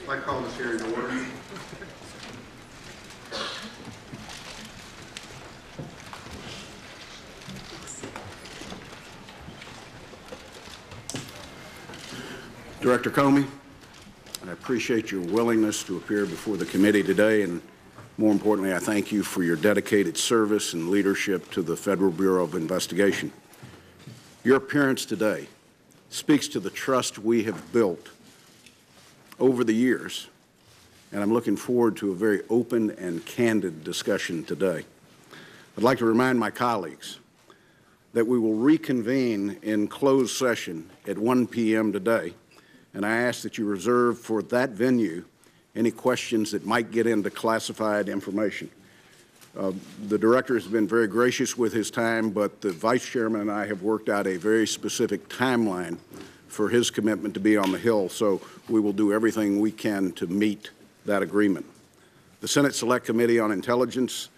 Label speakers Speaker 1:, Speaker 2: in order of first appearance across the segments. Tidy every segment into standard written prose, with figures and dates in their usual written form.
Speaker 1: I call this hearing to order. Director Comey, I appreciate your willingness to appear before the committee today, and more importantly, I thank you for your dedicated service and leadership to the Federal Bureau of Investigation. Your appearance today speaks to the trust we have built over the years, and I'm looking forward to a very open and candid discussion today. I'd like to remind my colleagues that we will reconvene in closed session at 1 p.m. today, and I ask that you reserve for that venue any questions that might get into classified information. The Director has been very gracious with his time, but the Vice Chairman and I have worked out a very specific timeline for his commitment to be on the Hill, so we will do everything we can to meet that agreement. The Senate Select Committee on Intelligence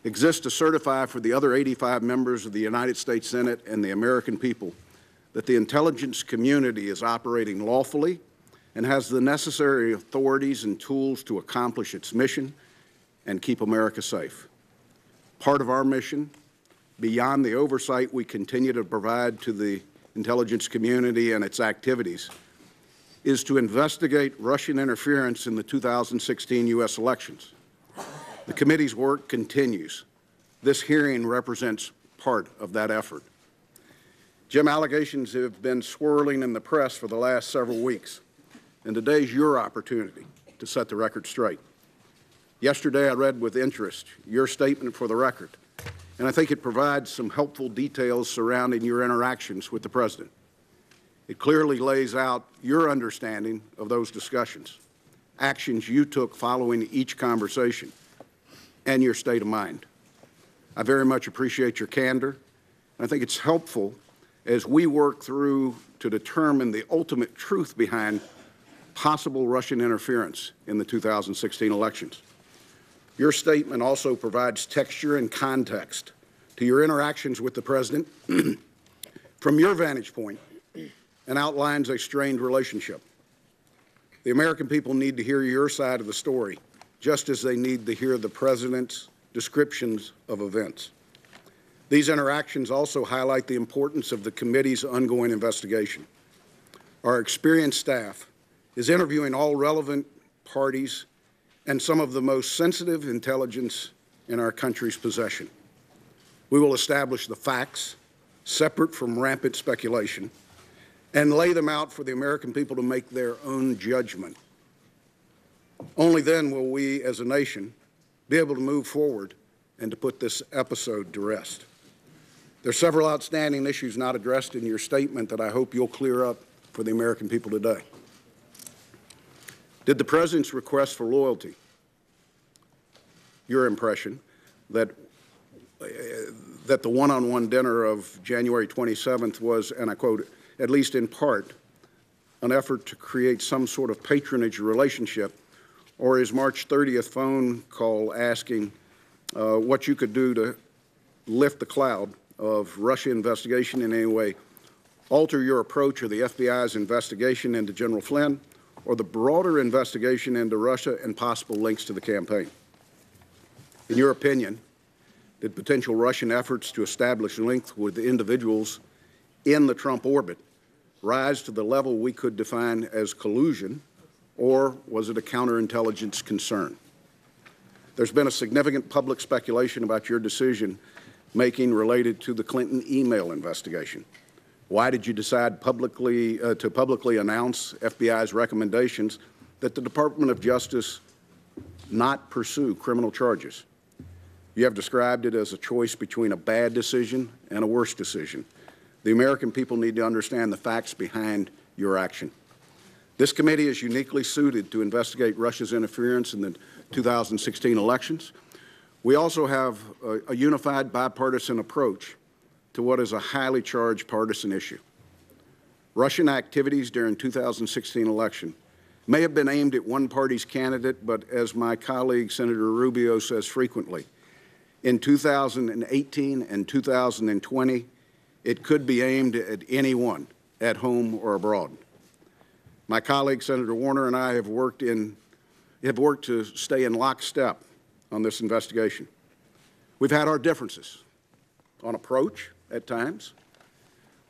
Speaker 1: exists to certify for the other 85 members of the United States Senate and the American people that the intelligence community is operating lawfully and has the necessary authorities and tools to accomplish its mission and keep America safe. Part of our mission, beyond the oversight we continue to provide to the intelligence community and its activities, is to investigate Russian interference in the 2016 U.S. elections. The committee's work continues. This hearing represents part of that effort. Jim, allegations have been swirling in the press for the last several weeks, and today's your opportunity to set the record straight. Yesterday, I read with interest your statement for the record, and I think it provides some helpful details surrounding your interactions with the President. It clearly lays out your understanding of those discussions. actions you took following each conversation, and your state of mind. I very much appreciate your candor. I think it's helpful as we work through to determine the ultimate truth behind possible Russian interference in the 2016 elections. Your statement also provides texture and context to your interactions with the President from your vantage point and outlines a strained relationship. The American people need to hear your side of the story, just as they need to hear the President's descriptions of events. These interactions also highlight the importance of the committee's ongoing investigation. Our experienced staff is interviewing all relevant parties and some of the most sensitive intelligence in our country's possession. We will establish the facts, separate from rampant speculation, and lay them out for the American people to make their own judgment. Only then will we, as a nation, be able to move forward and to put this episode to rest. There are several outstanding issues not addressed in your statement that I hope you'll clear up for the American people today. Did the President's request for loyalty, your impression that the one-on-one dinner of January 27th was, and I quote, at least in part, an effort to create some sort of patronage relationship, or his March 30th phone call asking what you could do to lift the cloud of Russia investigation in any way, alter your approach of the FBI's investigation into General Flynn, or the broader investigation into Russia and possible links to the campaign? In your opinion, did potential Russian efforts to establish links with individuals in the Trump orbit rise to the level we could define as collusion, or was it a counterintelligence concern? There's been a significant public speculation about your decision-making related to the Clinton email investigation. Why did you decide to publicly announce FBI's recommendations that the Department of Justice not pursue criminal charges? You have described it as a choice between a bad decision and a worse decision. The American people need to understand the facts behind your action. This committee is uniquely suited to investigate Russia's interference in the 2016 elections. We also have a unified bipartisan approach to what is a highly charged partisan issue. Russian activities during 2016 election may have been aimed at one party's candidate, but as my colleague Senator Rubio says frequently, in 2018 and 2020, it could be aimed at anyone, at home or abroad. My colleague Senator Warner and I have worked to stay in lockstep on this investigation. We've had our differences on approach at times,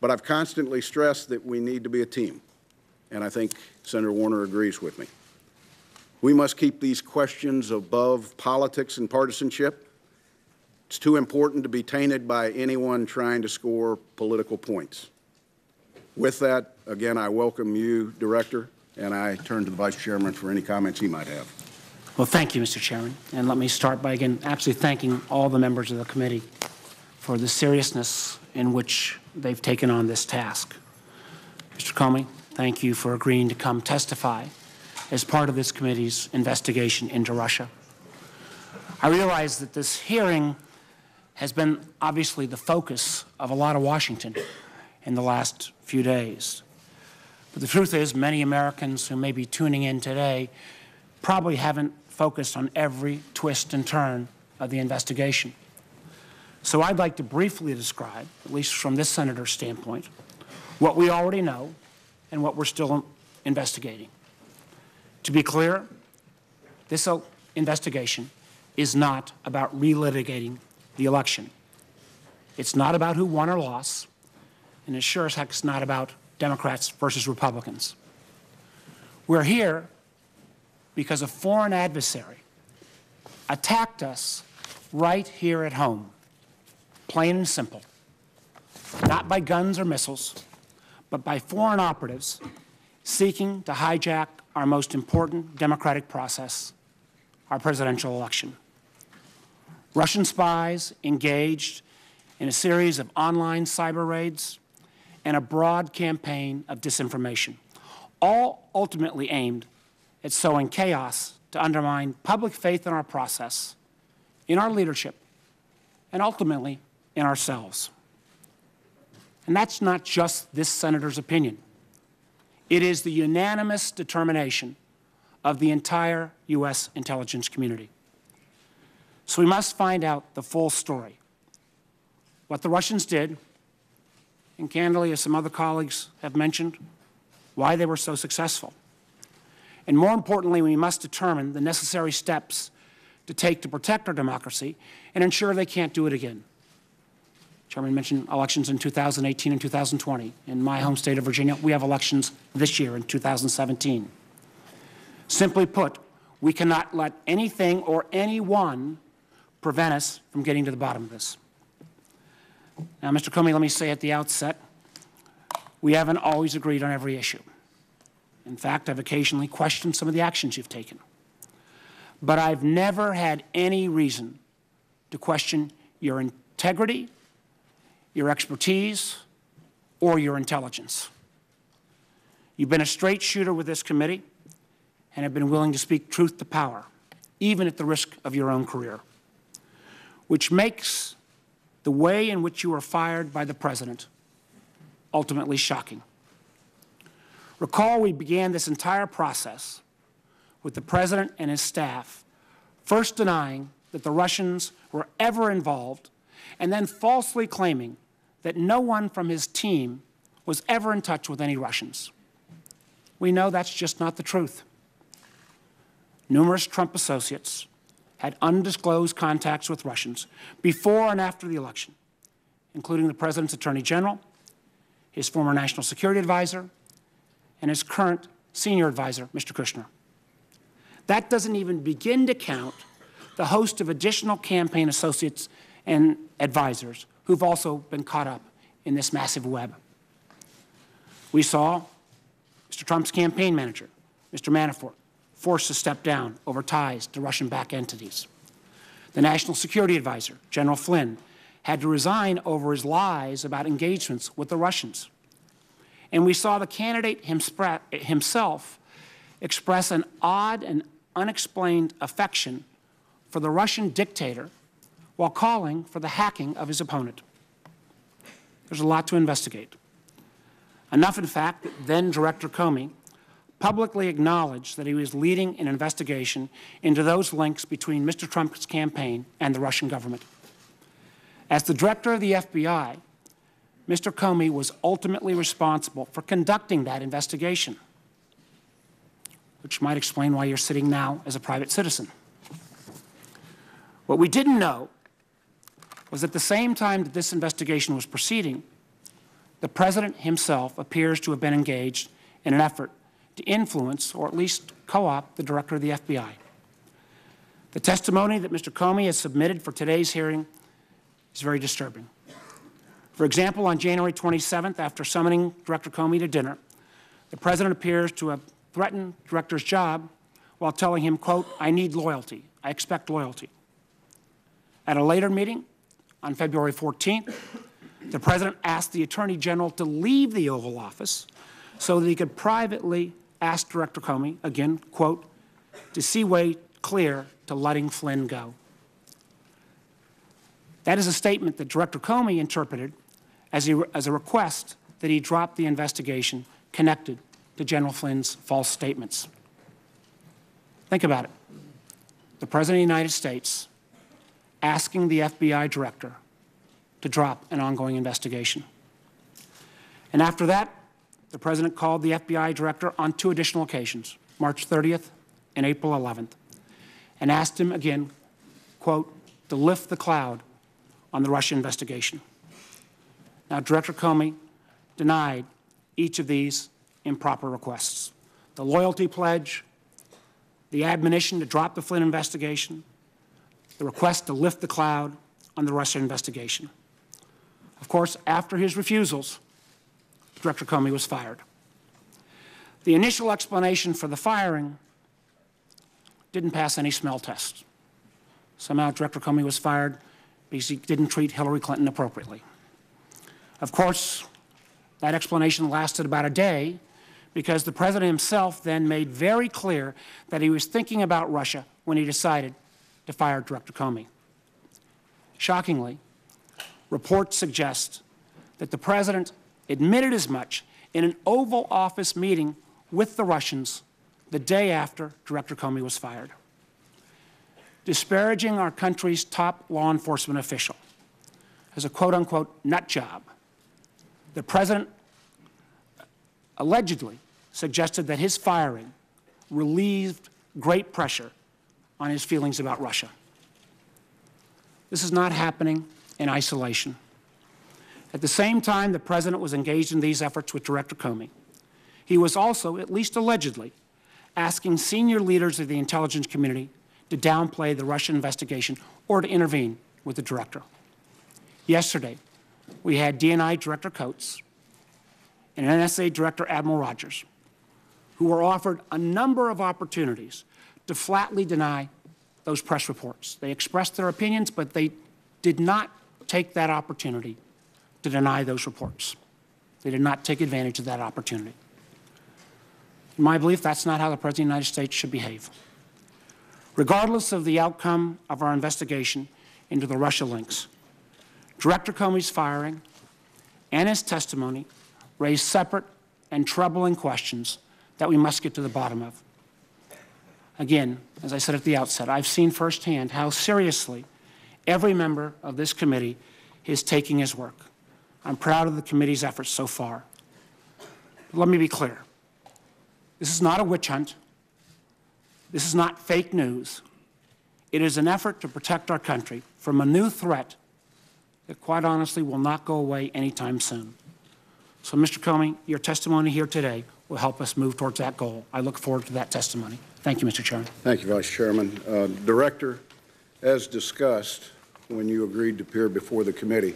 Speaker 1: but I've constantly stressed that we need to be a team, and I think Senator Warner agrees with me. We must keep these questions above politics and partisanship. It's too important to be tainted by anyone trying to score political points. With that, again, I welcome you, Director, and I turn to the Vice Chairman for any comments he might have.
Speaker 2: Well, thank you, Mr. Chairman. And let me start by, again, absolutely thanking all the members of the committee for the seriousness in which they've taken on this task. Mr. Comey, thank you for agreeing to come testify as part of this committee's investigation into Russia. I realize that this hearing has been obviously the focus of a lot of Washington in the last few days. But the truth is, many Americans who may be tuning in today probably haven't focused on every twist and turn of the investigation. So I'd like to briefly describe, at least from this senator's standpoint, what we already know and what we're still investigating. To be clear, this investigation is not about relitigating the election. It's not about who won or lost, and it sure as heck is not about Democrats versus Republicans. We're here because a foreign adversary attacked us right here at home, plain and simple, not by guns or missiles, but by foreign operatives seeking to hijack our most important democratic process, our presidential election. Russian spies engaged in a series of online cyber raids and a broad campaign of disinformation, all ultimately aimed It's sowing chaos to undermine public faith in our process, in our leadership, and ultimately in ourselves. And that's not just this senator's opinion. It is the unanimous determination of the entire U.S. intelligence community. So we must find out the full story. What the Russians did, and candidly, as some other colleagues have mentioned, why they were so successful. And more importantly, we must determine the necessary steps to take to protect our democracy and ensure they can't do it again. Chairman mentioned elections in 2018 and 2020. In my home state of Virginia, we have elections this year in 2017. Simply put, we cannot let anything or anyone prevent us from getting to the bottom of this. Now, Mr. Comey, let me say at the outset, we haven't always agreed on every issue. In fact, I've occasionally questioned some of the actions you've taken. But I've never had any reason to question your integrity, your expertise, or your intelligence. You've been a straight shooter with this committee and have been willing to speak truth to power, even at the risk of your own career, which makes the way in which you were fired by the President ultimately shocking. Recall we began this entire process with the President and his staff first denying that the Russians were ever involved and then falsely claiming that no one from his team was ever in touch with any Russians. We know that's just not the truth. Numerous Trump associates had undisclosed contacts with Russians before and after the election, including the President's Attorney General, his former National Security Advisor, and his current senior advisor, Mr. Kushner. That doesn't even begin to count the host of additional campaign associates and advisors who've also been caught up in this massive web. We saw Mr. Trump's campaign manager, Mr. Manafort, forced to step down over ties to Russian-backed entities. The National Security Advisor, General Flynn, had to resign over his lies about engagements with the Russians. And we saw the candidate himself express an odd and unexplained affection for the Russian dictator while calling for the hacking of his opponent. There's a lot to investigate. Enough, in fact, that then Director Comey publicly acknowledged that he was leading an investigation into those links between Mr. Trump's campaign and the Russian government. As the director of the FBI, Mr. Comey was ultimately responsible for conducting that investigation, which might explain why you're sitting now as a private citizen. What we didn't know was at the same time that this investigation was proceeding, the President himself appears to have been engaged in an effort to influence or at least co-opt the director of the FBI. The testimony that Mr. Comey has submitted for today's hearing is very disturbing. For example, on January 27th, after summoning Director Comey to dinner, the President appears to have threatened the director's job while telling him, quote, "I need loyalty. I expect loyalty." At a later meeting, on February 14th, the President asked the Attorney General to leave the Oval Office so that he could privately ask Director Comey, again, quote, "to see way clear to letting Flynn go." That is a statement that Director Comey interpreted as a request that he drop the investigation connected to General Flynn's false statements. Think about it. The President of the United States asking the FBI director to drop an ongoing investigation. And after that, the President called the FBI director on 2 additional occasions, March 30th and April 11th, and asked him again, quote, to lift the cloud on the Russia investigation. Now, Director Comey denied each of these improper requests. The loyalty pledge, the admonition to drop the Flynn investigation, the request to lift the cloud on the Russia investigation. Of course, after his refusals, Director Comey was fired. The initial explanation for the firing didn't pass any smell test. Somehow Director Comey was fired because he didn't treat Hillary Clinton appropriately. Of course, that explanation lasted about a day because the President himself then made very clear that he was thinking about Russia when he decided to fire Director Comey. Shockingly, reports suggest that the President admitted as much in an Oval Office meeting with the Russians the day after Director Comey was fired. Disparaging our country's top law enforcement official as a quote-unquote nut job, the President allegedly suggested that his firing relieved great pressure on his feelings about Russia. This is not happening in isolation. At the same time the President was engaged in these efforts with Director Comey, he was also, at least allegedly, asking senior leaders of the intelligence community to downplay the Russian investigation or to intervene with the director. Yesterday, we had DNI Director Coates and NSA Director Admiral Rogers, who were offered a number of opportunities to flatly deny those press reports. They expressed their opinions, but they did not take that opportunity to deny those reports. They did not take advantage of that opportunity. In my belief, that's not how the President of the United States should behave. Regardless of the outcome of our investigation into the Russia links, Director Comey's firing and his testimony raise separate and troubling questions that we must get to the bottom of. Again, as I said at the outset, I've seen firsthand how seriously every member of this committee is taking his work. I'm proud of the committee's efforts so far. But let me be clear. This is not a witch hunt. This is not fake news. It is an effort to protect our country from a new threat that, quite honestly, will not go away anytime soon. So, Mr. Comey, your testimony here today will help us move towards that goal. I look forward to that testimony. Thank you, Mr. Chairman.
Speaker 1: Thank you, Vice Chairman. Director, as discussed, when you agreed to appear before the committee,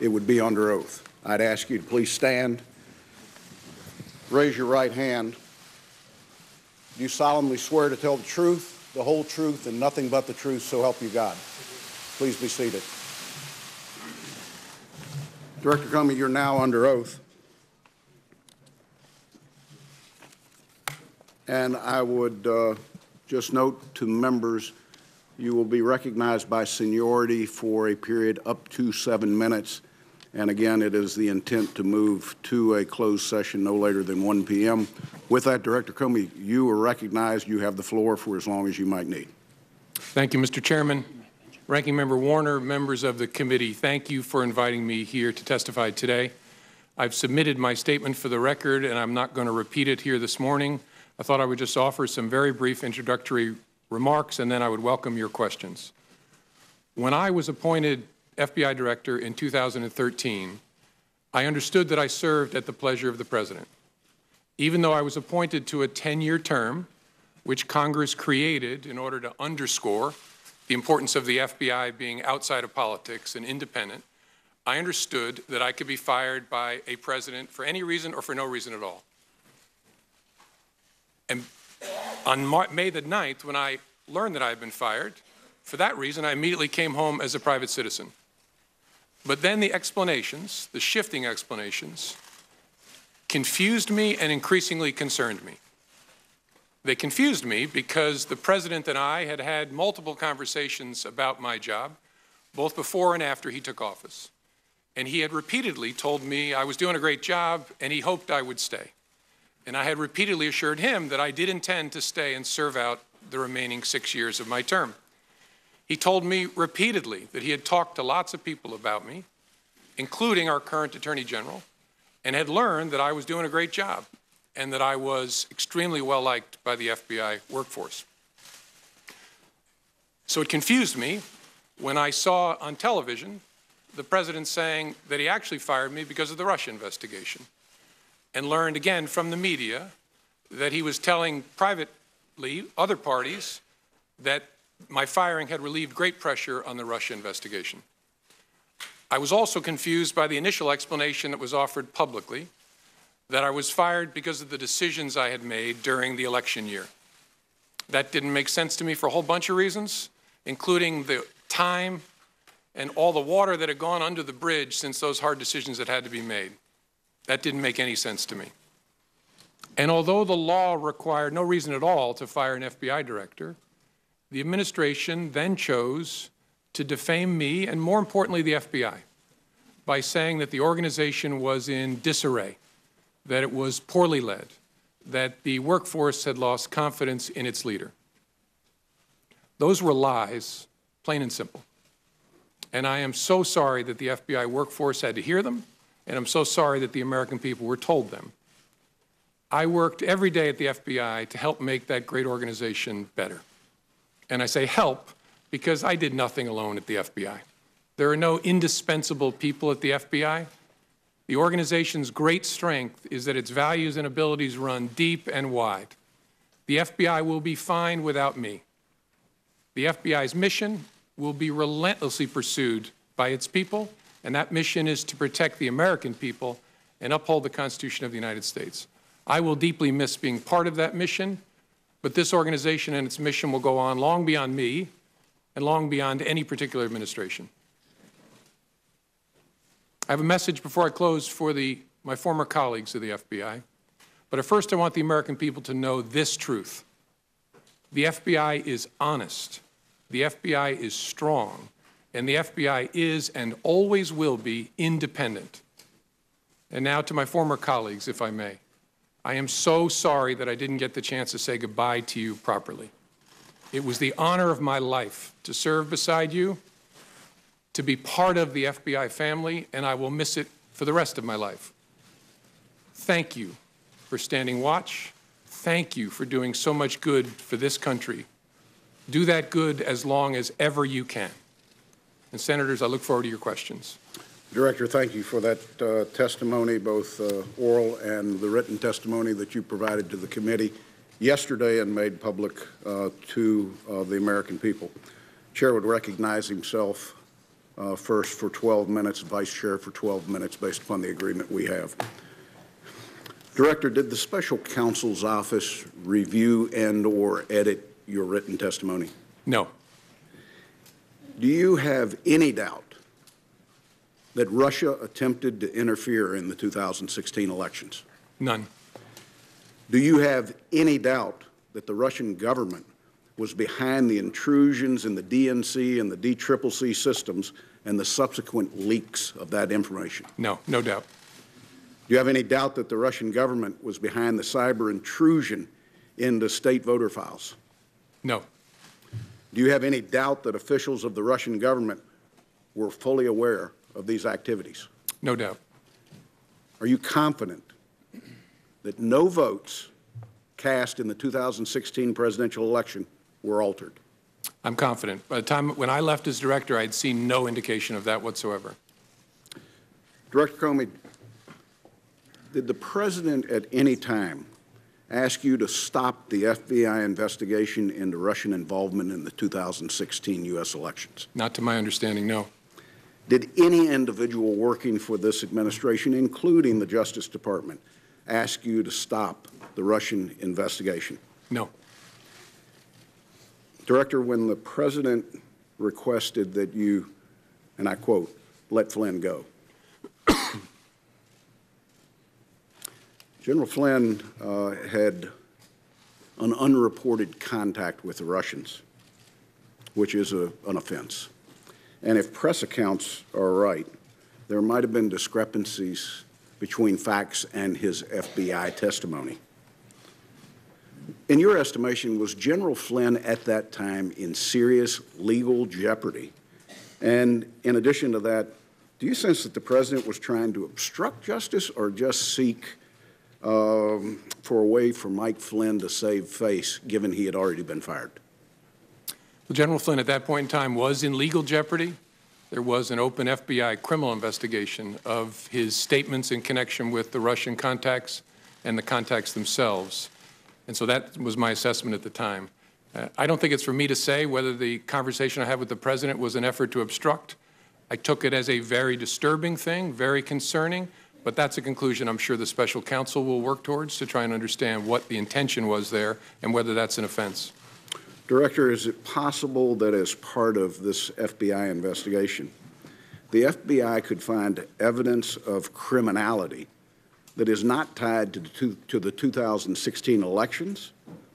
Speaker 1: it would be under oath. I'd ask you to please stand, raise your right hand. Do you solemnly swear to tell the truth, the whole truth, and nothing but the truth, so help you God? Please be seated. Director Comey, you're now under oath. And I would just note to members, you will be recognized by seniority for a period up to 7 minutes. And again, it is the intent to move to a closed session no later than 1 p.m. With that, Director Comey, you are recognized. You have the floor for as long as you might need.
Speaker 3: Thank you, Mr. Chairman. Ranking Member Warner, members of the committee, thank you for inviting me here to testify today. I've submitted my statement for the record, and I'm not going to repeat it here this morning. I thought I would just offer some very brief introductory remarks, and then I would welcome your questions. When I was appointed FBI Director in 2013, I understood that I served at the pleasure of the President. Even though I was appointed to a 10-year term, which Congress created in order to underscore the importance of the FBI being outside of politics and independent, I understood that I could be fired by a president for any reason or for no reason at all. And on May the 9th, when I learned that I had been fired, for that reason, I immediately came home as a private citizen. But then the explanations, the shifting explanations, confused me and increasingly concerned me. They confused me because the President and I had had multiple conversations about my job, both before and after he took office. And he had repeatedly told me I was doing a great job and he hoped I would stay. And I had repeatedly assured him that I did intend to stay and serve out the remaining 6 years of my term. He told me repeatedly that he had talked to lots of people about me, including our current Attorney General, and had learned that I was doing a great job and that I was extremely well liked by the FBI workforce. So it confused me when I saw on television the President saying that he actually fired me because of the Russia investigation, and learned again from the media that he was telling privately other parties that my firing had relieved great pressure on the Russia investigation. I was also confused by the initial explanation that was offered publicly that I was fired because of the decisions I had made during the election year. That didn't make sense to me for a whole bunch of reasons, including the time and all the water that had gone under the bridge since those hard decisions had had to be made. That didn't make any sense to me. And although the law required no reason at all to fire an FBI director, the administration then chose to defame me and, more importantly, the FBI by saying that the organization was in disarray, that it was poorly led, that the workforce had lost confidence in its leader. Those were lies, plain and simple. And I am so sorry that the FBI workforce had to hear them, and I'm so sorry that the American people were told them. I worked every day at the FBI to help make that great organization better. And I say help because I did nothing alone at the FBI. There are no indispensable people at the FBI. The organization's great strength is that its values and abilities run deep and wide. The FBI will be fine without me. The FBI's mission will be relentlessly pursued by its people, and that mission is to protect the American people and uphold the Constitution of the United States. I will deeply miss being part of that mission, but this organization and its mission will go on long beyond me and long beyond any particular administration. I have a message before I close for my former colleagues of the FBI, but first I want the American people to know this truth. The FBI is honest, the FBI is strong, and the FBI is and always will be independent. And now to my former colleagues, if I may. I am so sorry that I didn't get the chance to say goodbye to you properly. It was the honor of my life to serve beside you, to be part of the FBI family, and I will miss it for the rest of my life. Thank you for standing watch. Thank you for doing so much good for this country. Do that good as long as ever you can. And Senators, I look forward to your questions.
Speaker 1: Director, thank you for that testimony, both oral and the written testimony that you provided to the committee yesterday and made public to the American people. Chair would recognize himself first for 12 minutes, Vice Chair for 12 minutes based upon the agreement we have. Director, did the Special Counsel's Office review and or edit your written testimony?
Speaker 3: No.
Speaker 1: Do you have any doubt that Russia attempted to interfere in the 2016 elections?
Speaker 3: None.
Speaker 1: Do you have any doubt that the Russian government was behind the intrusions in the DNC and the DCCC systems and the subsequent leaks of that information?
Speaker 3: No, no doubt.
Speaker 1: Do you have any doubt that the Russian government was behind the cyber intrusion into state voter files?
Speaker 3: No.
Speaker 1: Do you have any doubt that officials of the Russian government were fully aware of these activities?
Speaker 3: No doubt.
Speaker 1: Are you confident that no votes cast in the 2016 presidential election were altered?
Speaker 3: I'm confident. By the time when I left as director, I had seen no indication of that whatsoever.
Speaker 1: Director Comey, did the President at any time ask you to stop the FBI investigation into Russian involvement in the 2016 U.S. elections?
Speaker 3: Not to my understanding, no.
Speaker 1: Did any individual working for this administration, including the Justice Department, ask you to stop the Russian investigation?
Speaker 3: No.
Speaker 1: Director, when the President requested that you, and I quote, let Flynn go, General Flynn had an unreported contact with the Russians, which is an offense. And if press accounts are right, there might have been discrepancies between facts and his FBI testimony. In your estimation, was General Flynn at that time in serious legal jeopardy? And in addition to that, do you sense that the President was trying to obstruct justice or just seek for a way for Mike Flynn to save face, given he had already been fired?
Speaker 3: Well, General Flynn at that point in time was in legal jeopardy. There was an open FBI criminal investigation of his statements in connection with the Russian contacts and the contacts themselves. And so that was my assessment at the time. I don't think it's for me to say whether the conversation I had with the President was an effort to obstruct. I took it as a very disturbing thing, very concerning, but that's a conclusion I'm sure the special counsel will work towards to try and understand what the intention was there and whether that's an offense.
Speaker 1: Director, is it possible that as part of this FBI investigation, the FBI could find evidence of criminality that is not tied to the 2016 elections,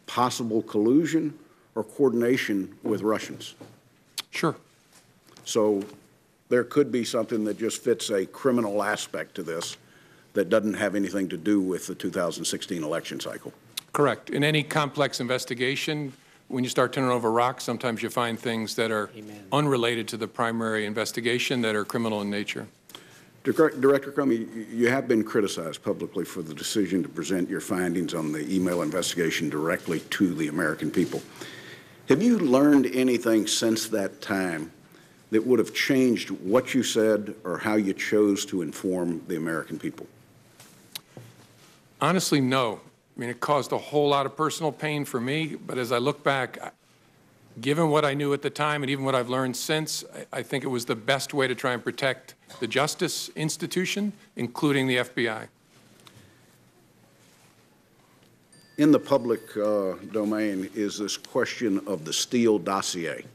Speaker 1: possible collusion, or coordination with Russians?
Speaker 3: Sure.
Speaker 1: So there could be something that just fits a criminal aspect to this that doesn't have anything to do with the 2016 election cycle.
Speaker 3: Correct. In any complex investigation, when you start turning over rocks, sometimes you find things that are unrelated to the primary investigation that are criminal in nature.
Speaker 1: Director Comey, you have been criticized publicly for the decision to present your findings on the email investigation directly to the American people. Have you learned anything since that time that would have changed what you said or how you chose to inform the American people?
Speaker 3: Honestly, no. I mean, it caused a whole lot of personal pain for me, but as I look back, given what I knew at the time and even what I've learned since, I think it was the best way to try and protect the justice institution, including the FBI.
Speaker 1: In the public domain is this question of the Steele dossier,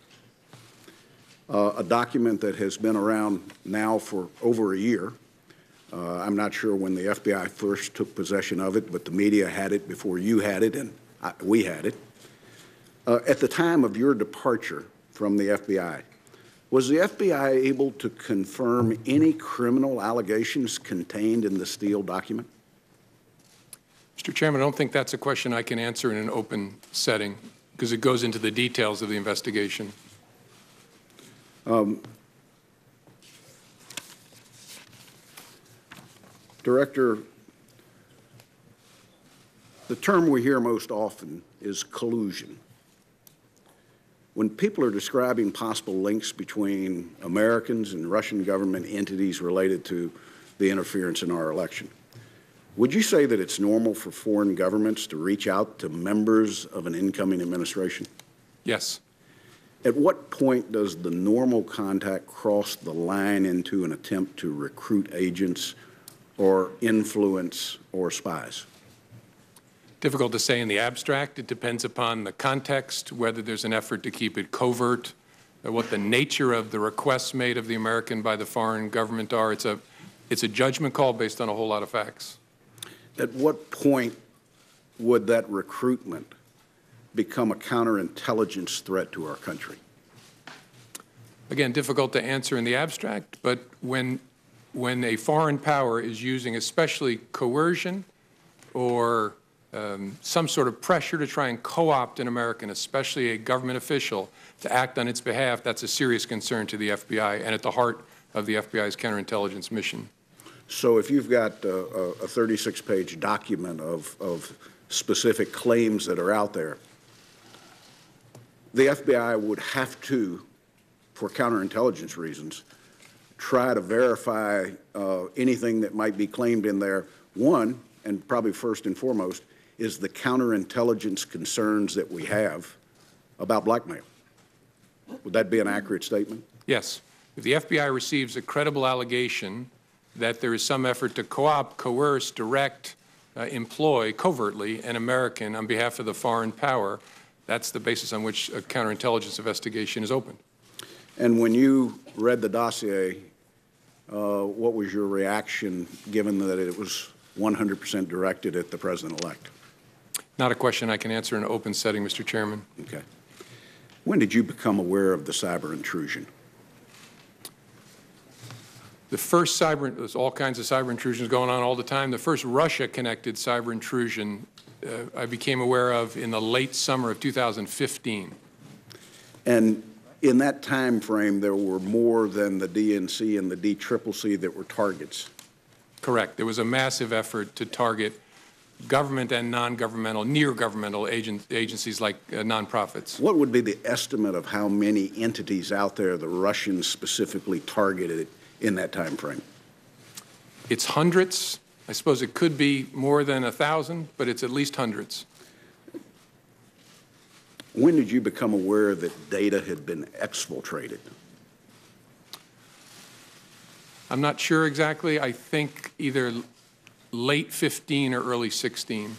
Speaker 1: a document that has been around now for over a year. I'm not sure when the FBI first took possession of it, but the media had it before you had it and we had it. At the time of your departure from the FBI, was the FBI able to confirm any criminal allegations contained in the Steele document?
Speaker 3: Mr. Chairman, I don't think that's a question I can answer in an open setting because it goes into the details of the investigation.
Speaker 1: Director, the term we hear most often is collusion. When people are describing possible links between Americans and Russian government entities related to the interference in our election, would you say that it's normal for foreign governments to reach out to members of an incoming administration?
Speaker 3: Yes.
Speaker 1: At what point does the normal contact cross the line into an attempt to recruit agents or influence or spies?
Speaker 3: Difficult to say in the abstract. It depends upon the context, whether there's an effort to keep it covert, what the nature of the requests made of the American by the foreign government are. It's a judgment call based on a whole lot of facts.
Speaker 1: At what point would that recruitment become a counterintelligence threat to our country?
Speaker 3: Again, difficult to answer in the abstract, but when a foreign power is using especially coercion or some sort of pressure to try and co-opt an American, especially a government official, to act on its behalf, that's a serious concern to the FBI and at the heart of the FBI's counterintelligence mission.
Speaker 1: So if you've got a 36-page document of specific claims that are out there, the FBI would have to, for counterintelligence reasons, try to verify anything that might be claimed in there. One, and probably first and foremost, is the counterintelligence concerns that we have about blackmail. Would that be an accurate statement?
Speaker 3: Yes. If the FBI receives a credible allegation that there is some effort to co-opt, coerce, direct, employ covertly an American on behalf of the foreign power, that's the basis on which a counterintelligence investigation is opened.
Speaker 1: And when you read the dossier, what was your reaction, given that it was 100% directed at the President-elect?
Speaker 3: Not a question I can answer in an open setting, Mr. Chairman.
Speaker 1: Okay. When did you become aware of the cyber intrusion?
Speaker 3: The first there's all kinds of cyber intrusions going on all the time. The first Russia-connected cyber intrusion I became aware of in the late summer of 2015.
Speaker 1: And in that time frame, there were more than the DNC and the DCCC that were targets.
Speaker 3: Correct. There was a massive effort to target government and non-governmental, near-governmental agencies like nonprofits.
Speaker 1: What would be the estimate of how many entities out there the Russians specifically targeted in that time frame?
Speaker 3: It's hundreds. I suppose it could be more than 1,000, but it's at least hundreds.
Speaker 1: When did you become aware that data had been exfiltrated?
Speaker 3: I'm not sure exactly. I think either late 15 or early 16.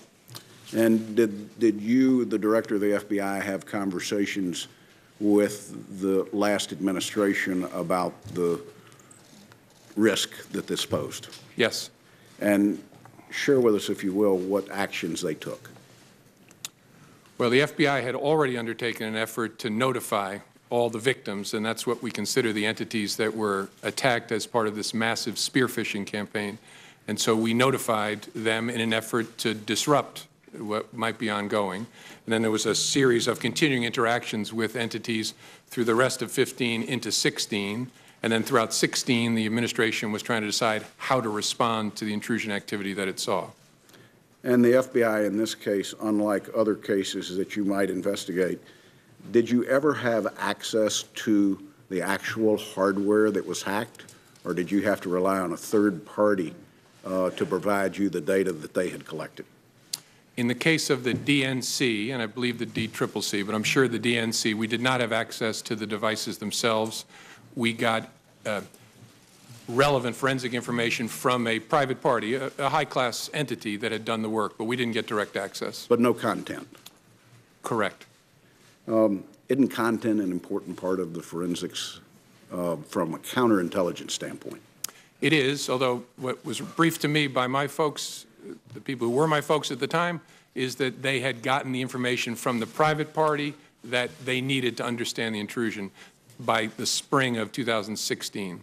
Speaker 1: And did you, the director of the FBI, have conversations with the last administration about the risk that this posed?
Speaker 3: Yes.
Speaker 1: And share with us, if you will, what actions they took.
Speaker 3: Well, the FBI had already undertaken an effort to notify all the victims, and that's what we consider the entities that were attacked as part of this massive spear phishing campaign. And so we notified them in an effort to disrupt what might be ongoing. And then there was a series of continuing interactions with entities through the rest of 15 into 16. And then throughout 16, the administration was trying to decide how to respond to the intrusion activity that it saw.
Speaker 1: And the FBI, in this case, unlike other cases that you might investigate, did you ever have access to the actual hardware that was hacked, or did you have to rely on a third party to provide you the data that they had collected?
Speaker 3: In the case of the DNC, and I believe the DCCC, but I'm sure the DNC, we did not have access to the devices themselves. We got relevant forensic information from a private party, a high-class entity that had done the work, but we didn't get direct access.
Speaker 1: But no content?
Speaker 3: Correct.
Speaker 1: Isn't content an important part of the forensics from a counterintelligence standpoint?
Speaker 3: It is, although what was briefed to me by my folks, the people who were my folks at the time, is that they had gotten the information from the private party that they needed to understand the intrusion by the spring of 2016.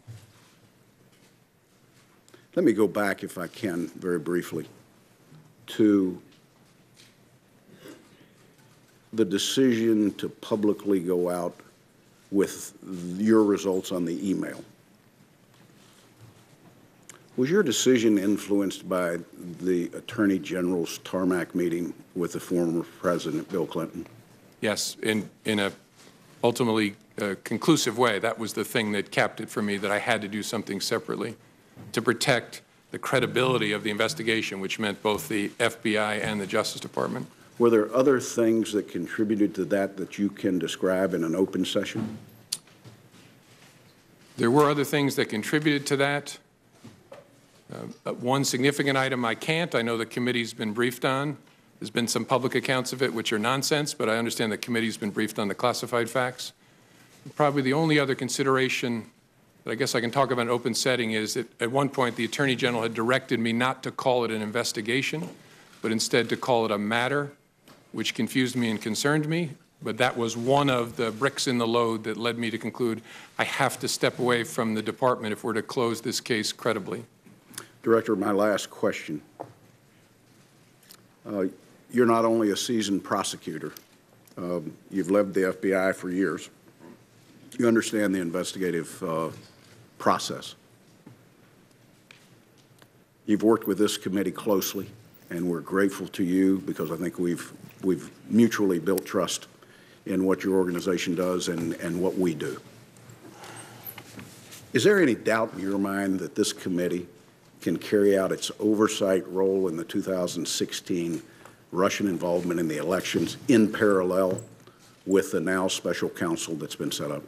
Speaker 1: Let me go back, if I can, very briefly, to the decision to publicly go out with your results on the email. Was your decision influenced by the Attorney General's tarmac meeting with the former President Bill Clinton?
Speaker 3: Yes, in a ultimately conclusive way. That was the thing that capped it for me, that I had to do something separately to protect the credibility of the investigation, which meant both the FBI and the Justice Department.
Speaker 1: Were there other things that contributed to that that you can describe in an open session?
Speaker 3: There were other things that contributed to that. One significant item I can't. I know the committee's been briefed on. There's been some public accounts of it which are nonsense, but I understand the committee's been briefed on the classified facts. Probably the only other consideration that I guess I can talk about in an open setting is that at one point the Attorney General had directed me not to call it an investigation, but instead to call it a matter, which confused me and concerned me. But that was one of the bricks in the load that led me to conclude I have to step away from the department if we're to close this case credibly.
Speaker 1: Director, my last question. You're not only a seasoned prosecutor, you've led the FBI for years. You understand the investigative process. You've worked with this committee closely, and we're grateful to you because I think we've mutually built trust in what your organization does and what we do. Is there any doubt in your mind that this committee can carry out its oversight role in the 2016 Russian involvement in the elections in parallel with the now special counsel that's been set up?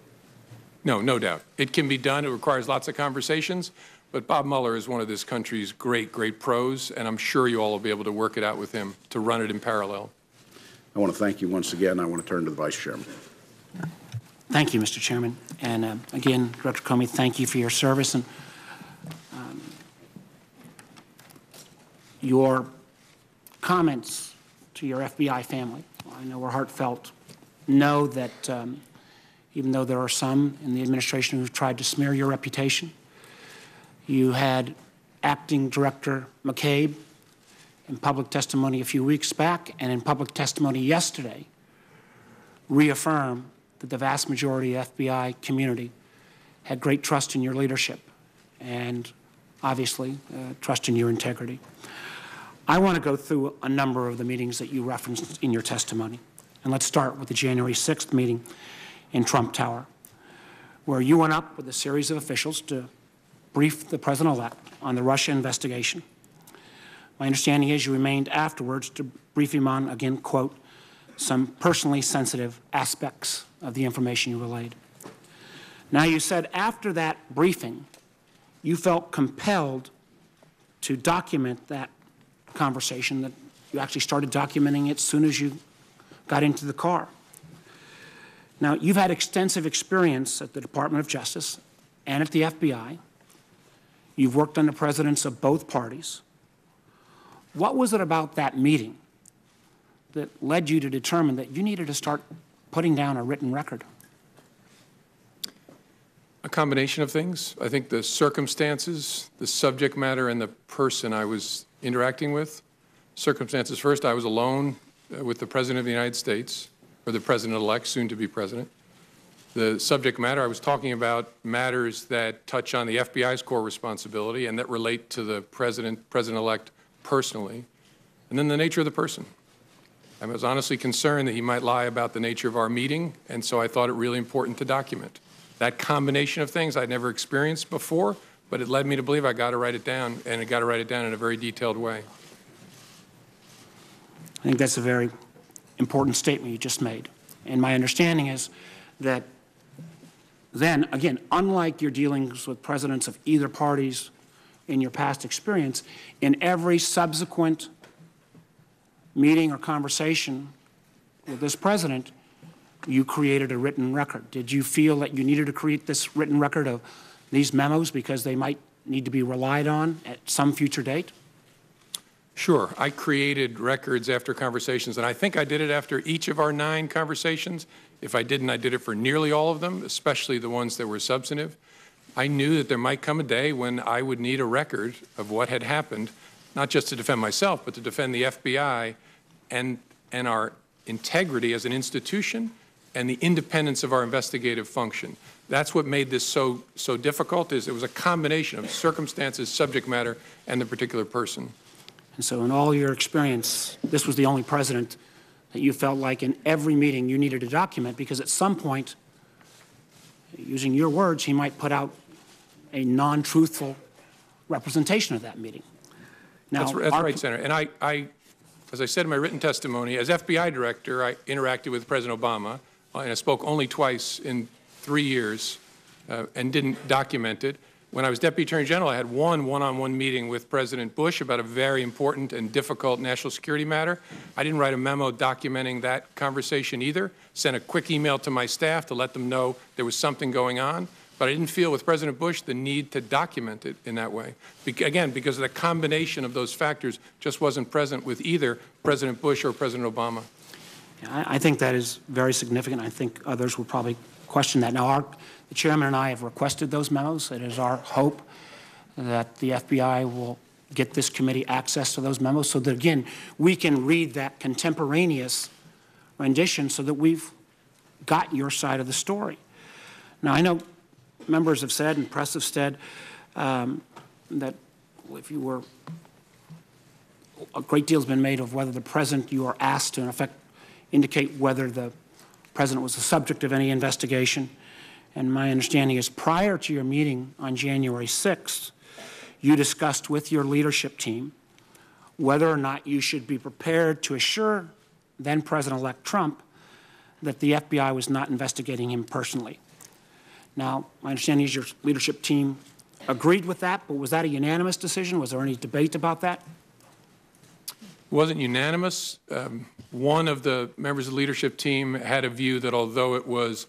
Speaker 3: No, no doubt. It can be done. It requires lots of conversations. But Bob Mueller is one of this country's great, great pros, and I'm sure you all will be able to work it out with him to run it in parallel. I
Speaker 1: want to thank you once again. I want to turn to the Vice Chairman.
Speaker 2: Thank you, Mr. Chairman. And again, Director Comey, thank you for your service. And your comments to your FBI family, I know were heartfelt. Know that even though there are some in the administration who've tried to smear your reputation, you had Acting Director McCabe in public testimony a few weeks back and in public testimony yesterday reaffirm that the vast majority of the FBI community had great trust in your leadership and obviously trust in your integrity. I want to go through a number of the meetings that you referenced in your testimony. And let's start with the January 6th meeting in Trump Tower, where you went up with a series of officials to brief the President-elect on the Russia investigation. My understanding is you remained afterwards to brief him on, again, quote, some personally sensitive aspects of the information you relayed. Now, you said after that briefing, you felt compelled to document that conversation, that you actually started documenting it as soon as you got into the car. Now, you've had extensive experience at the Department of Justice and at the FBI. You've worked under presidents of both parties. What was it about that meeting that led you to determine that you needed to start putting down a written record?
Speaker 3: A combination of things. I think the circumstances, the subject matter, and the person I was interacting with. Circumstances first, I was alone with the President of the United States, or the President-elect, soon to be President. The subject matter, I was talking about matters that touch on the FBI's core responsibility and that relate to the President-elect personally. And then the nature of the person. I was honestly concerned that he might lie about the nature of our meeting, and so I thought it really important to document. That combination of things I'd never experienced before, but it led me to believe I got to write it down, and I got to write it down in a very detailed way.
Speaker 2: I think that's a very important statement you just made. And my understanding is that then, again, unlike your dealings with presidents of either parties in your past experience, in every subsequent meeting or conversation with this president, you created a written record. Did you feel that you needed to create this written record of these memos because they might need to be relied on at some future date?
Speaker 3: Sure. I created records after conversations, and I think I did it after each of our 9 conversations. If I didn't, I did it for nearly all of them, especially the ones that were substantive. I knew that there might come a day when I would need a record of what had happened, not just to defend myself, but to defend the FBI and our integrity as an institution and the independence of our investigative function. That's what made this so difficult, is it was a combination of circumstances, subject matter, and the particular person.
Speaker 2: And so in all your experience, this was the only president that you felt like in every meeting you needed to document, because at some point, using your words, he might put out a non-truthful representation of that meeting. Now,
Speaker 3: that's right, Senator. And I, as I said in my written testimony, as FBI Director, I interacted with President Obama, and I spoke only twice in 3 years and didn't document it. When I was Deputy Attorney General, I had one-on-one meeting with President Bush about a very important and difficult national security matter. I didn't write a memo documenting that conversation either. Sent a quick email to my staff to let them know there was something going on. But I didn't feel with President Bush the need to document it in that way. Again, because the combination of those factors just wasn't present with either President Bush or President Obama.
Speaker 2: I think that is very significant. I think others will probably question that. Now, the Chairman and I have requested those memos. It is our hope that the FBI will get this committee access to those memos so that, again, we can read that contemporaneous rendition so that we've got your side of the story. Now, I know members have said and press have said that if you were, a great deal has been made of whether the President, you are asked to, in effect, indicate whether the President was the subject of any investigation. And my understanding is prior to your meeting on January 6th, you discussed with your leadership team whether or not you should be prepared to assure then President-elect Trump that the FBI was not investigating him personally. Now, my understanding is your leadership team agreed with that, but was that a unanimous decision? Was there any debate about that?
Speaker 3: It wasn't unanimous. One of the members of the leadership team had a view that although it was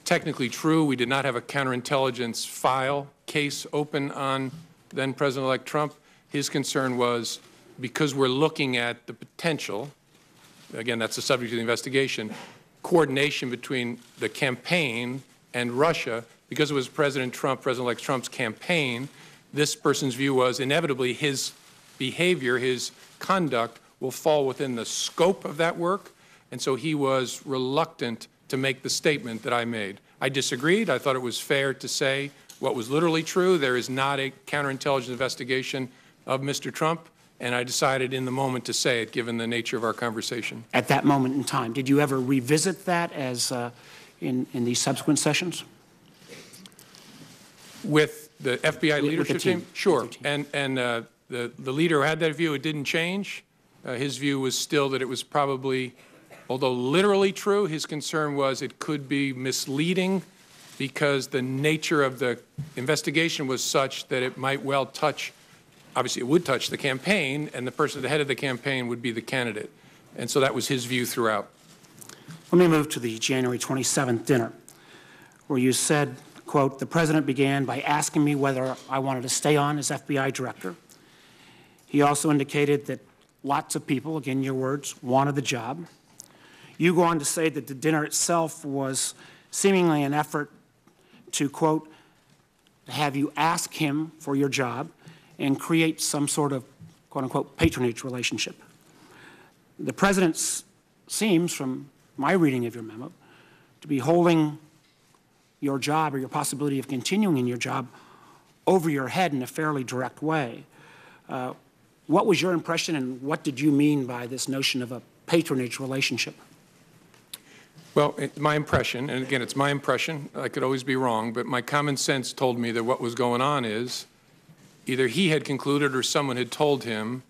Speaker 3: technically true, we did not have a counterintelligence file case open on then President-elect Trump. His concern was because we're looking at the potential, again, that's the subject of the investigation, coordination between the campaign and Russia, because it was President Trump, President-elect Trump's campaign, this person's view was inevitably his behavior, his conduct will fall within the scope of that work, and so he was reluctant to make the statement that I made. I disagreed. I thought it was fair to say what was literally true. There is not a counterintelligence investigation of Mr. Trump, and I decided in the moment to say it, given the nature of our conversation.
Speaker 2: At that moment in time, did you ever revisit that as in these subsequent sessions?
Speaker 3: With the FBI leadership team? Sure.
Speaker 2: Team.
Speaker 3: And the leader who had that view, it didn't change. His view was still that it was probably, although literally true, his concern was it could be misleading because the nature of the investigation was such that it might well touch, obviously it would touch the campaign, and the person at the head of the campaign would be the candidate. And so that was his view throughout.
Speaker 2: Let me move to the January 27th dinner, where you said, quote, "The President began by asking me whether I wanted to stay on as FBI Director. He also indicated that lots of people, again your words, wanted the job. You go on to say that the dinner itself was seemingly an effort to, quote, have you ask him for your job and create some sort of, quote unquote, patronage relationship. The President seems, from my reading of your memo, to be holding your job or your possibility of continuing in your job over your head in a fairly direct way. What was your impression, and what did you mean by this notion of a patronage relationship?
Speaker 3: Well, my impression, and again, it's my impression, I could always be wrong, but my common sense told me that what was going on is either he had concluded or someone had told him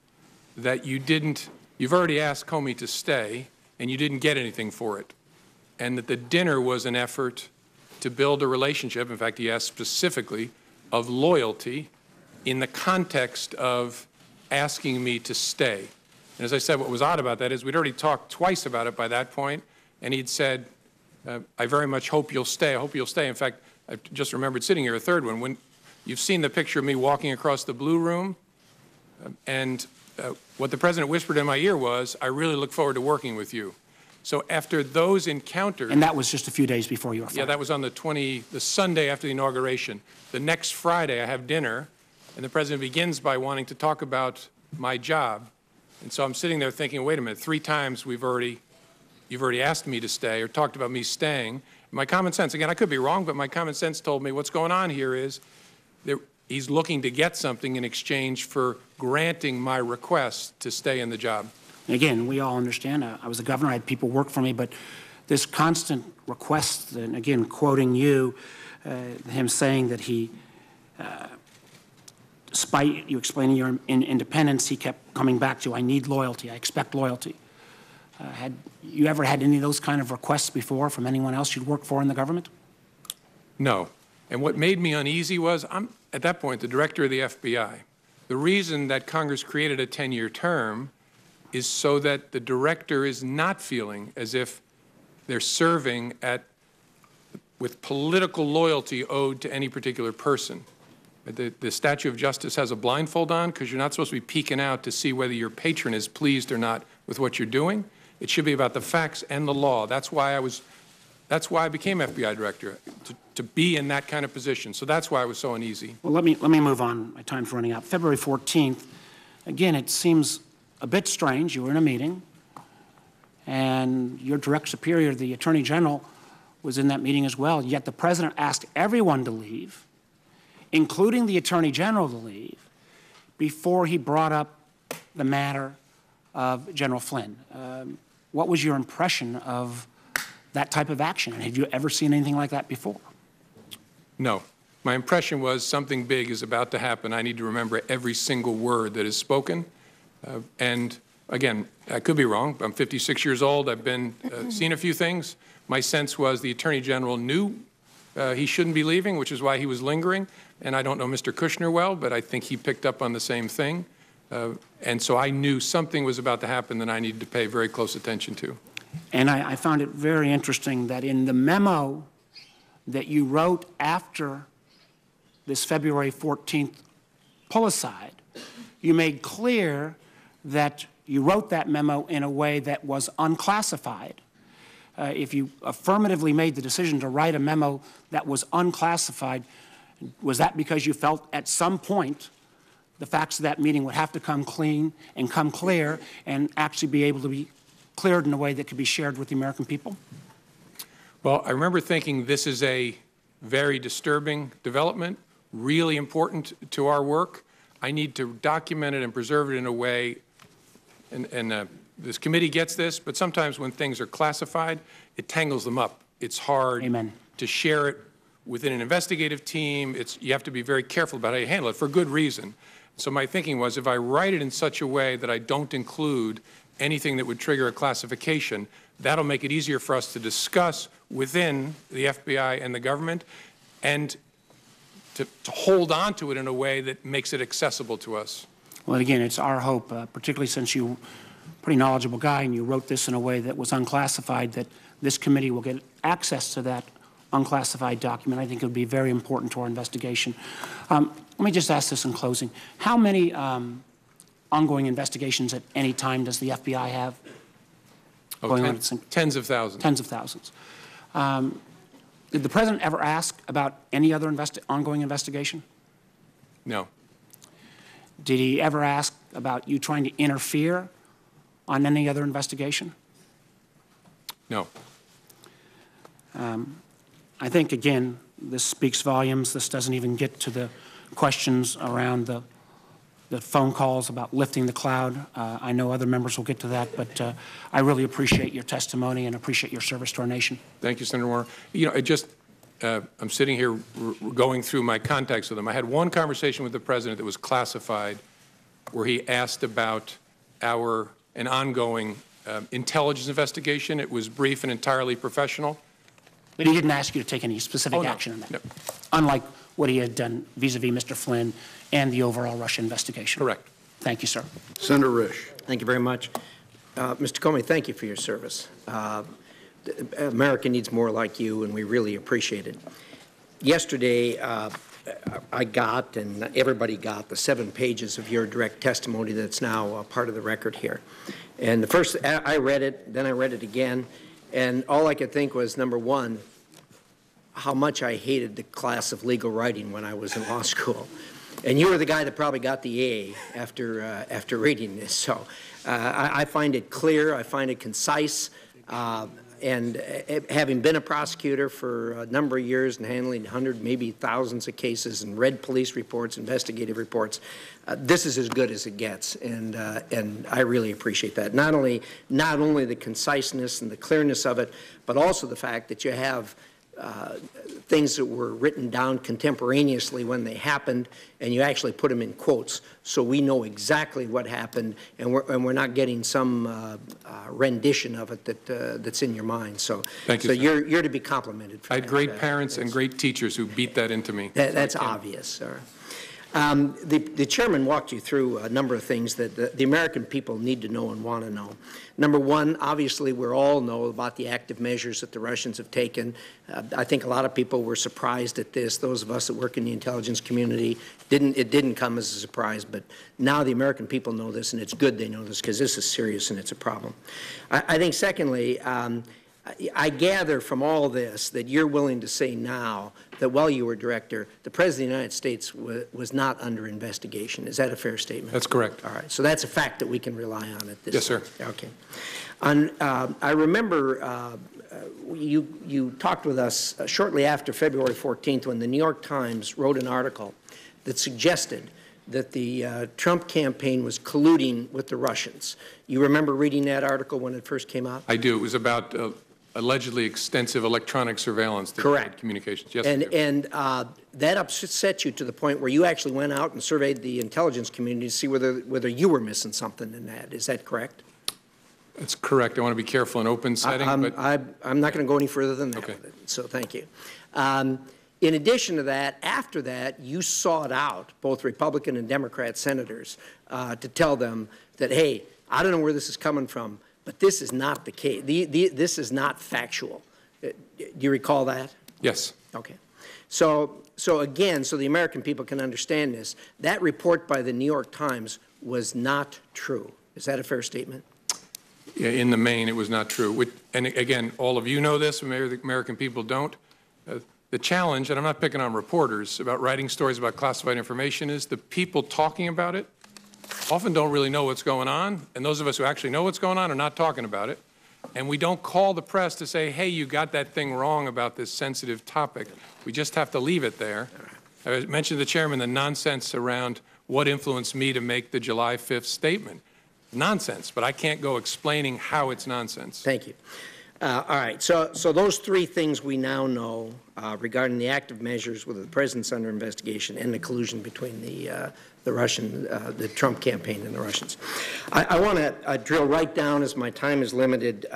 Speaker 3: that you've already asked Comey to stay and you didn't get anything for it, and that the dinner was an effort to build a relationship. In fact, he asked specifically of loyalty in the context of asking me to stay. And as I said, what was odd about that is we'd already talked twice about it by that point, and he'd said, I very much hope you'll stay. I hope you'll stay. In fact, I just remembered sitting here, a third one, when you've seen the picture of me walking across the blue room, and what the President whispered in my ear was, I really look forward to working with you. So after those encounters—
Speaker 2: And that was just a few days before you were fired.
Speaker 3: Yeah, that was on the Sunday after the inauguration. The next Friday, I have dinner, and the President begins by wanting to talk about my job. And so I'm sitting there thinking, wait a minute, 3 times you've already asked me to stay or talked about me staying. My common sense, again, I could be wrong, but my common sense told me what's going on here is that he's looking to get something in exchange for granting my request to stay in the job.
Speaker 2: Again, we all understand, I was a governor, I had people work for me, but this constant request, and again, quoting you, him saying that he, despite you explaining your independence, he kept coming back to, I need loyalty, I expect loyalty. Had you ever had any of those kind of requests before from anyone else you'd worked for in the government?
Speaker 3: No. And what made me uneasy was, I'm, at that point, the director of the FBI. The reason that Congress created a 10-year term is so that the director is not feeling as if they're serving with political loyalty owed to any particular person. The statue of justice has a blindfold on because you're not supposed to be peeking out to see whether your patron is pleased or not with what you're doing. It should be about the facts and the law. That's why I became FBI director, to be in that kind of position. So that's why I was so uneasy.
Speaker 2: Well, let me move on. My time's running out. February 14th, again, it seems a bit strange. You were in a meeting, and your direct superior, the Attorney General, was in that meeting as well. Yet the President asked everyone to leave, including the Attorney General to leave, before he brought up the matter of General Flynn. What was your impression of that type of action? And had you ever seen anything like that before?
Speaker 3: No. My impression was something big is about to happen. I need to remember every single word that is spoken. And again, I could be wrong. I'm 56 years old. I've been seen a few things. My sense was the Attorney General knew he shouldn't be leaving, which is why he was lingering. And I don't know Mr. Kushner well, but I think he picked up on the same thing. And so I knew something was about to happen that I needed to pay very close attention to.
Speaker 2: And I found it very interesting that in the memo that you wrote after this February 14th pull-aside, you made clear that you wrote that memo in a way that was unclassified. If you affirmatively made the decision to write a memo that was unclassified, was that because you felt at some point the facts of that meeting would have to come clean and come clear and actually be able to be cleared in a way that could be shared with the American people?
Speaker 3: Well, I remember thinking this is a very disturbing development, really important to our work. I need to document it and preserve it in a way, and this committee gets this, but sometimes when things are classified, it tangles them up. It's hard to share it within an investigative team. You have to be very careful about how you handle it for good reason. So my thinking was, if I write it in such a way that I don't include anything that would trigger a classification, that'll make it easier for us to discuss within the FBI and the government, and to hold on to it in a way that makes it accessible to us.
Speaker 2: Well, again, it's our hope, particularly since you're a pretty knowledgeable guy and you wrote this in a way that was unclassified, that this committee will get access to that unclassified document. I think it would be very important to our investigation. Let me just ask this in closing. How many ongoing investigations at any time does the FBI have? Going on?
Speaker 3: Tens of thousands.
Speaker 2: Tens of thousands. Did the President ever ask about any other ongoing investigation?
Speaker 3: No.
Speaker 2: Did he ever ask about you trying to interfere on any other investigation?
Speaker 3: No.
Speaker 2: I think, again, this speaks volumes. This doesn't even get to the questions around the phone calls about lifting the cloud. I know other members will get to that, but I really appreciate your testimony and appreciate your service to our nation.
Speaker 3: Thank you, Senator Warner. You know, I'm sitting here going through my contacts with him. I had one conversation with the President that was classified where he asked about an ongoing intelligence investigation. It was brief and entirely professional.
Speaker 2: But he didn't ask you to take any specific action on that, unlike what he had done vis-a-vis Mr. Flynn and the overall Russia investigation.
Speaker 3: Correct.
Speaker 2: Thank you, sir.
Speaker 1: Senator Risch.
Speaker 4: Thank you very much. Mr. Comey, thank you for your service. America needs more like you, and we really appreciate it. Yesterday, I got, and everybody got, the 7 pages of your direct testimony that's now part of the record here. And the first, I read it, then I read it again, and all I could think was, number one, how much I hated the class of legal writing when I was in law school. And you were the guy that probably got the A after reading this. So I find it clear, I find it concise, and having been a prosecutor for a number of years and handling hundreds, maybe thousands of cases and read police reports, investigative reports, this is as good as it gets, and I really appreciate that. Not only the conciseness and the clearness of it, but also the fact that you have things that were written down contemporaneously when they happened, and you actually put them in quotes, so we know exactly what happened, and we're not getting some rendition of it that's in your mind. So,
Speaker 3: thank you,
Speaker 4: you're to be complimented for that.
Speaker 3: I had great parents and great teachers who beat that into me.
Speaker 4: That's obvious, sir. The chairman walked you through a number of things that the American people need to know and want to know. Number one, obviously, we all know about the active measures that the Russians have taken. I think a lot of people were surprised at this. Those of us that work in the intelligence community, it didn't come as a surprise, but now the American people know this, and it's good they know this because this is serious and it's a problem. I think, secondly, I gather from all this that you're willing to say now that while you were director, the President of the United States was not under investigation. Is that a fair statement?
Speaker 3: That's correct.
Speaker 4: All right. So that's a fact that we can rely on at this
Speaker 3: point.
Speaker 4: Yes, sir. Okay. I remember you talked with us shortly after February 14th when the New York Times wrote an article that suggested that the Trump campaign was colluding with the Russians. You remember reading that article when it first came out?
Speaker 3: I do. It was about allegedly extensive electronic surveillance.
Speaker 4: Correct.
Speaker 3: Communications. Yes.
Speaker 4: And that upset you to the point where you actually went out and surveyed the intelligence community to see whether you were missing something in that. Is that correct?
Speaker 3: That's correct. I want to be careful in open setting.
Speaker 4: I'm not going to go any further than that. Okay. With it, so thank you. In addition to that, after that, you sought out both Republican and Democrat senators to tell them that, hey, I don't know where this is coming from, but this is not the case. This is not factual. Do you recall that?
Speaker 3: Yes.
Speaker 4: Okay. So again, so the American people can understand this, that report by the New York Times was not true. Is that a fair statement?
Speaker 3: Yeah, in the main, it was not true. And again, all of you know this, maybe the American people don't. The challenge, and I'm not picking on reporters about writing stories about classified information, is the people talking about it often don't really know what's going on, and those of us who actually know what's going on are not talking about it. And we don't call the press to say, hey, you got that thing wrong about this sensitive topic. We just have to leave it there. I mentioned to the chairman the nonsense around what influenced me to make the July 5th statement. Nonsense, but I can't go explaining how it's nonsense.
Speaker 4: Thank you. All right, so those three things we now know regarding the active measures with the president's under investigation and the collusion between the Trump campaign and the Russians. I want to drill right down, as my time is limited,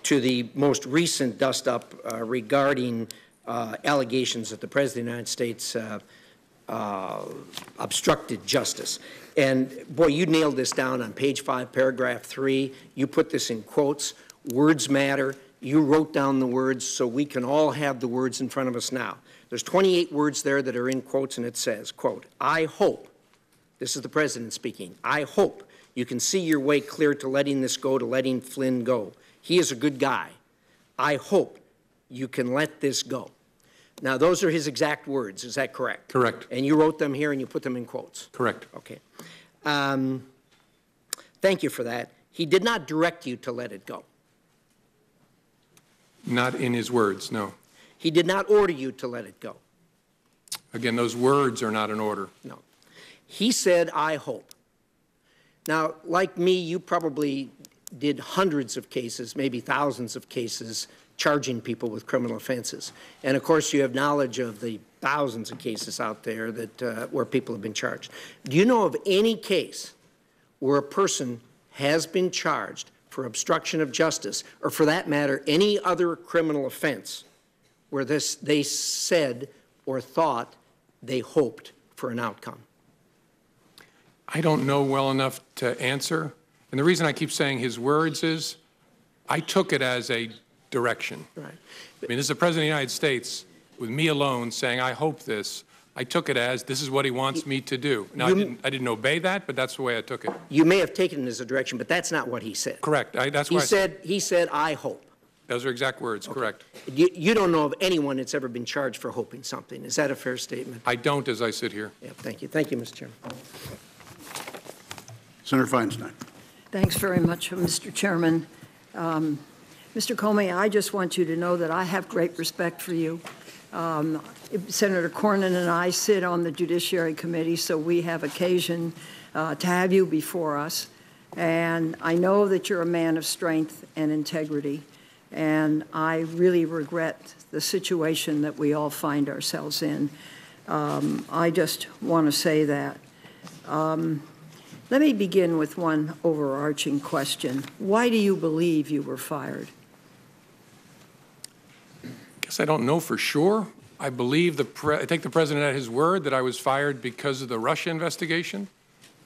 Speaker 4: to the most recent dust-up regarding allegations that the President of the United States obstructed justice. And, boy, you nailed this down on page 5, paragraph 3. You put this in quotes. Words matter. You wrote down the words so we can all have the words in front of us now. There's 28 words there that are in quotes, and it says, quote, I hope this is the President speaking, I hope you can see your way clear to letting this go, to letting Flynn go. He is a good guy. I hope you can let this go. Now, those are his exact words. Is that correct?
Speaker 3: Correct.
Speaker 4: And you wrote them here and you put them in quotes?
Speaker 3: Correct.
Speaker 4: Okay. Thank you for that. He did not direct you to let it go.
Speaker 3: Not in his words, no.
Speaker 4: He did not order you to let it go.
Speaker 3: Again, those words are not an order.
Speaker 4: No. He said, I hope. Now, like me, you probably did hundreds of cases, maybe thousands of cases, charging people with criminal offenses. And of course, you have knowledge of the thousands of cases out there that where people have been charged. Do you know of any case where a person has been charged for obstruction of justice, or for that matter, any other criminal offense, where they said or thought they hoped for an outcome?
Speaker 3: I don't know well enough to answer. And the reason I keep saying his words is I took it as a direction.
Speaker 4: Right.
Speaker 3: I mean, this is the President of the United States with me alone saying, I hope this. I took it as this is what he wants me to do. Now, I didn't obey that, but that's the way I took it.
Speaker 4: You may have taken it as a direction, but that's not what he said.
Speaker 3: Correct. That's why
Speaker 4: he said, I hope.
Speaker 3: Those are exact words,
Speaker 4: Okay.
Speaker 3: correct.
Speaker 4: You don't know of anyone that's ever been charged for hoping something. Is that a fair statement?
Speaker 3: I don't as I sit here.
Speaker 4: Yeah, thank you. Thank you, Mr. Chairman.
Speaker 1: Senator Feinstein.
Speaker 5: Thanks very much, Mr. Chairman. Mr. Comey, I just want you to know that I have great respect for you. Senator Cornyn and I sit on the Judiciary Committee, so we have occasion to have you before us. And I know that you're a man of strength and integrity. And I really regret the situation that we all find ourselves in. I just want to say that. Let me begin with one overarching question. Why do you believe you were fired?
Speaker 3: I guess I don't know for sure. I believe I take the President at his word that I was fired because of the Russia investigation.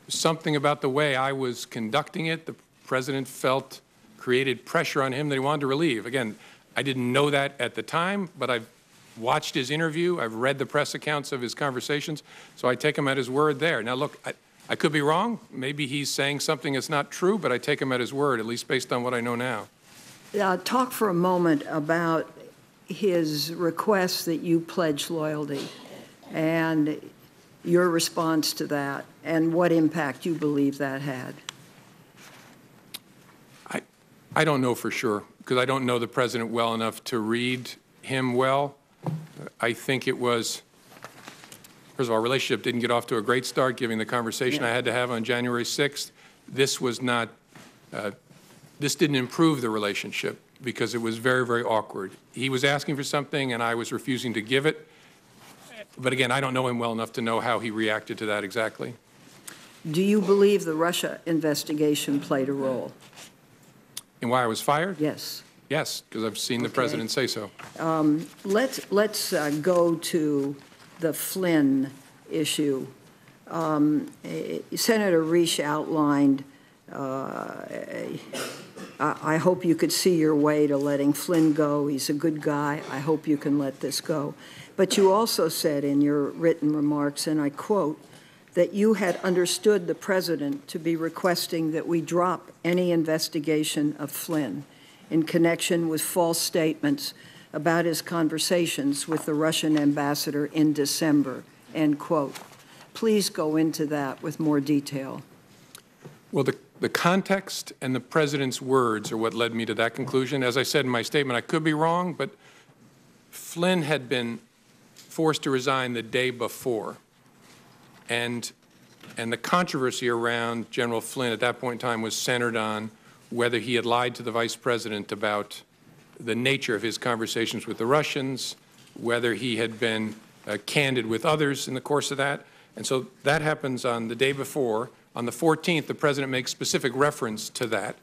Speaker 3: Something about the way I was conducting it, the President felt created pressure on him that he wanted to relieve. Again, I didn't know that at the time, but I've watched his interview. I've read the press accounts of his conversations, so I take him at his word there. Now, look, I could be wrong. Maybe he's saying something that's not true, but I take him at his word, at least based on what I know now.
Speaker 5: Talk for a moment about his request that you pledge loyalty and your response to that and what impact you believe that had.
Speaker 3: I don't know for sure because I don't know the President well enough to read him well. I think it was, first of all, our relationship didn't get off to a great start given the conversation I had to have on January 6th. This was not, this didn't improve the relationship because it was very, very awkward. He was asking for something and I was refusing to give it. But again, I don't know him well enough to know how he reacted to that exactly.
Speaker 5: Do you believe the Russia investigation played a role?
Speaker 3: And why I was fired?
Speaker 5: Yes.
Speaker 3: Yes, because I've seen the President say so.
Speaker 5: Let's go to the Flynn issue. Senator Risch outlined, I hope you could see your way to letting Flynn go. He's a good guy. I hope you can let this go. But you also said in your written remarks, and I quote, that you had understood the President to be requesting that we drop any investigation of Flynn in connection with false statements about his conversations with the Russian ambassador in December, end quote. Please go into that with more detail.
Speaker 3: Well, the context and the President's words are what led me to that conclusion. As I said in my statement, I could be wrong, but Flynn had been forced to resign the day before. And the controversy around General Flynn at that point in time was centered on whether he had lied to the Vice President about the nature of his conversations with the Russians, whether he had been candid with others in the course of that. And so that happens on the day before. On the 14th, the President makes specific reference to that.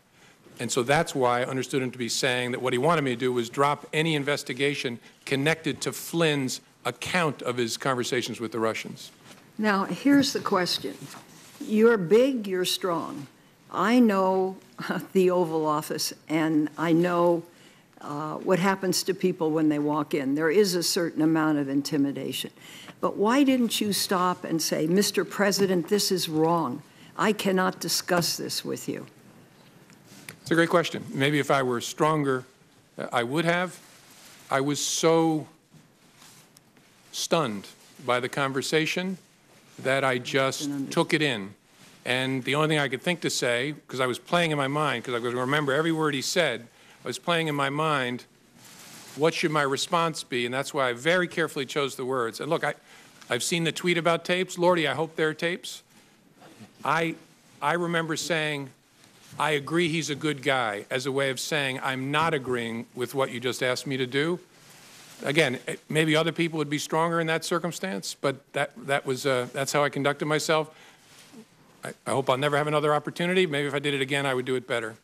Speaker 3: And so that's why I understood him to be saying that what he wanted me to do was drop any investigation connected to Flynn's account of his conversations with the Russians.
Speaker 5: Now, here's the question. You're big, you're strong. I know the Oval Office, and I know what happens to people when they walk in. There is a certain amount of intimidation. But why didn't you stop and say, Mr. President, this is wrong. I cannot discuss this with you?
Speaker 3: It's a great question. Maybe if I were stronger, I would have. I was so stunned by the conversation that I just took it in. And the only thing I could think to say, because I was playing in my mind, because I was going to remember every word he said, I was playing in my mind, what should my response be? And that's why I very carefully chose the words. And look, I've seen the tweet about tapes. Lordy, I hope there are tapes. I remember saying, I agree he's a good guy, as a way of saying I'm not agreeing with what you just asked me to do. Again, maybe other people would be stronger in that circumstance, but that's how I conducted myself. I hope I'll never have another opportunity. Maybe if I did it again, I would do it better.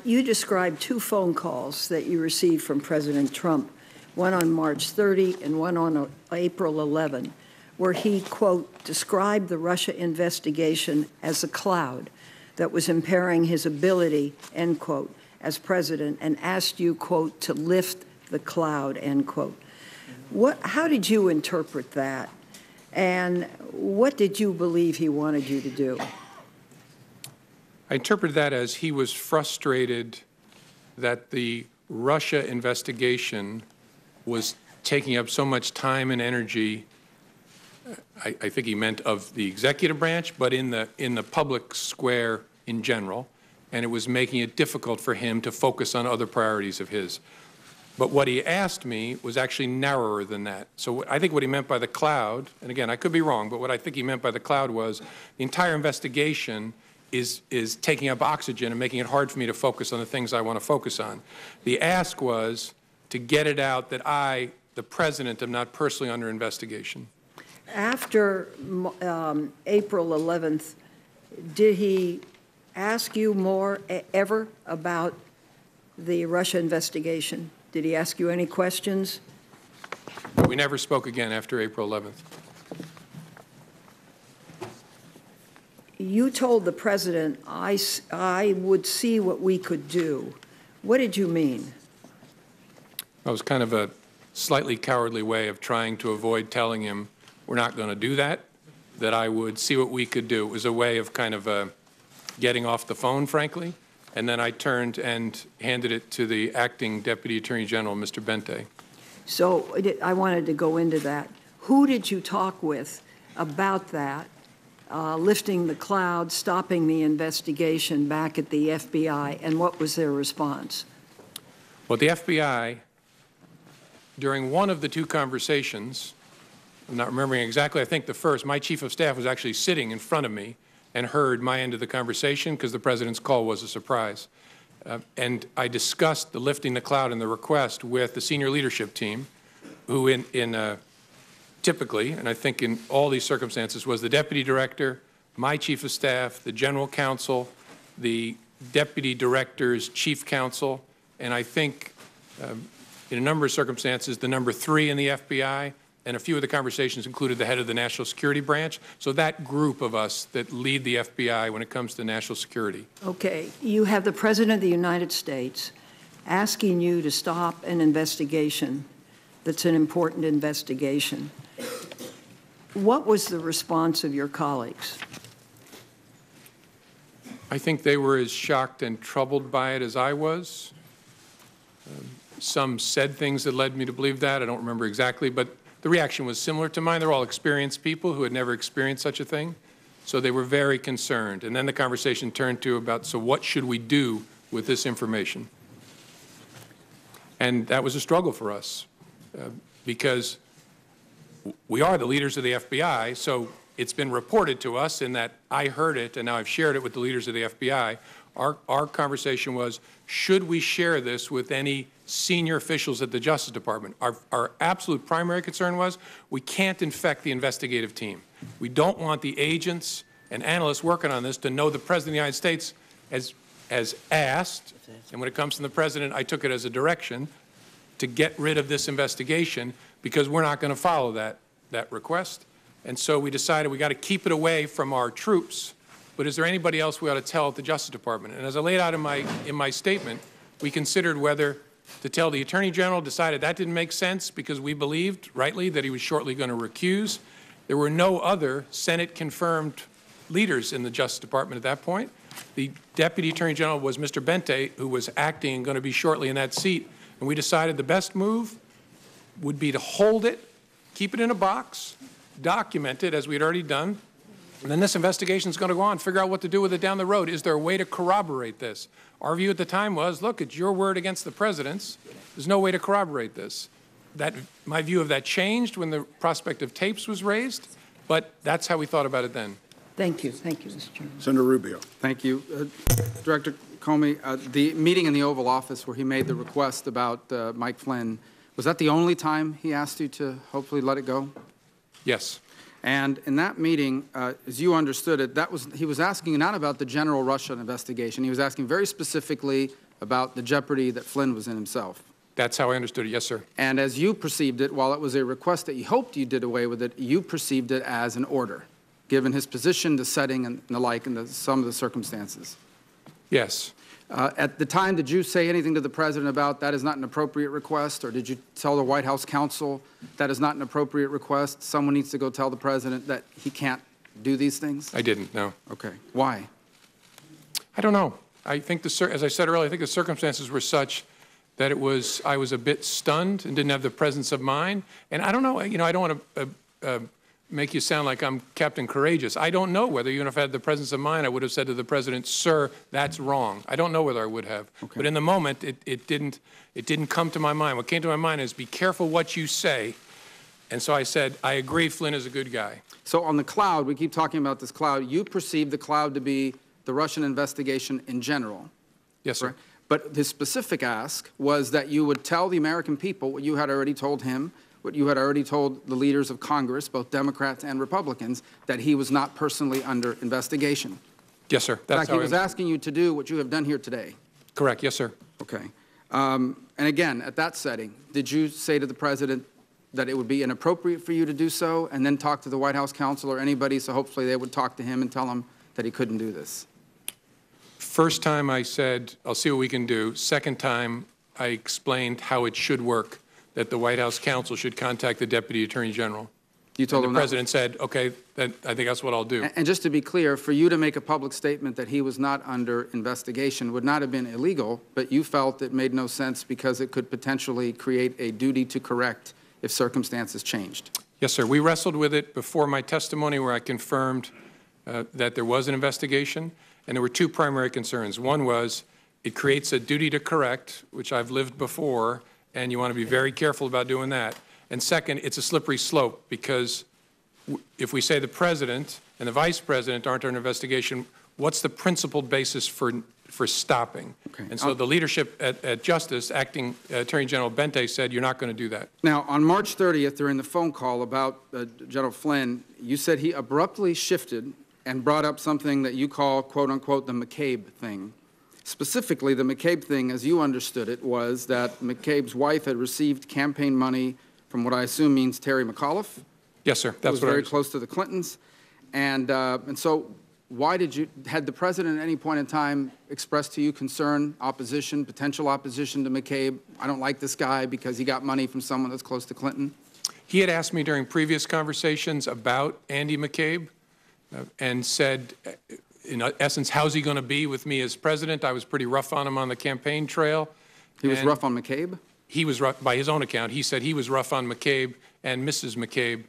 Speaker 5: You described 2 phone calls that you received from President Trump, one on March 30 and one on April 11, where he, quote, described the Russia investigation as a cloud that was impairing his ability, end quote, as president, and asked you, quote, to lift the cloud, end quote. How did you interpret that? And what did you believe he wanted you to do?
Speaker 3: I interpreted that as he was frustrated that the Russia investigation was taking up so much time and energy. I think he meant of the executive branch, but in the public square in general, and it was making it difficult for him to focus on other priorities of his. But what he asked me was actually narrower than that. So I think what he meant by the cloud, and again, I could be wrong, but what I think he meant by the cloud was the entire investigation is taking up oxygen and making it hard for me to focus on the things I want to focus on. The ask was to get it out that I, the president, am not personally under investigation.
Speaker 5: After April 11th, did he ask you more ever about the Russia investigation? Did he ask you any questions?
Speaker 3: We never spoke again after April 11th.
Speaker 5: You told the president, I would see what we could do. What did you mean?
Speaker 3: That was kind of a slightly cowardly way of trying to avoid telling him we're not going to do that, that I would see what we could do. It was a way of kind of getting off the phone, frankly. And then I turned and handed it to the acting Deputy Attorney General, Mr. Bente.
Speaker 5: So I wanted to go into that. Who did you talk with about that, lifting the cloud, stopping the investigation back at the FBI, and what was their response?
Speaker 3: Well, the FBI, during one of the 2 conversations, I'm not remembering exactly, I think the first, my chief of staff was actually sitting in front of me and heard my end of the conversation because the president's call was a surprise. And I discussed the lifting the cloud and the request with the senior leadership team, who typically, and I think in all these circumstances, was the deputy director, my chief of staff, the general counsel, the deputy director's chief counsel, and I think in a number of circumstances, the number 3 in the FBI, and a few of the conversations included the head of the National Security Branch. So that group of us that lead the FBI when it comes to national security. Okay.
Speaker 5: You have the President of the United States asking you to stop an investigation that's an important investigation. What was the response of your colleagues?
Speaker 3: I think they were as shocked and troubled by it as I was. Some said things that led me to believe that. I don't remember exactly, but the reaction was similar to mine. They're all experienced people who had never experienced such a thing. So they were very concerned. And then the conversation turned to about, so what should we do with this information? And that was a struggle for us because we are the leaders of the FBI, so it's been reported to us in that I heard it and now I've shared it with the leaders of the FBI. Our conversation was, should we share this with any senior officials at the Justice Department? Our absolute primary concern was we can't infect the investigative team. We don't want the agents and analysts working on this to know the President of the United States has asked, and when it comes from the President, I took it as a direction, to get rid of this investigation because we're not going to follow that request. And so we decided we got to keep it away from our troops. But is there anybody else we ought to tell at the Justice Department? And as I laid out in my statement, we considered whether to tell the Attorney General, decided that didn't make sense because we believed, rightly, that he was shortly going to recuse. There were no other Senate-confirmed leaders in the Justice Department at that point. The Deputy Attorney General was Mr. Bente, who was acting and going to be shortly in that seat. And we decided the best move would be to hold it, keep it in a box, document it, as we had already done, and then this investigation is going to go on, figure out what to do with it down the road. Is there a way to corroborate this? Our view at the time was, look, it's your word against the President's. There's no way to corroborate this. My view of that changed when the prospect of tapes was raised, but that's how we thought about it then.
Speaker 5: Thank you, Mr. Chairman.
Speaker 1: Senator Rubio.
Speaker 6: Thank you. Director Comey, the meeting in the Oval Office where he made the request about Mike Flynn, was that the only time he asked you to hopefully let it go?
Speaker 3: Yes.
Speaker 6: And in that meeting, as you understood it, he was asking not about the general Russia investigation. He was asking very specifically about the jeopardy that Flynn was in himself.
Speaker 3: That's how I understood it, yes, sir.
Speaker 6: And as you perceived it, while it was a request that you hoped you did away with it, you perceived it as an order, given his position, the setting, and the like, and some of the circumstances.
Speaker 3: Yes.
Speaker 6: At the time, did you say anything to the President about that is not an appropriate request, or did you tell the White House counsel that is not an appropriate request? Someone needs to go tell the President that he can't do these things?
Speaker 3: I didn't, no.
Speaker 6: Okay. Why?
Speaker 3: I don't know. I think, as I said earlier, I think the circumstances were such that I was a bit stunned and didn't have the presence of mind. And I don't know, I don't want to make you sound like I'm Captain Courageous. I don't know whether, even if I had the presence of mind, I would have said to the President, sir, that's wrong. I don't know whether I would have. Okay. But in the moment, it didn't come to my mind. What came to my mind is be careful what you say. And so I said, I agree Flynn is a good guy.
Speaker 6: So on the cloud, we keep talking about this cloud. You perceive the cloud to be the Russian investigation in general.
Speaker 3: Yes, sir.
Speaker 6: Right? But the specific ask was that you would tell the American people what you had already told him, what you had already told the leaders of Congress, both Democrats and Republicans, that he was not personally under investigation.
Speaker 3: Yes, sir.
Speaker 6: In fact, he was asking you to do what you have done here today.
Speaker 3: Correct. Yes, sir.
Speaker 6: Okay. And again, at that setting, did you say to the President that it would be inappropriate for you to do so and then talk to the White House counsel or anybody so hopefully they would talk to him and tell him that he couldn't do this?
Speaker 3: First time I said, I'll see what we can do. Second time, I explained how it should work, that the White House counsel should contact the Deputy Attorney General.
Speaker 6: You told him
Speaker 3: the President said, okay, then I think that's what I'll do.
Speaker 6: And just to be clear, for you to make a public statement that he was not under investigation would not have been illegal, but you felt it made no sense because it could potentially create a duty to correct if circumstances changed.
Speaker 3: Yes, sir. We wrestled with it before my testimony where I confirmed that there was an investigation, and there were two primary concerns. One was it creates a duty to correct, which I've lived before, and you want to be very careful about doing that. And second, it's a slippery slope because if we say the President and the Vice President aren't under investigation, what's the principled basis for stopping? Okay. And so the leadership at Justice, Acting Attorney General Bente, said you're not going to do that.
Speaker 6: Now, on March 30th, during the phone call about General Flynn, you said he abruptly shifted and brought up something that you call, quote unquote, the McCabe thing. Specifically, the McCabe thing, as you understood it, was that McCabe's wife had received campaign money from what I assume means Terry McAuliffe.
Speaker 3: Yes, sir. That's
Speaker 6: was very close to the Clintons. And so why had the President at any point in time expressed to you concern, opposition, potential opposition to McCabe? I don't like this guy because he got money from someone that's close to Clinton.
Speaker 3: He had asked me during previous conversations about Andy McCabe and said, in essence, how's he going to be with me as president? I was pretty rough on him on the campaign trail.
Speaker 6: He was rough on McCabe?
Speaker 3: He was rough, by his own account. He said he was rough on McCabe and Mrs. McCabe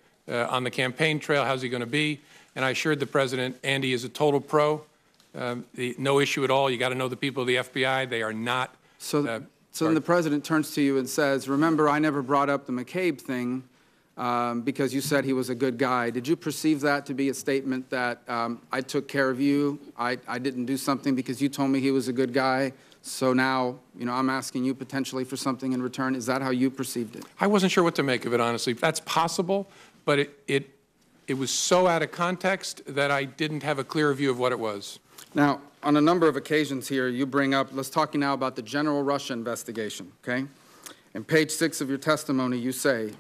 Speaker 3: on the campaign trail. How's he going to be? And I assured the President, Andy is a total pro. No issue at all. You got to know the people of the FBI. They are not.
Speaker 6: So then the President turns to you and says, remember, I never brought up the McCabe thing because you said he was a good guy. Did you perceive that to be a statement that I took care of you, I didn't do something because you told me he was a good guy, so now, I'm asking you potentially for something in return? Is that how you perceived it?
Speaker 3: I wasn't sure what to make of it, honestly. That's possible, but it was so out of context that I didn't have a clear view of what it was.
Speaker 6: Now, on a number of occasions here, you bring up, let's talk now about the general Russia investigation, okay? In page 6 of your testimony, you say,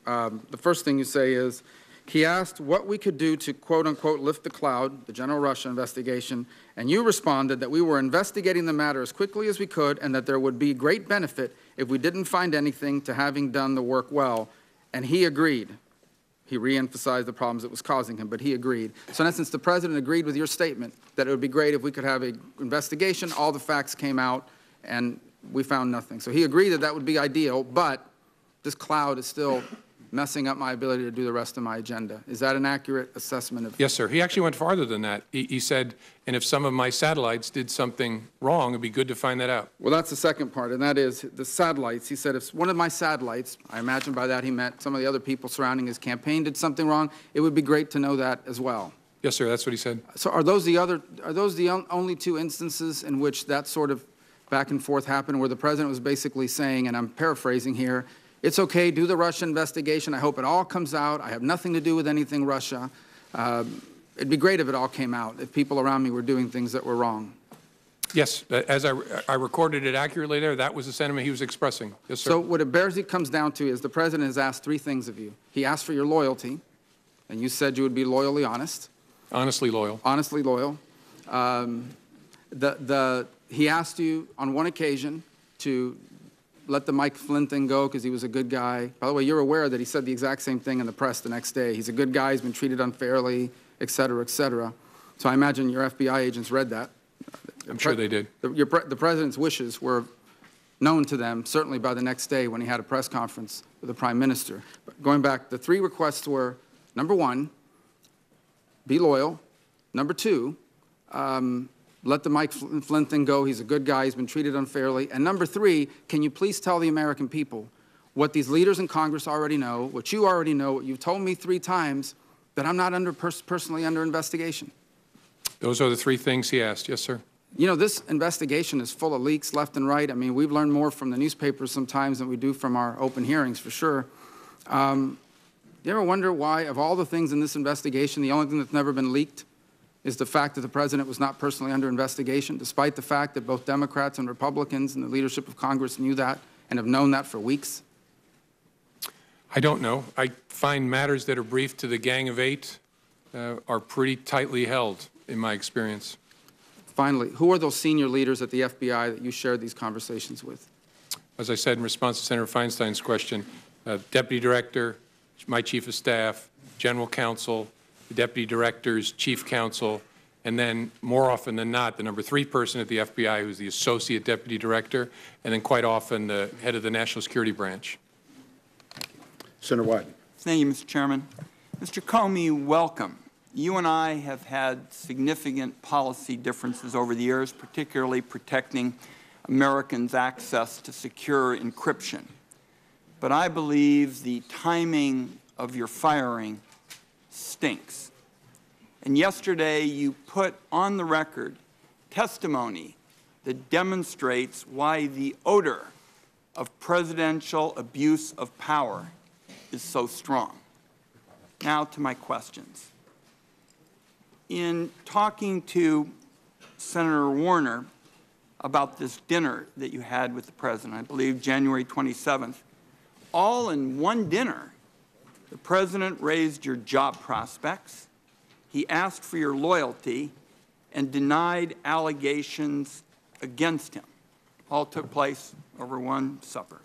Speaker 6: the first thing you say is, He asked what we could do to, quote-unquote, lift the cloud, the general Russia investigation, and you responded that we were investigating the matter as quickly as we could and that there would be great benefit if we didn't find anything to having done the work well, and he agreed. He re-emphasized the problems it was causing him, but he agreed. So in essence, the President agreed with your statement that it would be great if we could have an investigation, all the facts came out, and we found nothing. So he agreed that that would be ideal, but this cloud is still messing up my ability to do the rest of my agenda. Is that an accurate assessment of?
Speaker 3: Yes, sir. He actually went farther than that. He said, and if some of my satellites did something wrong, it'd be good to find that out.
Speaker 6: Well, that's the second part, and that is the satellites. He said if one of my satellites, I imagine by that he meant some of the other people surrounding his campaign did something wrong, it would be great to know that as well.
Speaker 3: Yes, sir. That's what he said.
Speaker 6: So are those the only two instances in which that sort of back and forth happened, where the President was basically saying, and I'm paraphrasing here, it's okay, do the Russia investigation. I hope it all comes out. I have nothing to do with anything Russia. It'd be great if it all came out, if people around me were doing things that were wrong.
Speaker 3: Yes, as I recorded it accurately there, that was the sentiment he was expressing. Yes, sir.
Speaker 6: So what it basically comes down to is the President has asked three things of you. He asked for your loyalty, and you said you would be loyally honest.
Speaker 3: Honestly loyal.
Speaker 6: Honestly loyal. He asked you on one occasion to let the Mike Flynn thing go because he was a good guy. By the way, you're aware that he said the exact same thing in the press the next day. He's a good guy, he's been treated unfairly, et cetera, et cetera. So I imagine your FBI agents read that.
Speaker 3: I'm sure they did.
Speaker 6: The President's wishes were known to them, certainly by the next day when he had a press conference with the Prime Minister. But going back, the three requests were, number one, be loyal. Number two, let the Mike Flynn thing go. He's a good guy. He's been treated unfairly. And number three, can you please tell the American people what these leaders in Congress already know, what you already know, what you've told me 3 times, that I'm not personally under investigation?
Speaker 3: Those are the 3 things he asked. Yes, sir.
Speaker 6: You know, this investigation is full of leaks left and right. I mean, we've learned more from the newspapers sometimes than we do from our open hearings, for sure. Do you ever wonder why, of all the things in this investigation, the only thing that's never been leaked is the fact that the President was not personally under investigation, despite the fact that both Democrats and Republicans and the leadership of Congress knew that and have known that for weeks?
Speaker 3: I don't know. I find matters that are briefed to the Gang of 8 are pretty tightly held, in my experience.
Speaker 6: Finally, who are those senior leaders at the FBI that you shared these conversations with?
Speaker 3: As I said in response to Senator Feinstein's question, Deputy Director, my Chief of Staff, General Counsel, the Deputy Director's Chief Counsel, and then more often than not, the number 3 person at the FBI who's the Associate Deputy Director, and then quite often the head of the National Security Branch.
Speaker 1: Senator Wyden.
Speaker 7: Thank you, Mr. Chairman. Mr. Comey, welcome. You and I have had significant policy differences over the years, particularly protecting Americans' access to secure encryption. But I believe the timing of your firing stinks. And yesterday you put on the record testimony that demonstrates why the odor of presidential abuse of power is so strong. Now to my questions. In talking to Senator Warner about this dinner that you had with the President, I believe January 27th, all in one dinner, the President raised your job prospects, he asked for your loyalty, and denied allegations against him. All took place over one supper.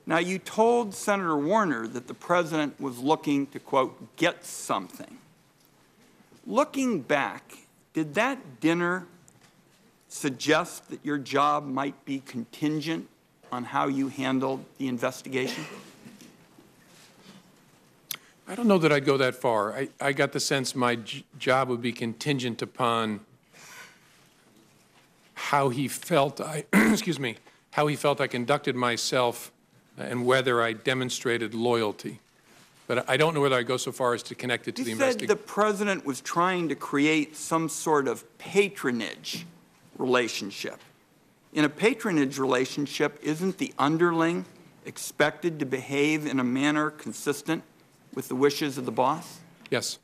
Speaker 7: Now, you told Senator Warner that the President was looking to, quote, get something. Looking back, did that dinner suggest that your job might be contingent on how you handled the investigation?
Speaker 3: I don't know that I'd go that far. I got the sense my job would be contingent upon how he felt I, excuse me, how he felt I conducted myself and whether I demonstrated loyalty. But I don't know whether I'd go so far as to connect it to the investigation.
Speaker 7: You said the President was trying to create some sort of patronage relationship. In a patronage relationship, isn't the underling expected to behave in a manner consistent with the wishes of the boss?
Speaker 3: Yes.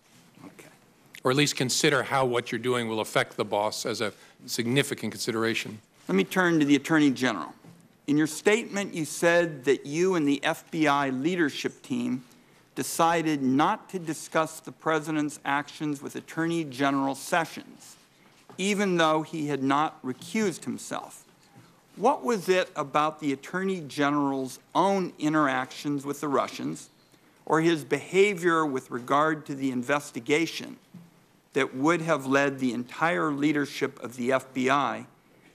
Speaker 7: Okay.
Speaker 3: Or at least consider how what you're doing will affect the boss as a significant consideration.
Speaker 7: Let me turn to the Attorney General. In your statement, you said that you and the FBI leadership team decided not to discuss the President's actions with Attorney General Sessions, even though he had not recused himself. What was it about the Attorney General's own interactions with the Russians or his behavior with regard to the investigation that would have led the entire leadership of the FBI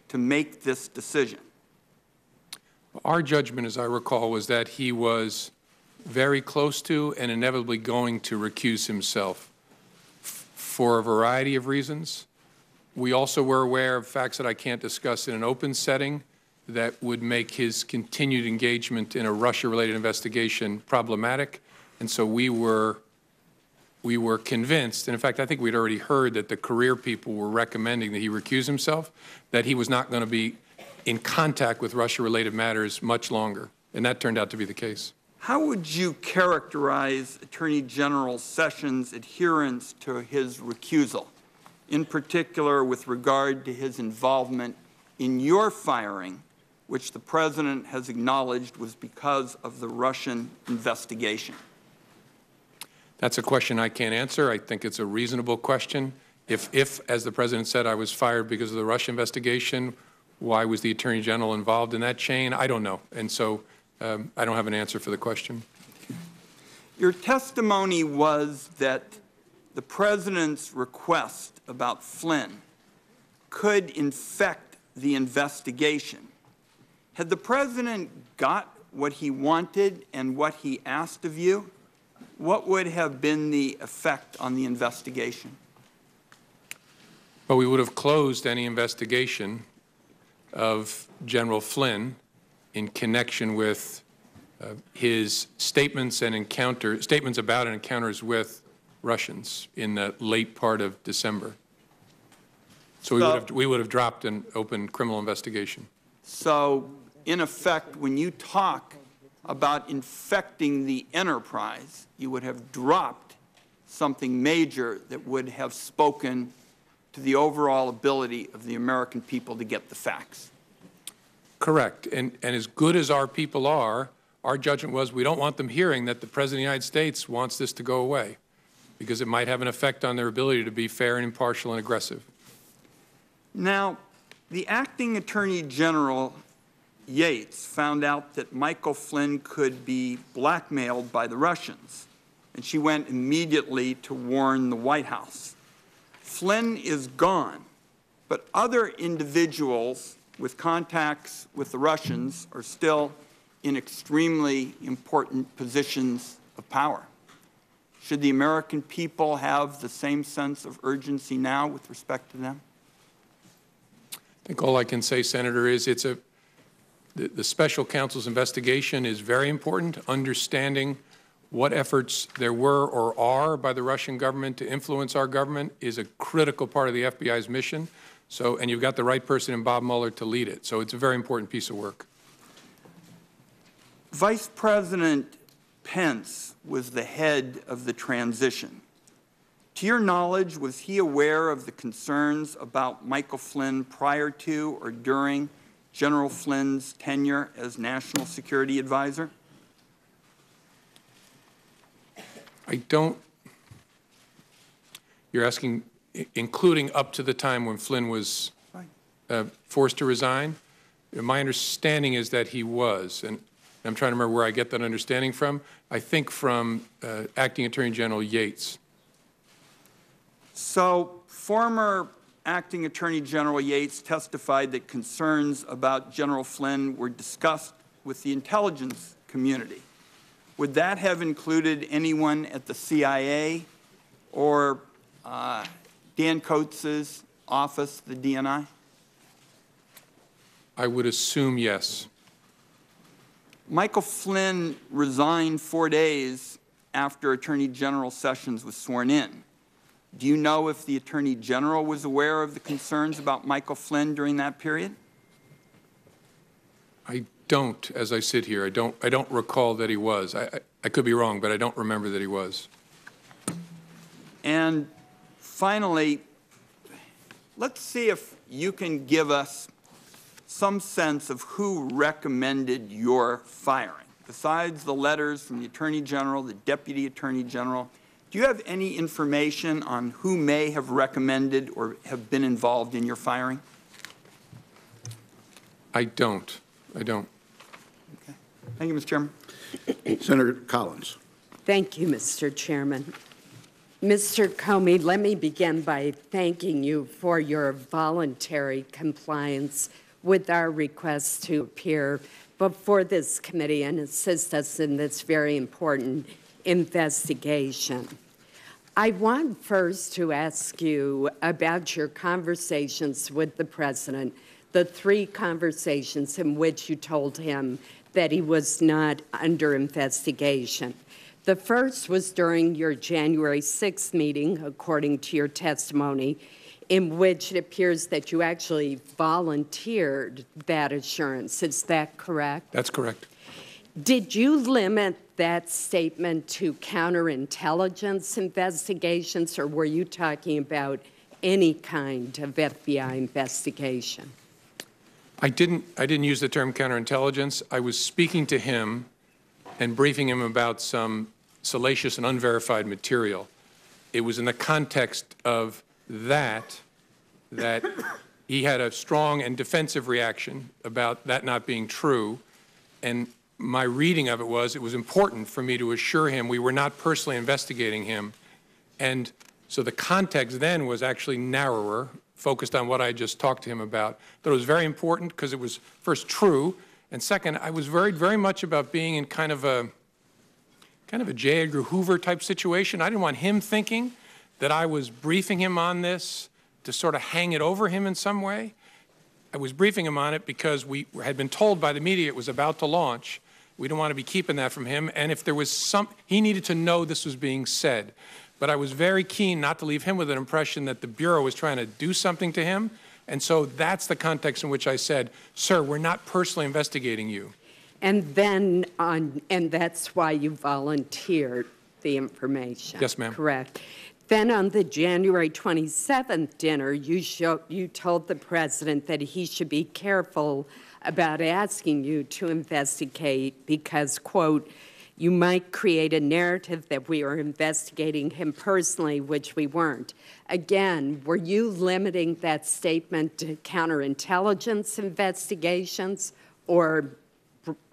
Speaker 7: to make this decision?
Speaker 3: Our judgment, as I recall, was that he was very close to and inevitably going to recuse himself for a variety of reasons. We also were aware of facts that I can't discuss in an open setting that would make his continued engagement in a Russia-related investigation problematic. And so we were convinced, and in fact, I think we'd already heard that the career people were recommending that he recuse himself, that he was not going to be in contact with Russia-related matters much longer. And that turned out to be the case.
Speaker 7: How would you characterize Attorney General Sessions' adherence to his recusal, in particular with regard to his involvement in your firing, which the President has acknowledged was because of the Russian investigation?
Speaker 3: That's a question I can't answer. I think it's a reasonable question. If, as the President said, I was fired because of the Russia investigation, why was the Attorney General involved in that chain? I don't know. And so I don't have an answer for the question.
Speaker 7: Your testimony was that the President's request about Flynn could infect the investigation. Had the President got what he wanted and what he asked of you, what would have been the effect on the investigation?
Speaker 3: Well, we would have closed any investigation of General Flynn in connection with his statements about encounters with Russians in the late part of December. So we would have dropped an open criminal investigation.
Speaker 7: So, in effect, when you talk about infecting the enterprise, you would have dropped something major that would have spoken to the overall ability of the American people to get the facts.
Speaker 3: Correct. And as good as our people are, our judgment was we don't want them hearing that the President of the United States wants this to go away, because it might have an effect on their ability to be fair and impartial and aggressive.
Speaker 7: Now, the acting Attorney General Yates found out that Michael Flynn could be blackmailed by the Russians, and she went immediately to warn the White House. Flynn is gone, but other individuals with contacts with the Russians are still in extremely important positions of power. Should the American people have the same sense of urgency now with respect to them?
Speaker 3: I think all I can say, Senator, is the special counsel's investigation is very important. Understanding what efforts there were or are by the Russian government to influence our government is a critical part of the FBI's mission. So, and you've got the right person in Bob Mueller to lead it. So it's a very important piece of work.
Speaker 7: Vice President Pence was the head of the transition. To your knowledge, was he aware of the concerns about Michael Flynn prior to or during General Flynn's tenure as National Security Advisor?
Speaker 3: I don't. You're asking, including up to the time when Flynn was forced to resign? My understanding is that he was, and I'm trying to remember where I get that understanding from. I think from Acting Attorney General Yates.
Speaker 7: So, former Acting Attorney General Yates testified that concerns about General Flynn were discussed with the intelligence community. Would that have included anyone at the CIA or Dan Coates' office, the DNI?
Speaker 3: I would assume yes.
Speaker 7: Michael Flynn resigned 4 days after Attorney General Sessions was sworn in. Do you know if the Attorney General was aware of the concerns about Michael Flynn during that period?
Speaker 3: I don't, as I sit here. I don't recall that he was. I could be wrong, but I don't remember that he was.
Speaker 7: And finally, let's see if you can give us some sense of who recommended your firing. besides the letters from the Attorney General, the Deputy Attorney General, do you have any information on who may have recommended or have been involved in your firing?
Speaker 3: I don't. Okay.
Speaker 7: Thank you, Mr. Chairman.
Speaker 1: Senator Collins.
Speaker 8: Thank you, Mr. Chairman. Mr. Comey, let me begin by thanking you for your voluntary compliance with our request to appear before this committee and assist us in this very important investigation. I want first to ask you about your conversations with the President, the 3 conversations in which you told him that he was not under investigation. The first was during your January 6th meeting, according to your testimony, in which it appears that you actually volunteered that assurance. Is that correct?
Speaker 3: That's correct.
Speaker 8: Did you limit that statement to counterintelligence investigations, or were you talking about any kind of FBI investigation?
Speaker 3: I didn't use the term counterintelligence. I was speaking to him and briefing him about some salacious and unverified material. It was in the context of that he had a strong and defensive reaction about that not being true. And my reading of it was important for me to assure him we were not personally investigating him. And so the context then was actually narrower, focused on what I just talked to him about. But it was very important because it was, first, true, and second, I was worried very much about being in kind of a J. Edgar Hoover type situation. I didn't want him thinking that I was briefing him on this to sort of hang it over him in some way. I was briefing him on it because we had been told by the media it was about to launch. We didn't want to be keeping that from him. And if there was he needed to know this was being said. But I was very keen not to leave him with an impression that the Bureau was trying to do something to him. And so that's the context in which I said, sir, we're not personally investigating you.
Speaker 8: And then and that's why you volunteered the information.
Speaker 3: Yes, ma'am.
Speaker 8: Correct. Then on the January 27th dinner, you told the President that he should be careful about asking you to investigate because, quote, you might create a narrative that we were investigating him personally, which we weren't. Again, were you limiting that statement to counterintelligence investigations or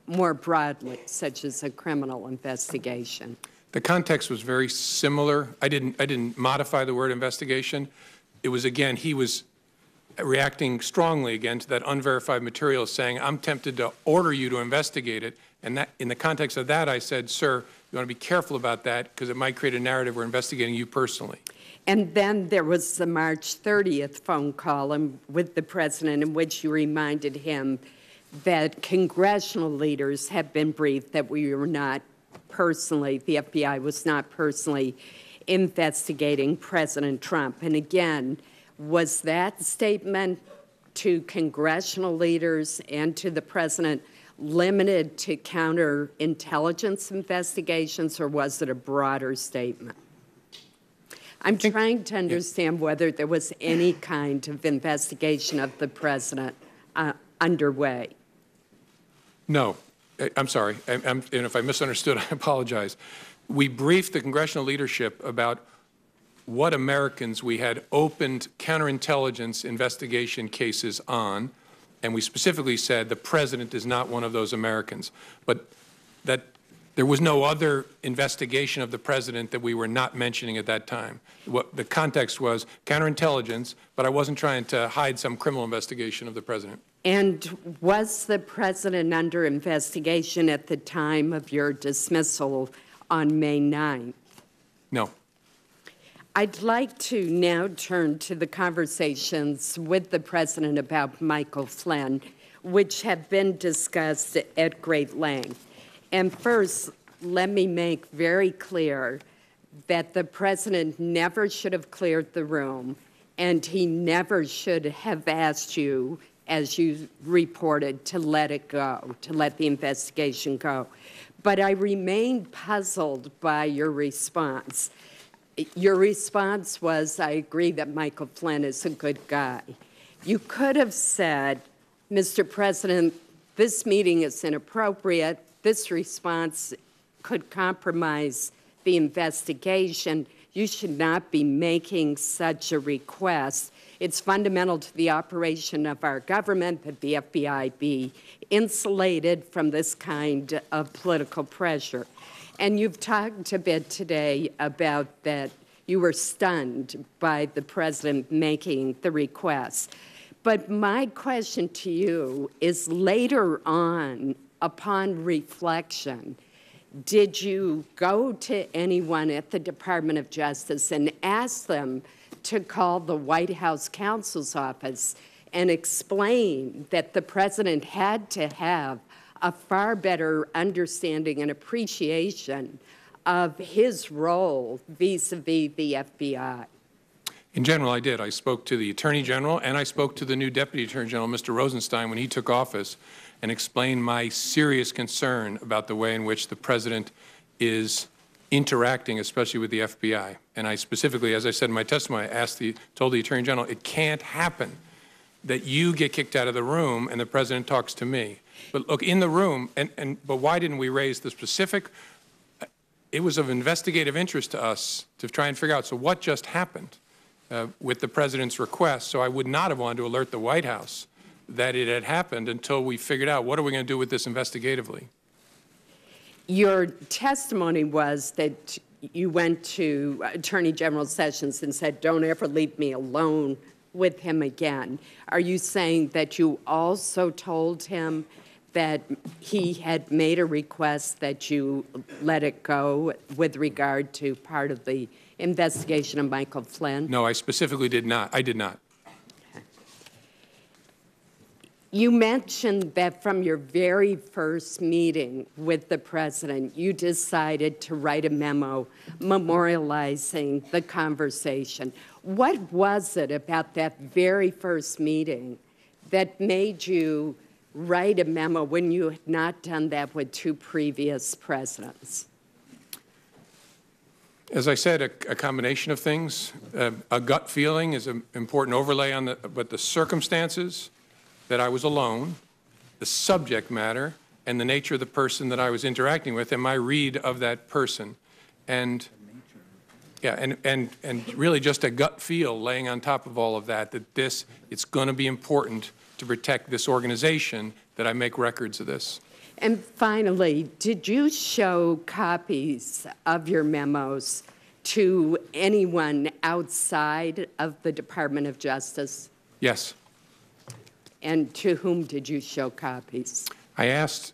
Speaker 8: more broadly, such as a criminal investigation?
Speaker 3: The context was very similar. I didn't modify the word investigation. It was, again, he was reacting strongly again to that unverified material, saying, I'm tempted to order you to investigate it. And that, in the context of that, I said, sir, you want to be careful about that because it might create a narrative we're investigating you personally.
Speaker 8: And then there was the March 30th phone call with the President in which you reminded him that congressional leaders have been briefed that we were not personally, the FBI was not personally investigating President Trump. And again, was that statement to congressional leaders and to the President limited to counterintelligence investigations, or was it a broader statement? I'm trying to understand whether there was any kind of investigation of the President underway.
Speaker 3: No. I'm sorry. And if I misunderstood, I apologize. We briefed the congressional leadership about what Americans we had opened counterintelligence investigation cases on, and we specifically said the President is not one of those Americans. But that there was no other investigation of the President that we were not mentioning at that time. What the context was counterintelligence, but I wasn't trying to hide some criminal investigation of the President.
Speaker 8: And was the President under investigation at the time of your dismissal on May 9th?
Speaker 3: No.
Speaker 8: I'd like to now turn to the conversations with the President about Michael Flynn, which have been discussed at great length. And first, let me make very clear that the President never should have cleared the room, and he never should have asked you, as you reported, to let it go, to let the investigation go. But I remain puzzled by your response. Your response was, I agree that Michael Flynn is a good guy. You could have said, Mr. President, this meeting is inappropriate. this response could compromise the investigation, you should not be making such a request. It's fundamental to the operation of our government that the FBI be insulated from this kind of political pressure. And you've talked a bit today about that you were stunned by the president making the request. But my question to you is, later on, upon reflection, did you go to anyone at the Department of Justice and ask them to call the White House counsel's office and explain that the president had to have a far better understanding and appreciation of his role vis-a-vis the FBI?
Speaker 3: In general, I did. I spoke to the Attorney General, and I spoke to the new Deputy Attorney General, Mr. Rosenstein, when he took office, and explained my serious concern about the way in which the president is interacting, especially with the FBI. And I specifically, as I said in my testimony, told the Attorney General, it can't happen that you get kicked out of the room and the president talks to me. But look, in the room, but why didn't we raise the specific? It was of investigative interest to us to try and figure out, so what just happened with the president's request? So I would not have wanted to alert the White House that it had happened until we figured out, what are we going to do with this investigatively?
Speaker 8: Your testimony was that you went to Attorney General Sessions and said, don't ever leave me alone with him again. Are you saying that you also told him that he had made a request that you let it go with regard to part of the investigation of Michael Flynn?
Speaker 3: No, I specifically did not. I did not.
Speaker 8: Okay. You mentioned that from your very first meeting with the president, you decided to write a memo memorializing the conversation. What was it about that very first meeting that made you write a memo when you had not done that with two previous presidents?
Speaker 3: As I said, a combination of things. A gut feeling is an important overlay on but the circumstances, that I was alone, the subject matter, and the nature of the person that I was interacting with, and my read of that person. And yeah, and really just a gut feel laying on top of all of that, it's going to be important to protect this organization that I make records of this.
Speaker 8: And finally, did you show copies of your memos to anyone outside of the Department of Justice?
Speaker 3: Yes.
Speaker 8: And to whom did you show copies?
Speaker 3: I asked,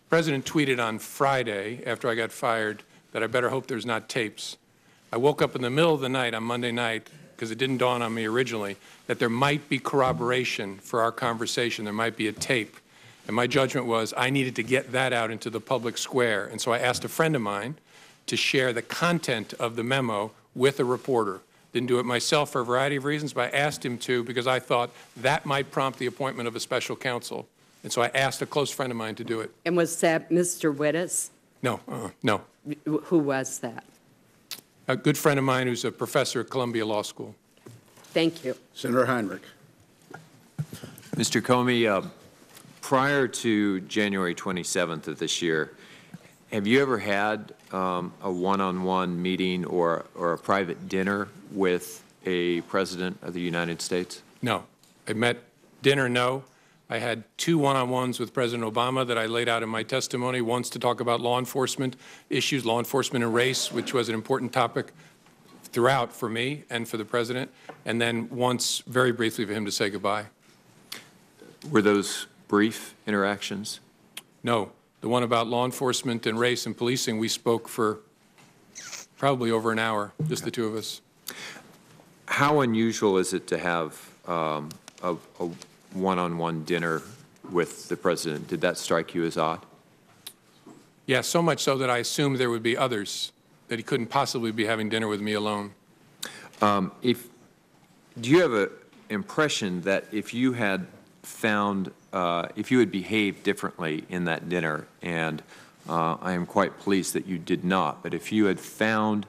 Speaker 3: President tweeted on Friday after I got fired that I better hope there's not tapes. I woke up in the middle of the night on Monday night, because it didn't dawn on me originally, that there might be corroboration for our conversation. There might be a tape. And my judgment was I needed to get that out into the public square. And so I asked a friend of mine to share the content of the memo with a reporter. Didn't do it myself for a variety of reasons, but I asked him to because I thought that might prompt the appointment of a special counsel. And so I asked a close friend of mine to do it.
Speaker 8: And was that Mr. Wittes?
Speaker 3: No, no.
Speaker 8: Who was that?
Speaker 3: A good friend of mine who's a professor at Columbia Law School.
Speaker 8: Thank you.
Speaker 1: Senator Heinrich.
Speaker 9: Mr. Comey, prior to January 27th of this year, have you ever had a one-on-one meeting or a private dinner with a president of the United States?
Speaker 3: No. I met dinner, no. I had two one-on-ones with President Obama that I laid out in my testimony, once to talk about law enforcement issues, law enforcement and race, which was an important topic throughout for me and for the president, and then once very briefly for him to say goodbye.
Speaker 9: Were those brief interactions?
Speaker 3: No. The one about law enforcement and race and policing, we spoke for probably over an hour, just the two of us.
Speaker 9: How unusual is it to have a one-on-one dinner with the president? Did that strike you as odd?
Speaker 3: Yeah, so much so that I assumed there would be others, that he couldn't possibly be having dinner with me alone.
Speaker 9: Do you have an impression that if you had found, if you had behaved differently in that dinner, and I am quite pleased that you did not, but if you had found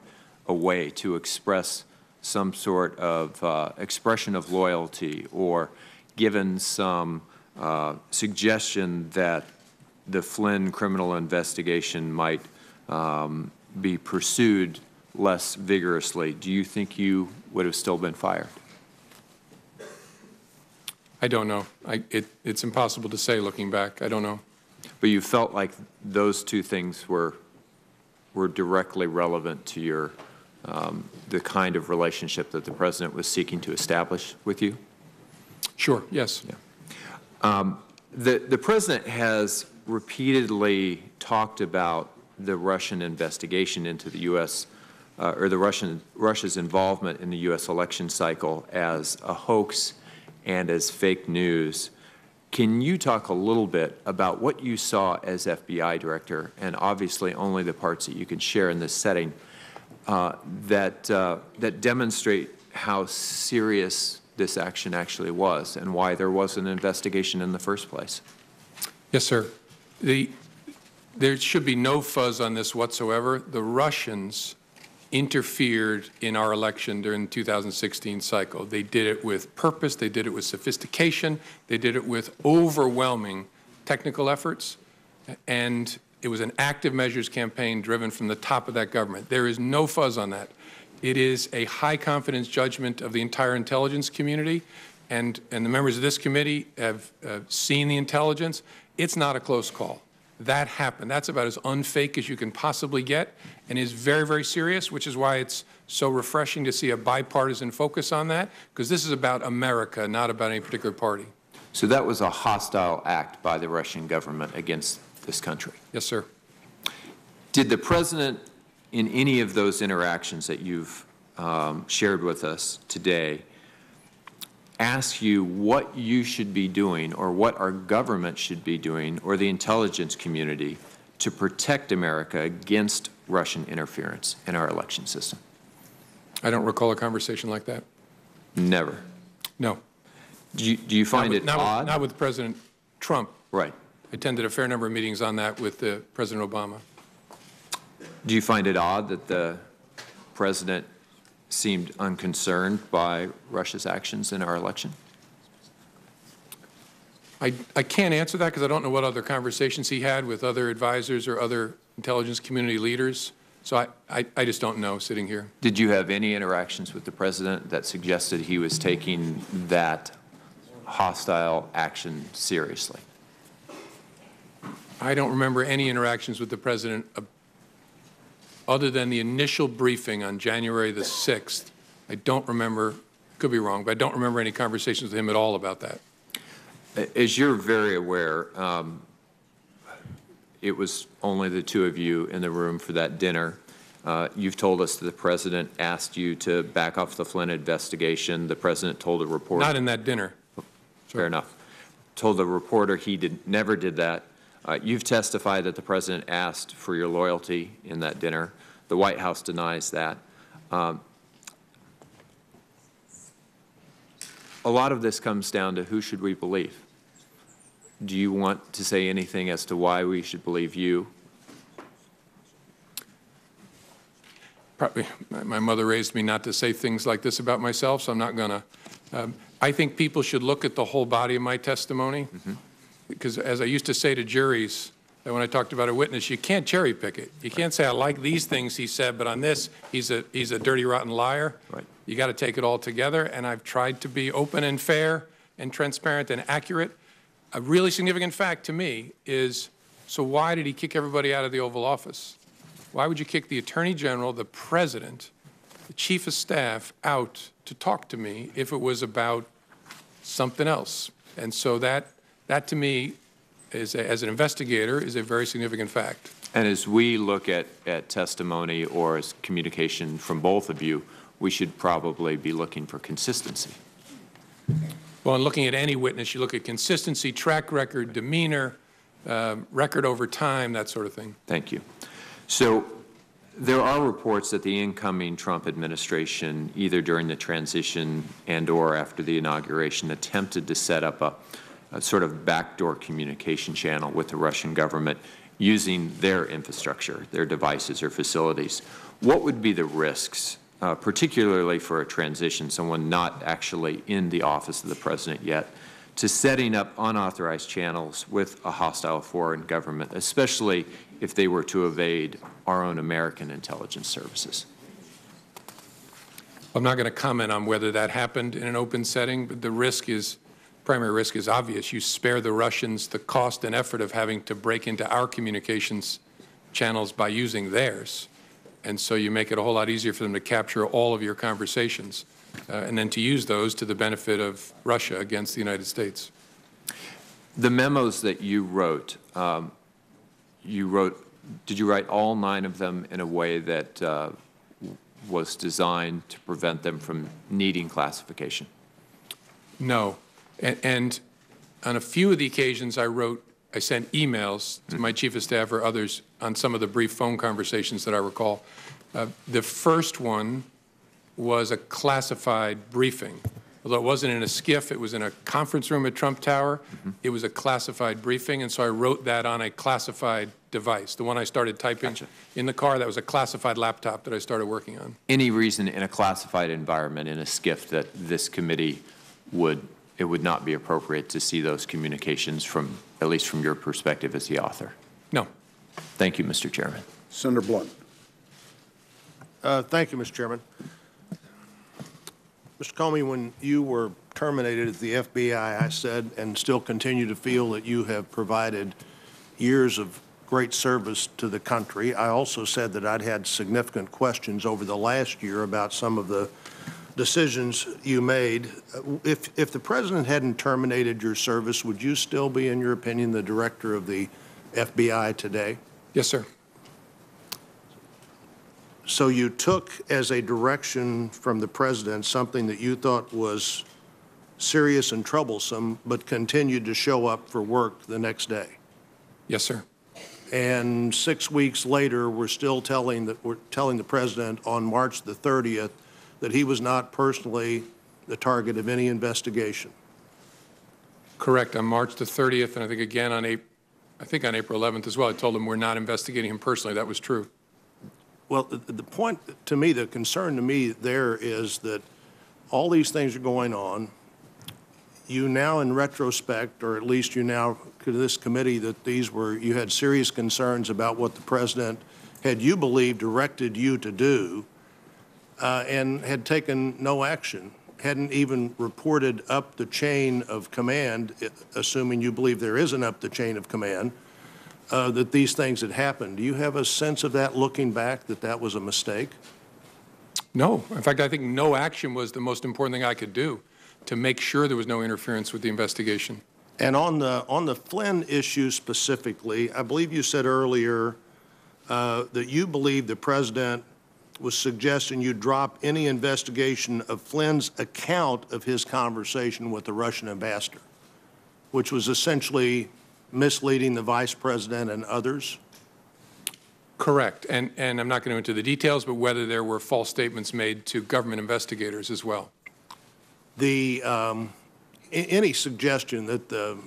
Speaker 9: a way to express some sort of expression of loyalty or given some suggestion that the Flynn criminal investigation might be pursued less vigorously, do you think you would have still been fired?
Speaker 3: I don't know. It's impossible to say looking back. I don't know.
Speaker 9: But you felt like those two things were directly relevant to your the kind of relationship that the president was seeking to establish with you?
Speaker 3: Sure, yes.
Speaker 9: Yeah. The president has repeatedly talked about the Russian investigation into the U.S. Or Russia's involvement in the U.S. election cycle as a hoax and as fake news. Can you talk a little bit about what you saw as FBI director, and obviously only the parts that you can share in this setting, that demonstrate how serious this action actually was and why there was an investigation in the first place?
Speaker 3: Yes, sir. There should be no fuzz on this whatsoever. The Russians interfered in our election during the 2016 cycle. They did it with purpose, they did it with sophistication, they did it with overwhelming technical efforts, and it was an active measures campaign driven from the top of that government. There is no fuzz on that. It is a high confidence judgment of the entire intelligence community, and the members of this committee have seen the intelligence. It's not a close call. That happened. That's about as unfake as you can possibly get, and is very, very serious, which is why it's so refreshing to see a bipartisan focus on that, because this is about America, not about any particular party.
Speaker 9: So that was a hostile act by the Russian government against this country?
Speaker 3: Yes, sir.
Speaker 9: Did the president, in any of those interactions that you've shared with us today, ask you what you should be doing or what our government should be doing or the intelligence community to protect America against Russian interference in our election system?
Speaker 3: I don't recall a conversation like that.
Speaker 9: Never?
Speaker 3: No.
Speaker 9: Do you find it odd?
Speaker 3: Not with President Trump.
Speaker 9: Right.
Speaker 3: I attended a fair number of meetings on that with President Obama.
Speaker 9: Do you find it odd that the president seemed unconcerned by Russia's actions in our election?
Speaker 3: I can't answer that because I don't know what other conversations he had with other advisors or other intelligence community leaders. So I just don't know sitting here.
Speaker 9: Did you have any interactions with the president that suggested he was taking that hostile action seriously?
Speaker 3: I don't remember any interactions with the president other than the initial briefing on January the 6th. I don't remember, could be wrong, but I don't remember any conversations with him at all about that.
Speaker 9: As you're very aware, it was only the two of you in the room for that dinner. You've told us that the president asked you to back off the Flynn investigation. The president told a reporter.
Speaker 3: Not in that dinner.
Speaker 9: Fair enough. Told the reporter he never did that. You've testified that the president asked for your loyalty in that dinner. The White House denies that. A lot of this comes down to who should we believe? Do you want to say anything as to why we should believe you?
Speaker 3: Probably, my mother raised me not to say things like this about myself, so I'm not going to. I think people should look at the whole body of my testimony. Mm-hmm. Because as I used to say to juries, that when I talked about a witness, you can't cherry pick it. You can't say, I like these things he said, but on this, he's a dirty, rotten liar.
Speaker 9: Right.
Speaker 3: You got to take it all together, and I've tried to be open and fair and transparent and accurate. A really significant fact to me is, so why did he kick everybody out of the Oval Office? Why would you kick the Attorney General, the President, the Chief of Staff out to talk to me if it was about something else? And so that to me, as an investigator, is a very significant fact.
Speaker 9: And as we look at testimony or as communication from both of you, we should probably be looking for consistency.
Speaker 3: Well, in looking at any witness, you look at consistency, track record, demeanor, record over time, that sort of thing.
Speaker 9: Thank you. So there are reports that the incoming Trump administration, either during the transition and or after the inauguration, attempted to set up a sort of backdoor communication channel with the Russian government using their infrastructure, their devices or facilities. What would be the risks, particularly for a transition, someone not actually in the office of the president yet, to setting up unauthorized channels with a hostile foreign government, especially if they were to evade our own American intelligence services?
Speaker 3: I'm not going to comment on whether that happened in an open setting, but the risk is, primary risk is obvious. You spare the Russians the cost and effort of having to break into our communications channels by using theirs. And so you make it a whole lot easier for them to capture all of your conversations and then to use those to the benefit of Russia against the United States.
Speaker 9: The memos that you wrote, did you write all 9 of them in a way that was designed to prevent them from needing classification?
Speaker 3: No. And on a few of the occasions I sent emails to my chief of staff or others on some of the brief phone conversations that I recall. The first one was a classified briefing. Although it wasn't in a SCIF, it was in a conference room at Trump Tower. It was a classified briefing, and so I wrote that on a classified device. The one I started typing in the car, that was a classified laptop that I started working on.
Speaker 9: Any reason in a classified environment, in a SCIF, that this committee it would not be appropriate to see those communications from, at least from your perspective as the author?
Speaker 3: No.
Speaker 9: Thank you, Mr. Chairman.
Speaker 1: Senator Blunt.
Speaker 10: Thank you, Mr. Chairman. Mr. Comey, when you were terminated at the FBI, I said and still continue to feel that you have provided years of great service to the country. I also said that I'd had significant questions over the last year about some of the decisions you made. If the President hadn't terminated your service, would you still be, in your opinion, the director of the FBI today?
Speaker 3: Yes, sir.
Speaker 10: So you took as a direction from the President something that you thought was serious and troublesome, but continued to show up for work the next day.
Speaker 3: Yes, sir.
Speaker 10: And 6 weeks later, we're telling the President on March the 30th that he was not personally the target of any investigation.
Speaker 3: Correct. On March the 30th, and I think again on April 11th as well, I told him we're not investigating him personally. That was true.
Speaker 10: Well, the point to me, the concern to me there is that all these things are going on. You now, in retrospect, or at least you now to this committee, that you had serious concerns about what the President had, you believe, directed you to do, and had taken no action, hadn't even reported up the chain of command, assuming you believe there is an up the chain of command, that these things had happened. Do you have a sense of that, looking back, that that was a mistake?
Speaker 3: No. In fact, I think no action was the most important thing I could do to make sure there was no interference with the investigation.
Speaker 10: And on the Flynn issue specifically, I believe you said earlier that you believe the President was suggesting you drop any investigation of Flynn's account of his conversation with the Russian ambassador, which was essentially misleading the Vice President and others?
Speaker 3: Correct. And I'm not going to go into the details, but whether there were false statements made to government investigators as well.
Speaker 10: Any suggestion that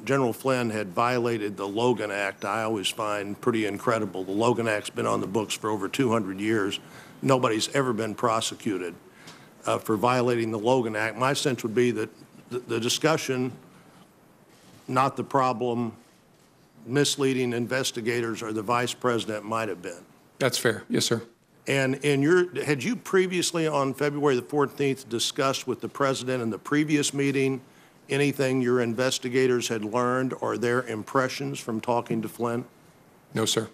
Speaker 10: General Flynn had violated the Logan Act, I always find pretty incredible. The Logan Act's been on the books for over 200 years. Nobody's ever been prosecuted for violating the Logan Act. My sense would be that the discussion, not the problem, misleading investigators or the Vice President might have been.
Speaker 3: That's fair. Yes, sir.
Speaker 10: And had you previously on February the 14th discussed with the President in the previous meeting anything your investigators had learned or their impressions from talking to Flynn?
Speaker 3: No, sir.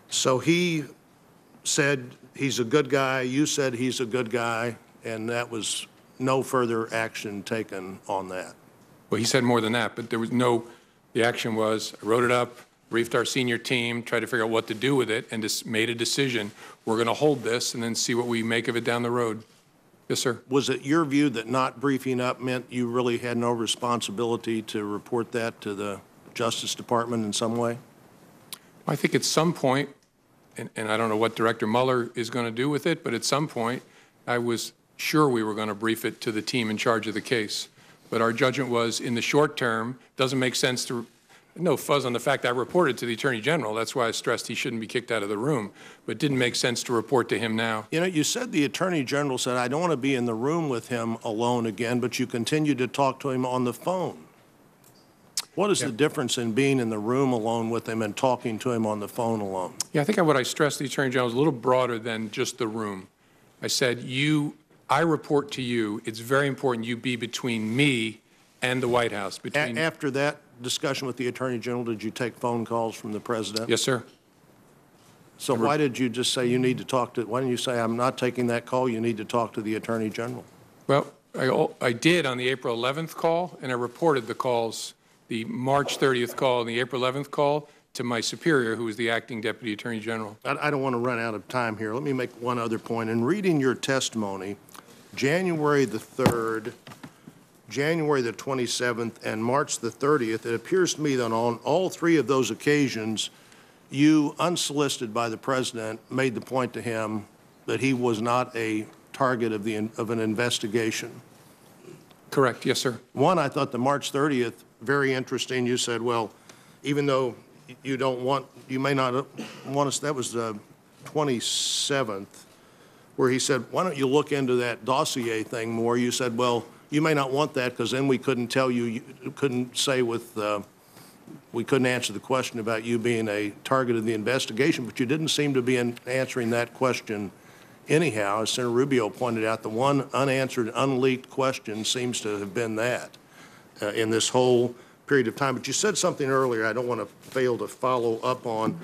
Speaker 10: So he said he's a good guy, you said he's a good guy, and that was no further action taken on that?
Speaker 3: Well, he said more than that, but there was no, the action was, I wrote it up, briefed our senior team, tried to figure out what to do with it, and just made a decision. We're going to hold this and then see what we make of it down the road. Yes, sir.
Speaker 10: Was it your view that not briefing up meant you really had no responsibility to report that to the Justice Department in some way?
Speaker 3: I think at some point, and I don't know what Director Mueller is going to do with it, but at some point I was sure we were going to brief it to the team in charge of the case. But our judgment was, in the short term, doesn't make sense to no fuzz on the fact I reported to the Attorney General. That's why I stressed he shouldn't be kicked out of the room. But it didn't make sense to report to him now.
Speaker 10: You know, you said the Attorney General said, I don't want to be in the room with him alone again, but you continued to talk to him on the phone. What is the difference in being in the room alone with him and talking to him on the phone alone?
Speaker 3: Yeah, I think what I stressed to the Attorney General is a little broader than just the room. I said, I report to you. It's very important you be between me and the White House.
Speaker 10: After that discussion with the Attorney General, did you take phone calls from the President?
Speaker 3: Yes, sir.
Speaker 10: So why did you just say you need to talk to, why didn't you say, I'm not taking that call, you need to talk to the Attorney General?
Speaker 3: Well, I did on the April 11th call, and I reported the calls, the March 30th call and the April 11th call, to my superior, who was the acting Deputy Attorney General.
Speaker 10: I don't want to run out of time here. Let me make one other point. In reading your testimony, January the 3rd, January the 27th, and March the 30th, it appears to me that on all three of those occasions, you, unsolicited by the President, made the point to him that he was not a target of an investigation.
Speaker 3: Correct. Yes, sir.
Speaker 10: One, I thought the March 30th, very interesting. You said, well, even though you don't want, you may not want us, that was the 27th, where he said, why don't you look into that dossier thing more? You said, well, you may not want that because then we couldn't tell you, you couldn't say with, we couldn't answer the question about you being a target of the investigation, but you didn't seem to be answering that question anyhow. As Senator Rubio pointed out, the one unanswered, unleaked question seems to have been that in this whole period of time. But you said something earlier I don't want to fail to follow up on.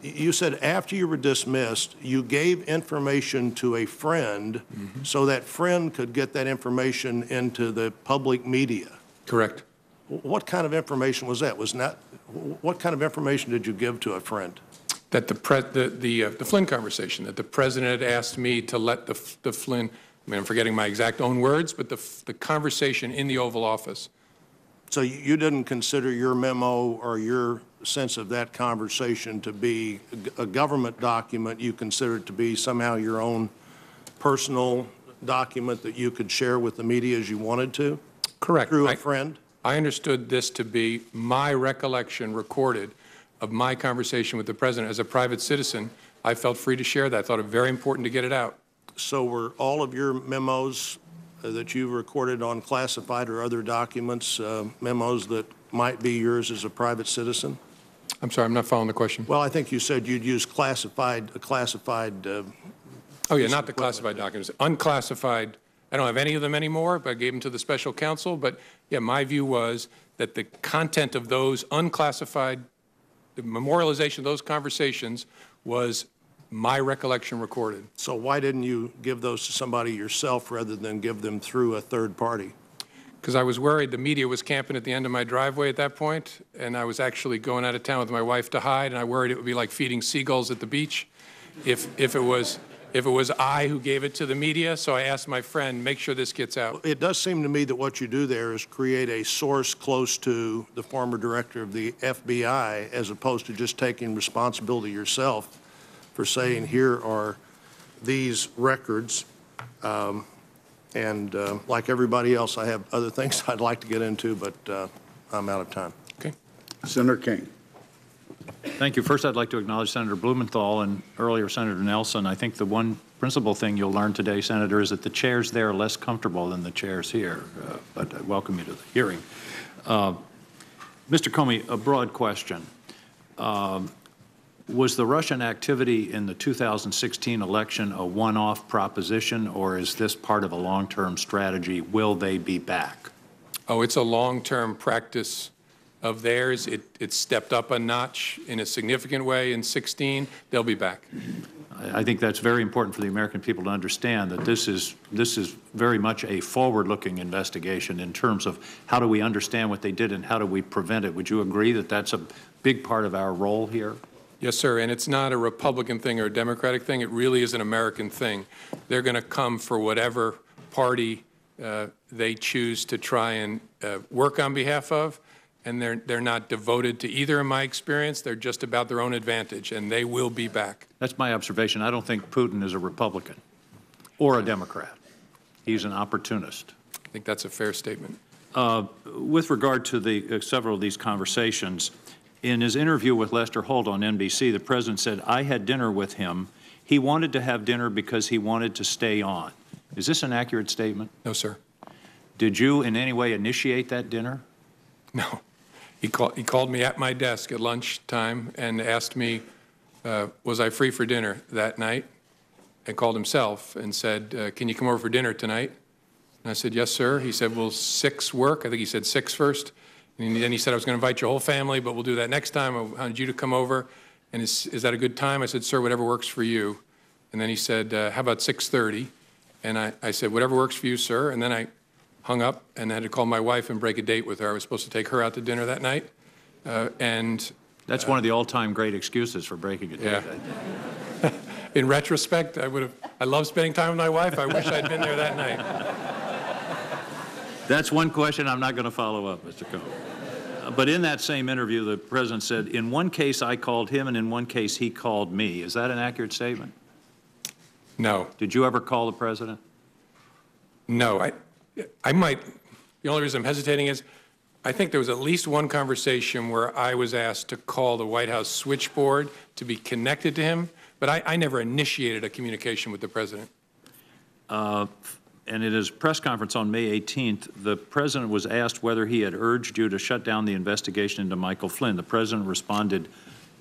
Speaker 10: You said after you were dismissed, you gave information to a friend so that friend could get that information into the public media.
Speaker 3: Correct.
Speaker 10: What kind of information was that? What kind of information did you give to a friend?
Speaker 3: That the Flynn conversation, that the President had asked me to let the Flynn, I mean, I'm forgetting my exact own words, but the conversation in the Oval Office.
Speaker 10: So you didn't consider your memo or your sense of that conversation to be a government document. You considered it to be somehow your own personal document that you could share with the media as you wanted to?
Speaker 3: Correct.
Speaker 10: Through a friend?
Speaker 3: I understood this to be my recollection recorded of my conversation with the President. As a private citizen, I felt free to share that. I thought it very important to get it out.
Speaker 10: So were all of your memos that you recorded on classified or other documents, memos that might be yours as a private citizen?
Speaker 3: I'm sorry, I'm not following the question.
Speaker 10: Well, I think you said you'd use classified,
Speaker 3: oh, yeah, not the classified documents. Unclassified, I don't have any of them anymore, but I gave them to the special counsel. But, yeah, my view was that the content of those unclassified, the memorialization of those conversations was my recollection recorded.
Speaker 10: So why didn't you give those to somebody yourself rather than give them through a third party?
Speaker 3: Because I was worried the media was camping at the end of my driveway at that point, and I was actually going out of town with my wife to hide, and I worried it would be like feeding seagulls at the beach if it was I who gave it to the media. So I asked my friend, make sure this gets out.
Speaker 10: It does seem to me that what you do there is create a source close to the former director of the FBI, as opposed to just taking responsibility yourself for saying, here are these records. Like everybody else, I have other things I'd like to get into, but I'm out of time.
Speaker 3: Okay.
Speaker 1: Senator King.
Speaker 11: Thank you. First, I'd like to acknowledge Senator Blumenthal and earlier Senator Nelson. I think the one principal thing you'll learn today, Senator, is that the chairs there are less comfortable than the chairs here, but I welcome you to the hearing. Mr. Comey, a broad question. Was the Russian activity in the 2016 election a one-off proposition, or is this part of a long-term strategy? Will they be back?
Speaker 3: Oh, it's a long-term practice of theirs. It stepped up a notch in a significant way in 16. They'll be back.
Speaker 11: I think that's very important for the American people to understand that this is very much a forward-looking investigation in terms of how do we understand what they did and how do we prevent it. Would you agree that that's a big part of our role here?
Speaker 3: Yes, sir, and it's not a Republican thing or a Democratic thing. It really is an American thing. They're going to come for whatever party they choose to try and work on behalf of, and they're not devoted to either in my experience. They're just about their own advantage, and they will be back.
Speaker 11: That's my observation. I don't think Putin is a Republican or a Democrat. He's an opportunist.
Speaker 3: I think that's a fair statement.
Speaker 11: With regard to the several of these conversations, In his interview with Lester Holt on NBC, the president said, I had dinner with him. He wanted to have dinner because he wanted to stay on. Is this an accurate statement?
Speaker 3: No, sir.
Speaker 11: Did you in any way initiate that dinner?
Speaker 3: No. He called me at my desk at lunchtime and asked me, was I free for dinner that night? And called himself and said, can you come over for dinner tonight? And I said, yes, sir. He said, will 6 work? I think he said 6 first. And then he said, I was going to invite your whole family, but we'll do that next time. I wanted you to come over. And is that a good time? I said, sir, whatever works for you. And then he said, how about 6:30? And I said, whatever works for you, sir. And then I hung up and had to call my wife and break a date with her. I was supposed to take her out to dinner that night.
Speaker 11: That's one of the all-time great excuses for breaking a date.
Speaker 3: Yeah. In retrospect, I love spending time with my wife. I wish I'd been there that night.
Speaker 11: That's one question I'm not going to follow up, Mr. Comey. But in that same interview, the president said, in one case I called him and in one case he called me. Is that an accurate statement?
Speaker 3: No.
Speaker 11: Did you ever call the president?
Speaker 3: No. I might. The only reason I'm hesitating is I think there was at least one conversation where I was asked to call the White House switchboard to be connected to him, but I never initiated a communication with the president.
Speaker 11: And in his press conference on May 18th, the president was asked whether he had urged you to shut down the investigation into Michael Flynn. The president responded,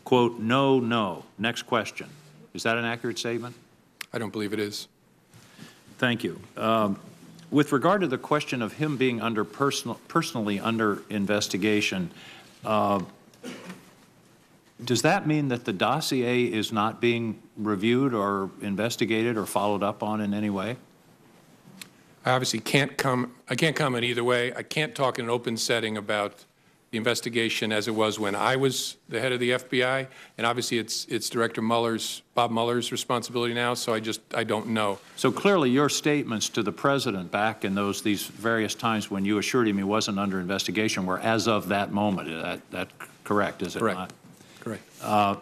Speaker 11: quote, no, no. Next question. Is that an accurate statement?
Speaker 3: I don't believe it is.
Speaker 11: Thank you. With regard to the question of him being personally under investigation, does that mean that the dossier is not being reviewed or investigated or followed up on in any way?
Speaker 3: I obviously can't comment either way. I can't talk in an open setting about the investigation as it was when I was the head of the FBI, and obviously it's Director Bob Mueller's responsibility now, so I don't know.
Speaker 11: So clearly your statements to the president back in these various times when you assured him he wasn't under investigation were as of that moment. Is that correct, is it not?
Speaker 3: Correct.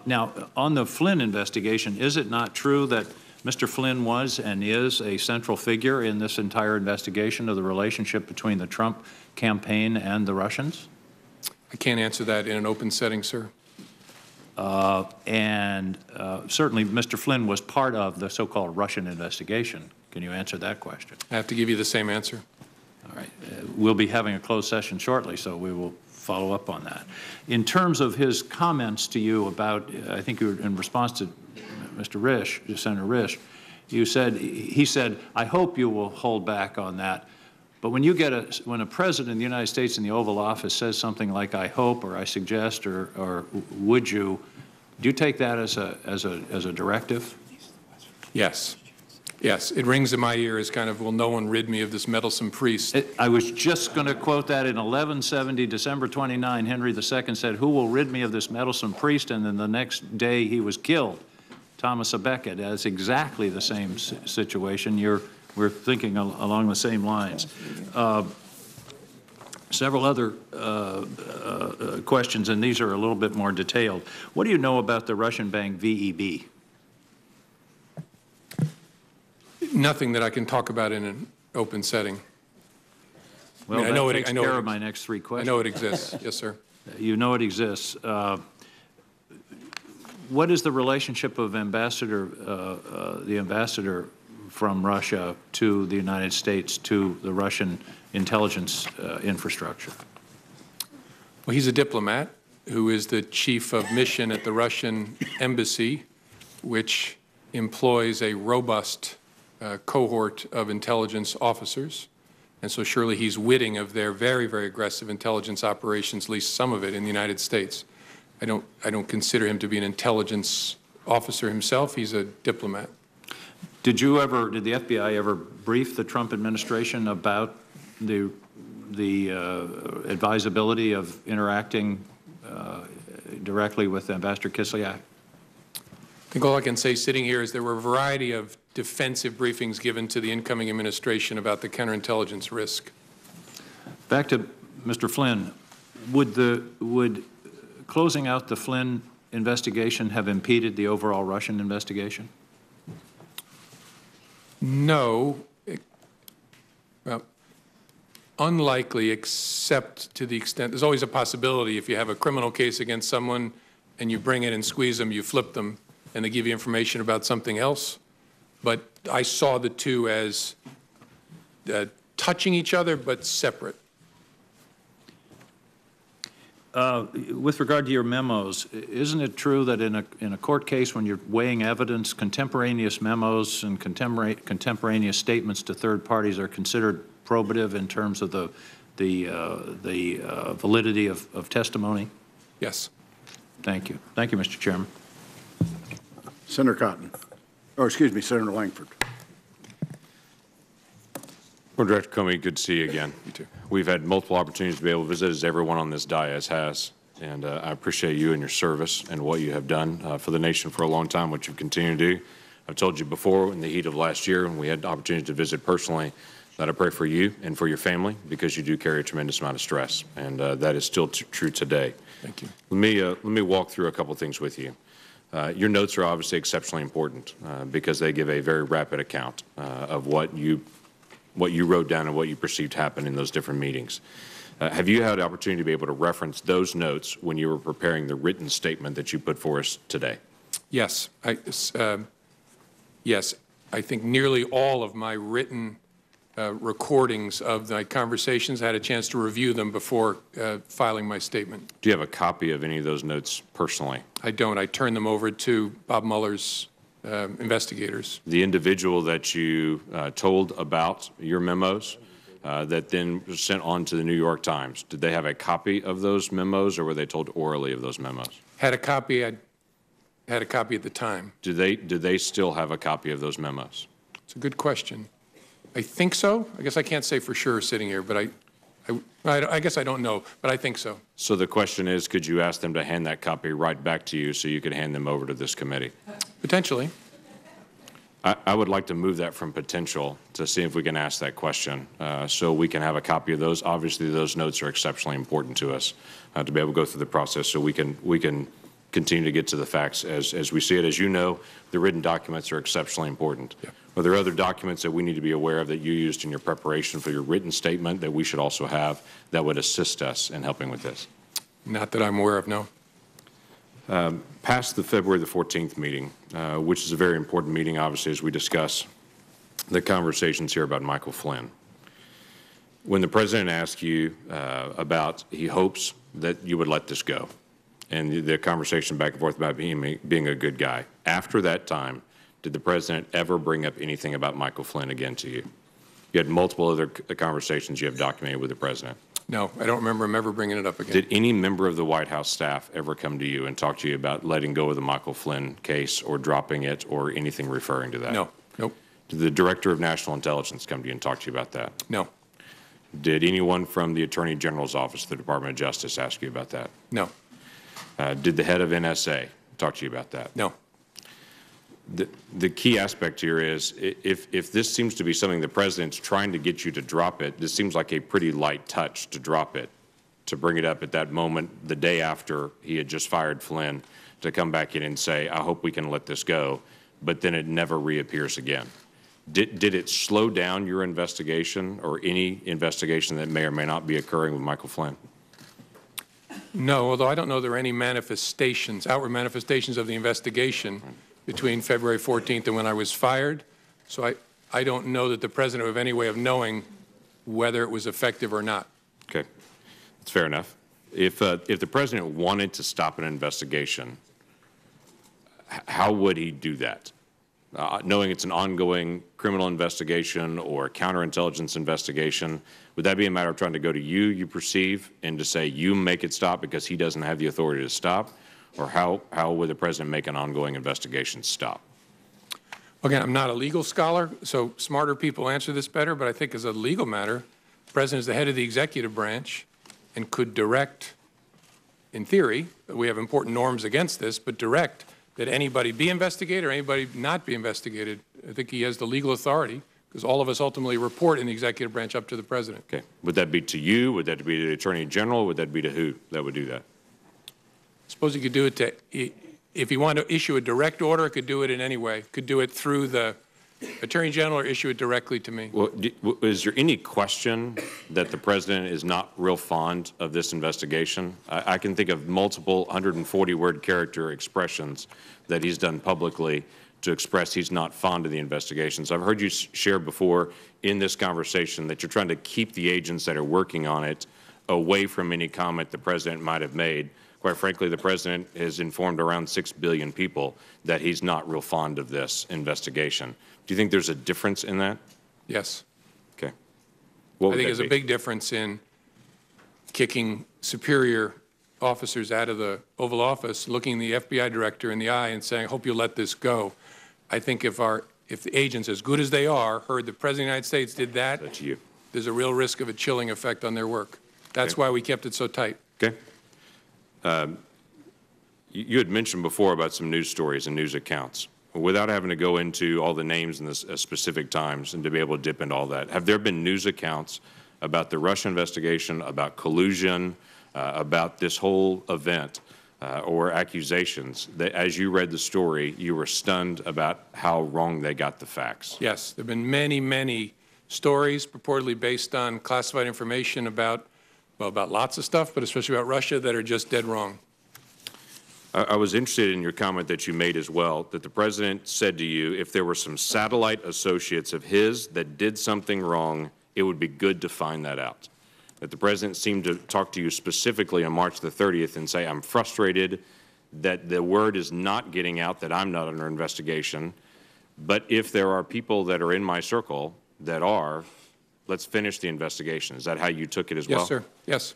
Speaker 11: Now, on the Flynn investigation, is it not true that Mr. Flynn was and is a central figure in this entire investigation of the relationship between the Trump campaign and the Russians?
Speaker 3: I can't answer that in an open setting, sir.
Speaker 11: Certainly Mr. Flynn was part of the so-called Russian investigation. Can you answer that question?
Speaker 3: I have to give you the same answer.
Speaker 11: All right. We'll be having a closed session shortly, so we will follow up on that. In terms of his comments to you about, I think you were in response to Mr. Risch, Senator Risch, he said, I hope you will hold back on that. But when when a president of the United States in the Oval Office says something like I hope or I suggest or would you, do you take that as a directive?
Speaker 3: Yes. Yes, it rings in my ear as kind of, will no one rid me of this meddlesome priest?
Speaker 11: I was just going to quote that in 1170, December 29, Henry II said, who will rid me of this meddlesome priest? And then the next day he was killed. Thomas à Becket. That's exactly the same situation. We're thinking along the same lines. Several other questions, and these are a little bit more detailed. What do you know about the Russian bank VEB?
Speaker 3: Nothing that I can talk about in an open setting.
Speaker 11: Well, that takes care of my next 3 questions.
Speaker 3: I know it exists. Yes, sir.
Speaker 11: You know it exists. What is the relationship of the ambassador from Russia to the United States, to the Russian intelligence infrastructure?
Speaker 3: Well, he's a diplomat who is the chief of mission at the Russian embassy, which employs a robust cohort of intelligence officers. And so surely he's witting of their very, very aggressive intelligence operations, at least some of it in the United States. I don't consider him to be an intelligence officer himself. He's a diplomat.
Speaker 11: Did the FBI ever brief the Trump administration about the advisability of interacting directly with Ambassador Kislyak?
Speaker 3: I think all I can say sitting here is there were a variety of defensive briefings given to the incoming administration about the counterintelligence risk.
Speaker 11: Back to Mr. Flynn, would closing out the Flynn investigation have impeded the overall Russian investigation?
Speaker 3: No. Well, unlikely, except to the extent, there's always a possibility if you have a criminal case against someone and you bring it and squeeze them, you flip them, and they give you information about something else. But I saw the two as touching each other, but separate.
Speaker 11: With regard to your memos, isn't it true that in a court case, when you're weighing evidence, contemporaneous memos and contemporaneous statements to third parties are considered probative in terms of the validity of testimony?
Speaker 3: Yes.
Speaker 11: Thank you. Thank you, Mr. Chairman.
Speaker 1: Senator Cotton. Oh, excuse me, Senator Langford.
Speaker 12: Well, Director Comey, good to see you again.
Speaker 3: You too.
Speaker 12: We've had multiple opportunities to be able to visit, as everyone on this dais has, and I appreciate you and your service and what you have done for the nation for a long time, what you've continued to do. I've told you before, in the heat of last year, when we had the opportunity to visit personally, that I pray for you and for your family, because you do carry a tremendous amount of stress, and that is still true today.
Speaker 3: Thank you.
Speaker 12: Let me walk through a couple of things with you. Your notes are obviously exceptionally important because they give a very rapid account of what you wrote down and what you perceived happened in those different meetings. Have you had the opportunity to be able to reference those notes when you were preparing the written statement that you put for us today?
Speaker 3: Yes. Yes. I think nearly all of my written recordings of my conversations, I had a chance to review them before filing my statement.
Speaker 12: Do you have a copy of any of those notes personally?
Speaker 3: I don't. I turned them over to Bob Mueller's investigators.
Speaker 12: The individual that you told about your memos that then was sent on to the New York Times, did they have a copy of those memos, or were they told orally of those memos?
Speaker 3: Had a copy. I had a copy at the time.
Speaker 12: Do they still have a copy of those memos?
Speaker 3: It's a good question. I think so. I guess I can't say for sure sitting here, but I guess I don't know, but I think so.
Speaker 12: So the question is, could you ask them to hand that copy right back to you so you could hand them over to this committee?
Speaker 3: Potentially.
Speaker 12: I would like to move that from potential to see if we can ask that question so we can have a copy of those. Obviously, those notes are exceptionally important to us to be able to go through the process so we can continue to get to the facts as we see it. As you know, the written documents are exceptionally important.
Speaker 3: Yeah.
Speaker 12: Are there other documents that we need to be aware of that you used in your preparation for your written statement that we should also have that would assist us in helping with this?
Speaker 3: Not that I'm aware of, no.
Speaker 12: Past the February the 14th meeting, which is a very important meeting, obviously, as we discuss the conversations here about Michael Flynn. When the president asked you about he hopes that you would let this go, and the conversation back and forth about being a good guy, after that time, did the president ever bring up anything about Michael Flynn again to you? You had multiple other conversations you have documented with the president.
Speaker 3: No, I don't remember him ever bringing it up again.
Speaker 12: Did any member of the White House staff ever come to you and talk to you about letting go of the Michael Flynn case or dropping it or anything referring to that?
Speaker 3: No. Nope.
Speaker 12: Did the Director of National Intelligence come to you and talk to you about that?
Speaker 3: No.
Speaker 12: Did anyone from the Attorney General's office, the Department of Justice, ask you about that?
Speaker 3: No.
Speaker 12: Did the head of NSA talk to you about that?
Speaker 3: No.
Speaker 12: The key aspect here is if this seems to be something the president's trying to get you to drop it, this seems like a pretty light touch to drop it, to bring it up at that moment, the day after he had just fired Flynn, to come back in and say, I hope we can let this go, but then it never reappears again. Did it slow down your investigation or any investigation that may or may not be occurring with Michael Flynn?
Speaker 3: No, although I don't know there are any manifestations, outward manifestations of the investigation between February 14th and when I was fired. So I don't know that the president would have any way of knowing whether it was effective or not.
Speaker 12: Okay, that's fair enough. If the president wanted to stop an investigation, how would he do that? Knowing it's an ongoing criminal investigation or counterintelligence investigation, would that be a matter of trying to go to you perceive, and to say you make it stop because he doesn't have the authority to stop? Or how would the president make an ongoing investigation stop?
Speaker 3: Again, I'm not a legal scholar, so smarter people answer this better, but I think as a legal matter, the president is the head of the executive branch and could direct, in theory, we have important norms against this, but direct that anybody be investigated or anybody not be investigated. I think he has the legal authority because all of us ultimately report in the executive branch up to the president.
Speaker 12: Okay. Would that be to you? Would that be to the Attorney General? Would that be to who that would do that?
Speaker 3: Suppose he could do it to, if he wanted to issue a direct order, could do it in any way. Could do it through the Attorney General or issue it directly to me.
Speaker 12: Well, is there any question that the president is not real fond of this investigation? I can think of multiple 140-word character expressions that he's done publicly to express he's not fond of the investigation. So I've heard you share before in this conversation that you're trying to keep the agents that are working on it away from any comment the president might have made. Quite frankly, the president has informed around 6 billion people that he's not real fond of this investigation. Do you think there's a difference in that?
Speaker 3: Yes.
Speaker 12: Okay.
Speaker 3: I think there's a big difference in kicking superior officers out of the Oval Office, looking the FBI director in the eye and saying, I hope you'll let this go. I think if the agents, as good as they are, heard the President of the United States did that, there's a real risk of a chilling effect on their work. That's why we kept it so tight.
Speaker 12: Okay. You had mentioned before about some news stories and news accounts. Without having to go into all the names and the specific times and to be able to dip into all that, have there been news accounts about the Russia investigation, about collusion, about this whole event, or accusations that, as you read the story, you were stunned about how wrong they got the facts?
Speaker 3: Yes, there have been many, many stories purportedly based on classified information about, well, about lots of stuff, but especially about Russia, that are just dead wrong.
Speaker 12: I was interested in your comment that you made as well, that the president said to you, if there were some satellite associates of his that did something wrong, it would be good to find that out. That the president seemed to talk to you specifically on March the 30th and say, I'm frustrated that the word is not getting out that I'm not under investigation, but if there are people that are in my circle that are, let's finish the investigation. Is that how you took it as well?
Speaker 3: Yes, sir. Yes.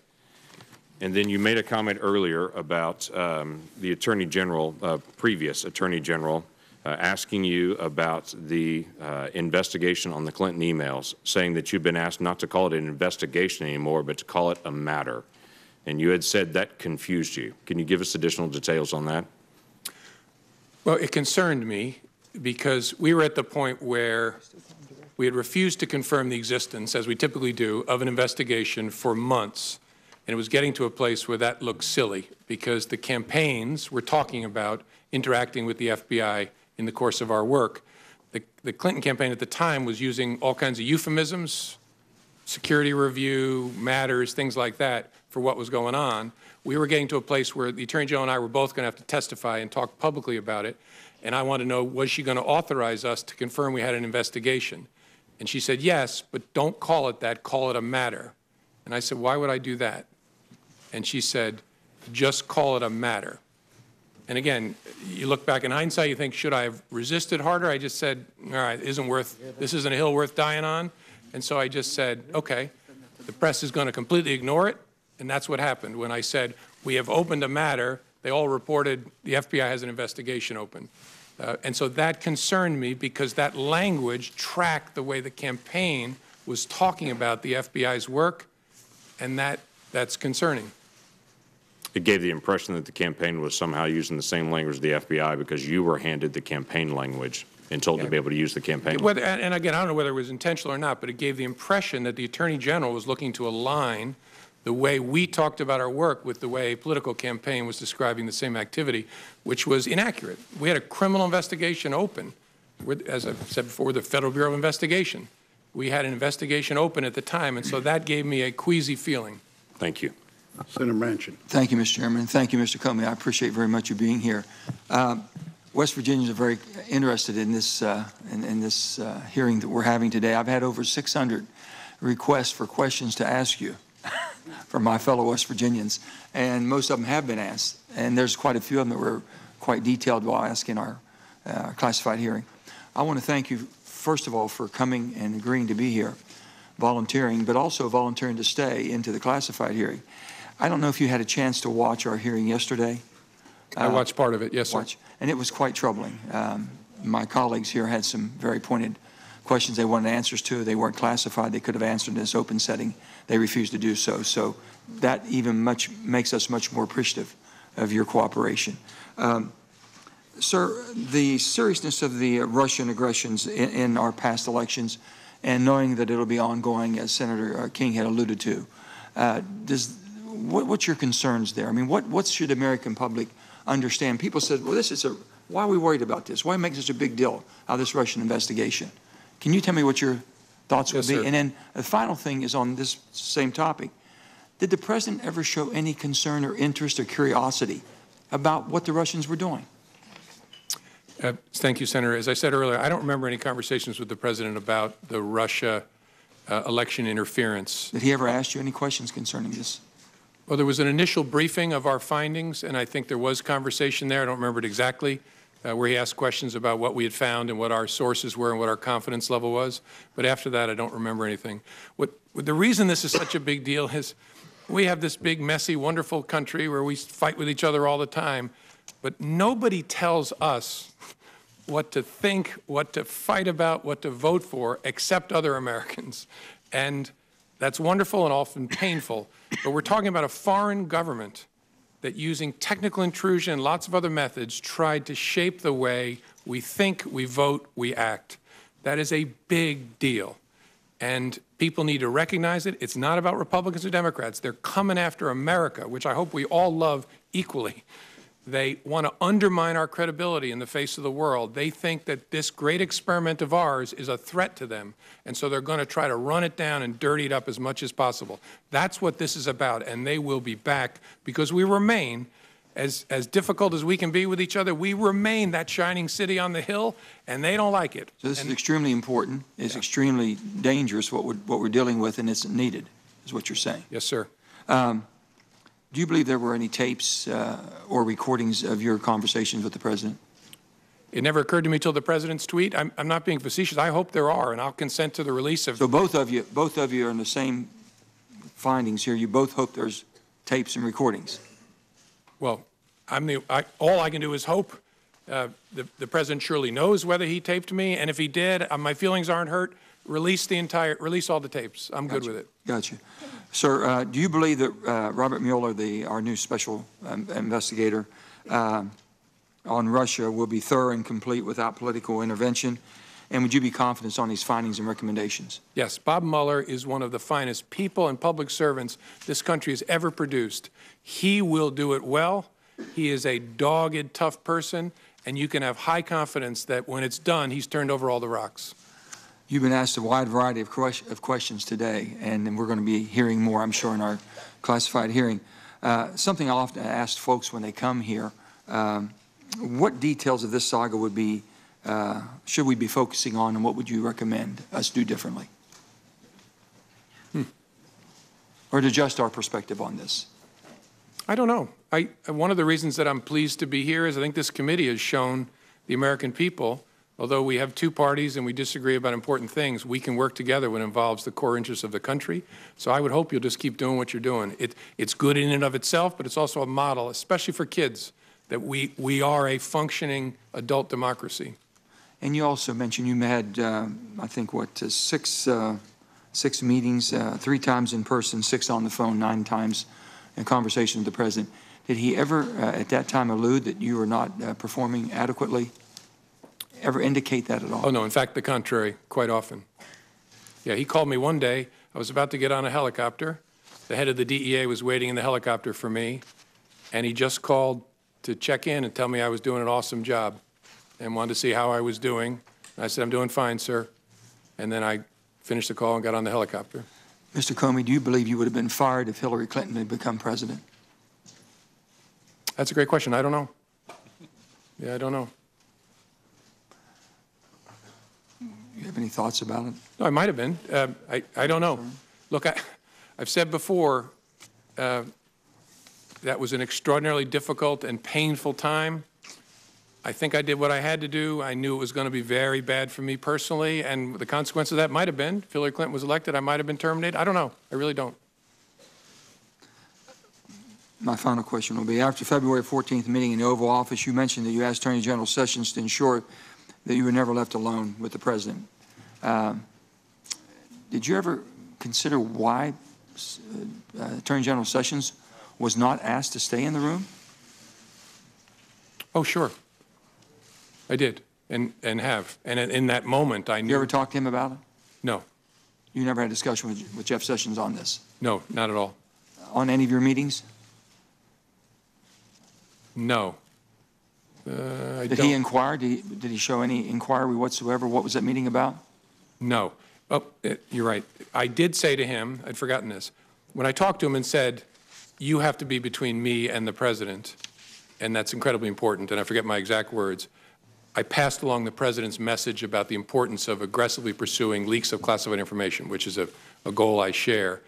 Speaker 12: And then you made a comment earlier about the Attorney General, previous Attorney General, asking you about the investigation on the Clinton emails, saying that you've been asked not to call it an investigation anymore, but to call it a matter. And you had said that confused you. Can you give us additional details on that?
Speaker 3: Well, it concerned me because we were at the point where we had refused to confirm the existence, as we typically do, of an investigation for months. And it was getting to a place where that looked silly because the campaigns were talking about interacting with the FBI in the course of our work. The Clinton campaign at the time was using all kinds of euphemisms, security review, matters, things like that for what was going on. We were getting to a place where the Attorney General and I were both going to have to testify and talk publicly about it. And I wanted to know, was she going to authorize us to confirm we had an investigation? And she said, yes, but don't call it that, call it a matter. And I said, why would I do that? And she said, just call it a matter. And again, you look back in hindsight, you think, should I have resisted harder? I just said, all right, this isn't a hill worth dying on. And so I just said, okay, the press is going to completely ignore it. And that's what happened. When I said, we have opened a matter, they all reported the FBI has an investigation open. And so that concerned me because that language tracked the way the campaign was talking about the FBI's work, and that's concerning.
Speaker 12: It gave the impression that the campaign was somehow using the same language as the FBI because you were handed the campaign language and told to be able to use the campaign language.
Speaker 3: And again, I don't know whether it was intentional or not, but it gave the impression that the Attorney General was looking to align the way we talked about our work with the way a political campaign was describing the same activity, which was inaccurate. We had a criminal investigation open. As I said before, the Federal Bureau of Investigation. We had an investigation open at the time, and so that gave me a queasy feeling.
Speaker 12: Thank you.
Speaker 1: Senator Manchin.
Speaker 13: Thank you, Mr. Chairman. Thank you, Mr. Comey. I appreciate very much you being here. West Virginians are very interested in this hearing that we're having today. I've had over 600 requests for questions to ask you from my fellow West Virginians, and most of them have been asked. And there's quite a few of them that were quite detailed while asking our classified hearing. I want to thank you, first of all, for coming and agreeing to be here, volunteering, but also volunteering to stay into the classified hearing. I don't know if you had a chance to watch our hearing yesterday.
Speaker 3: I watched part of it, yes, sir.
Speaker 13: And it was quite troubling. My colleagues here had some very pointed questions they wanted answers to. They weren't classified. They could have answered in this open setting. They refused to do so. So that even makes us much more appreciative of your cooperation. Sir, the seriousness of the Russian aggressions in our past elections and knowing that it'll be ongoing, as Senator King had alluded to, what's your concerns there? I mean, what should the American public understand? People said, well, this is Why are we worried about this? Why make such a big deal out of this Russian investigation? Can you tell me what your thoughts would be?
Speaker 3: Sir.
Speaker 13: And then the final thing is on this same topic. Did the president ever show any concern or interest or curiosity about what the Russians were doing?
Speaker 3: Thank you, Senator. As I said earlier, I don't remember any conversations with the president about the Russia election interference.
Speaker 13: Did he ever ask you any questions concerning this?
Speaker 3: Well, there was an initial briefing of our findings, and I think there was conversation there. I don't remember it exactly, where he asked questions about what we had found and what our sources were and what our confidence level was. But after that, I don't remember anything. The reason this is such a big deal is we have this big, messy, wonderful country where we fight with each other all the time, but nobody tells us what to think, what to fight about, what to vote for, except other Americans. And that's wonderful and often painful. But we're talking about a foreign government that, using technical intrusion and lots of other methods, tried to shape the way we think, we vote, we act. That is a big deal. And people need to recognize it. It's not about Republicans or Democrats. They're coming after America, which I hope we all love equally. They want to undermine our credibility in the face of the world. They think that this great experiment of ours is a threat to them, and so they're going to try to run it down and dirty it up as much as possible. That's what this is about, and they will be back because we remain, as difficult as we can be with each other, we remain that shining city on the hill, and they don't like it.
Speaker 13: So this is extremely important. It's extremely dangerous what we're dealing with, and it's needed, is what you're saying.
Speaker 3: Yes, sir.
Speaker 13: Do you believe there were any tapes or recordings of your conversations with the president?
Speaker 3: It never occurred to me till the president's tweet. I'm not being facetious. I hope there are, and I'll consent to the release of.
Speaker 13: So both of you are in the same findings here. You both hope there's tapes and recordings.
Speaker 3: Well, all I can do is hope. The president surely knows whether he taped me, and if he did, my feelings aren't hurt. Release all the tapes. I'm good with it.
Speaker 13: Gotcha. Sir, do you believe that Robert Mueller, our new special investigator on Russia, will be thorough and complete without political intervention? And would you be confident on his findings and recommendations?
Speaker 3: Yes, Bob Mueller is one of the finest people and public servants this country has ever produced. He will do it well. He is a dogged, tough person, and you can have high confidence that when it's done, he's turned over all the rocks.
Speaker 13: You've been asked a wide variety of questions today, and we're going to be hearing more, I'm sure, in our classified hearing. Something I often ask folks when they come here, what details of this saga should we be focusing on, and what would you recommend us do differently? Or to adjust our perspective on this?
Speaker 3: I don't know. One of the reasons that I'm pleased to be here is I think this committee has shown the American people, although we have two parties and we disagree about important things, we can work together when it involves the core interests of the country. So I would hope you'll just keep doing what you're doing. It's good in and of itself, but it's also a model, especially for kids, that we are a functioning adult democracy.
Speaker 13: And you also mentioned you had, I think, six meetings, 3 times in person, 6 on the phone, 9 times in conversation with the president. Did he ever, at that time, allude that you were not performing adequately? Ever indicate that at all?
Speaker 3: Oh, no. In fact, the contrary, quite often. Yeah, he called me one day. I was about to get on a helicopter. The head of the DEA was waiting in the helicopter for me, and he just called to check in and tell me I was doing an awesome job and wanted to see how I was doing. And I said, I'm doing fine, sir. And then I finished the call and got on the helicopter.
Speaker 13: Mr. Comey, do you believe you would have been fired if Hillary Clinton had become president?
Speaker 3: That's a great question. I don't know. Yeah, I don't know.
Speaker 13: You have any thoughts about it?
Speaker 3: No, I might have been. I don't know. Look, I've said before that was an extraordinarily difficult and painful time. I think I did what I had to do. I knew it was going to be very bad for me personally, and the consequence of that might have been, if Hillary Clinton was elected, I might have been terminated. I don't know. I really don't.
Speaker 13: My final question will be, after February 14th meeting in the Oval Office, you mentioned that you asked Attorney General Sessions to ensure that you were never left alone with the president. Did you ever consider why Attorney General Sessions was not asked to stay in the room?
Speaker 3: Oh, sure. I did, and have. And in that moment, I knew.
Speaker 13: You ever talked to him about it?
Speaker 3: No.
Speaker 13: You never had a discussion with Jeff Sessions on this?
Speaker 3: No, not at all.
Speaker 13: On any of your meetings?
Speaker 3: No.
Speaker 13: Did he inquire? Did he show any inquiry whatsoever? What was that meeting about?
Speaker 3: No. Oh, you're right. I did say to him, I'd forgotten this, when I talked to him and said, you have to be between me and the president, and that's incredibly important, and I forget my exact words, I passed along the president's message about the importance of aggressively pursuing leaks of classified information, which is a goal I share.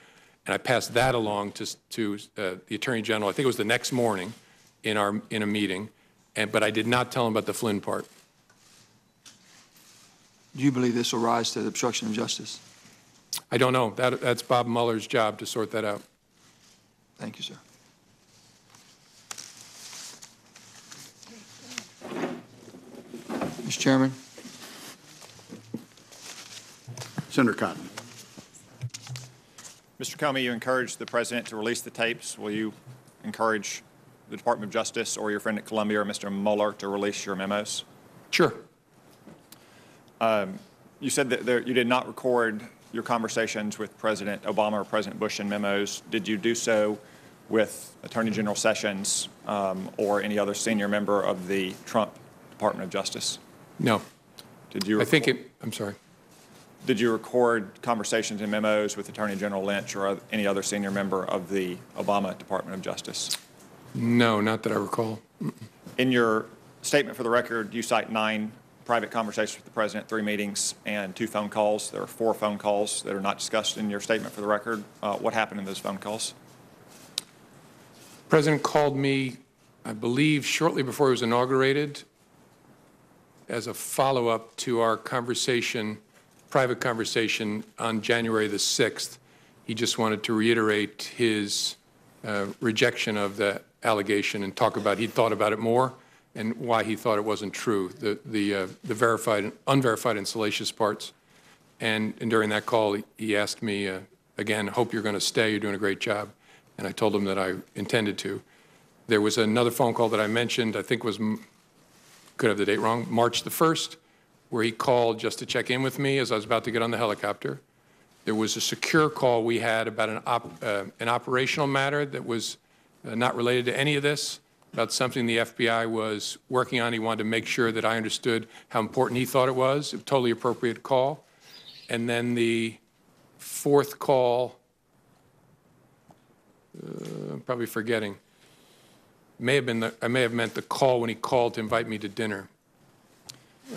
Speaker 3: And I passed that along to the Attorney General. I think it was the next morning in a meeting, but I did not tell him about the Flynn part.
Speaker 13: Do you believe this will rise to the obstruction of justice?
Speaker 3: I don't know. That's Bob Mueller's job to sort that out.
Speaker 13: Thank you, sir. Mr. Chairman.
Speaker 1: Senator Cotton.
Speaker 14: Mr. Comey, you encouraged the president to release the tapes. Will you encourage the Department of Justice or your friend at Columbia or Mr. Mueller to release your memos?
Speaker 3: Sure.
Speaker 14: You said that you did not record your conversations with President Obama or President Bush in memos. Did you do so with Attorney General Sessions or any other senior member of the Trump Department of Justice?
Speaker 3: No.
Speaker 14: Did you?
Speaker 3: I'm sorry.
Speaker 14: Did you record conversations and memos with Attorney General Lynch or any other senior member of the Obama Department of Justice?
Speaker 3: No, not that I recall.
Speaker 14: In your statement for the record, you cite 9 private conversations with the president, 3 meetings, and 2 phone calls. There are 4 phone calls that are not discussed in your statement for the record. What happened in those phone calls?
Speaker 3: The president called me, I believe, shortly before he was inaugurated as a follow-up to our conversation, private conversation on January the 6th. He just wanted to reiterate his rejection of the allegation and talk about he'd thought about it more and why he thought it wasn't true, the verified and unverified and salacious parts. And during that call, he asked me, again, hope you're going to stay, you're doing a great job. And I told him that I intended to. There was another phone call that I mentioned, I think was, could have the date wrong, March the 1st, where he called just to check in with me as I was about to get on the helicopter. There was a secure call we had about an operational matter that was not related to any of this, about something the FBI was working on. He wanted to make sure that I understood how important he thought it was, a totally appropriate call. And then the 4th call, I'm probably forgetting, I may have meant the call when he called to invite me to dinner.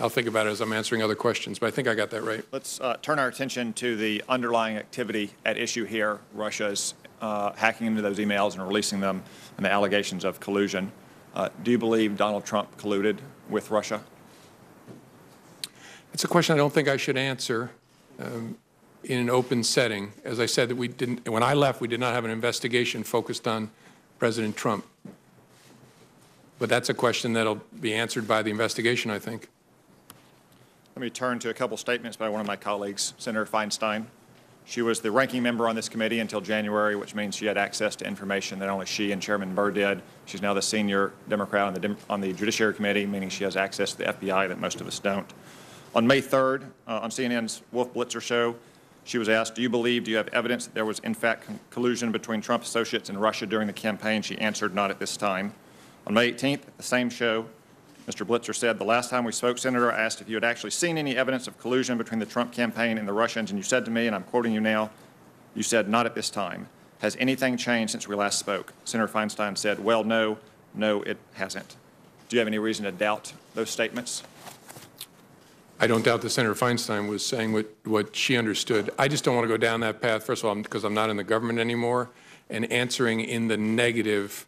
Speaker 3: I'll think about it as I'm answering other questions, but I think I got that right.
Speaker 14: Let's turn our attention to the underlying activity at issue here, Russia's hacking into those emails and releasing them and the allegations of collusion. Do you believe Donald Trump colluded with Russia?
Speaker 3: It's a question I don't think I should answer in an open setting. As I said, that when I left, we did not have an investigation focused on President Trump. But that's a question that'll be answered by the investigation, I think.
Speaker 14: Let me turn to a couple statements by one of my colleagues, Senator Feinstein. She was the ranking member on this committee until January, which means she had access to information that only she and Chairman Burr did. She's now the senior Democrat on the Judiciary Committee, meaning she has access to the FBI that most of us don't. On May 3rd, on CNN's Wolf Blitzer show, she was asked, do you have evidence that there was, in fact, collusion between Trump associates and Russia during the campaign? She answered, not at this time. On May 18th, at the same show, Mr. Blitzer said, the last time we spoke, Senator, I asked if you had actually seen any evidence of collusion between the Trump campaign and the Russians, and you said to me, and I'm quoting you now, you said, not at this time. Has anything changed since we last spoke? Senator Feinstein said, well, no, it hasn't. Do you have any reason to doubt those statements?
Speaker 3: I don't doubt that Senator Feinstein was saying what she understood. I just don't want to go down that path, first of all, because I'm not in the government anymore, and answering in the negative,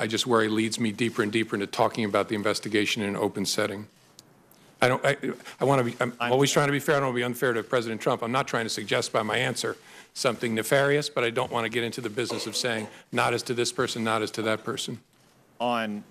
Speaker 3: I just worry leads me deeper and deeper into talking about the investigation in an open setting. I'm always trying to be fair. I don't want to be unfair to President Trump. I'm not trying to suggest by my answer something nefarious, but I don't want to get into the business of saying not as to this person, not as to that person.
Speaker 14: On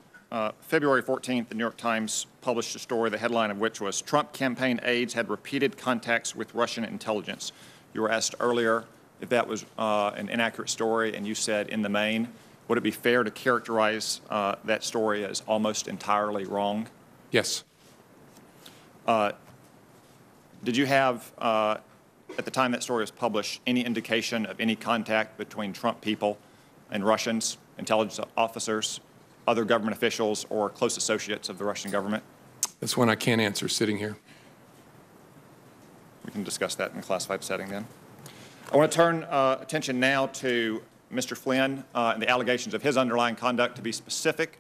Speaker 14: February 14th, the New York Times published a story, the headline of which was, Trump campaign aides had repeated contacts with Russian intelligence. You were asked earlier if that was an inaccurate story, and you said in the main. Would it be fair to characterize that story as almost entirely wrong?
Speaker 3: Yes.
Speaker 14: Did you have, at the time that story was published, any indication of any contact between Trump people and Russians, intelligence officers, other government officials or close associates of the Russian government?
Speaker 3: That's one I can't answer sitting here.
Speaker 14: We can discuss that in a classified setting then. I want to turn attention now to Mr. Flynn and the allegations of his underlying conduct. To be specific,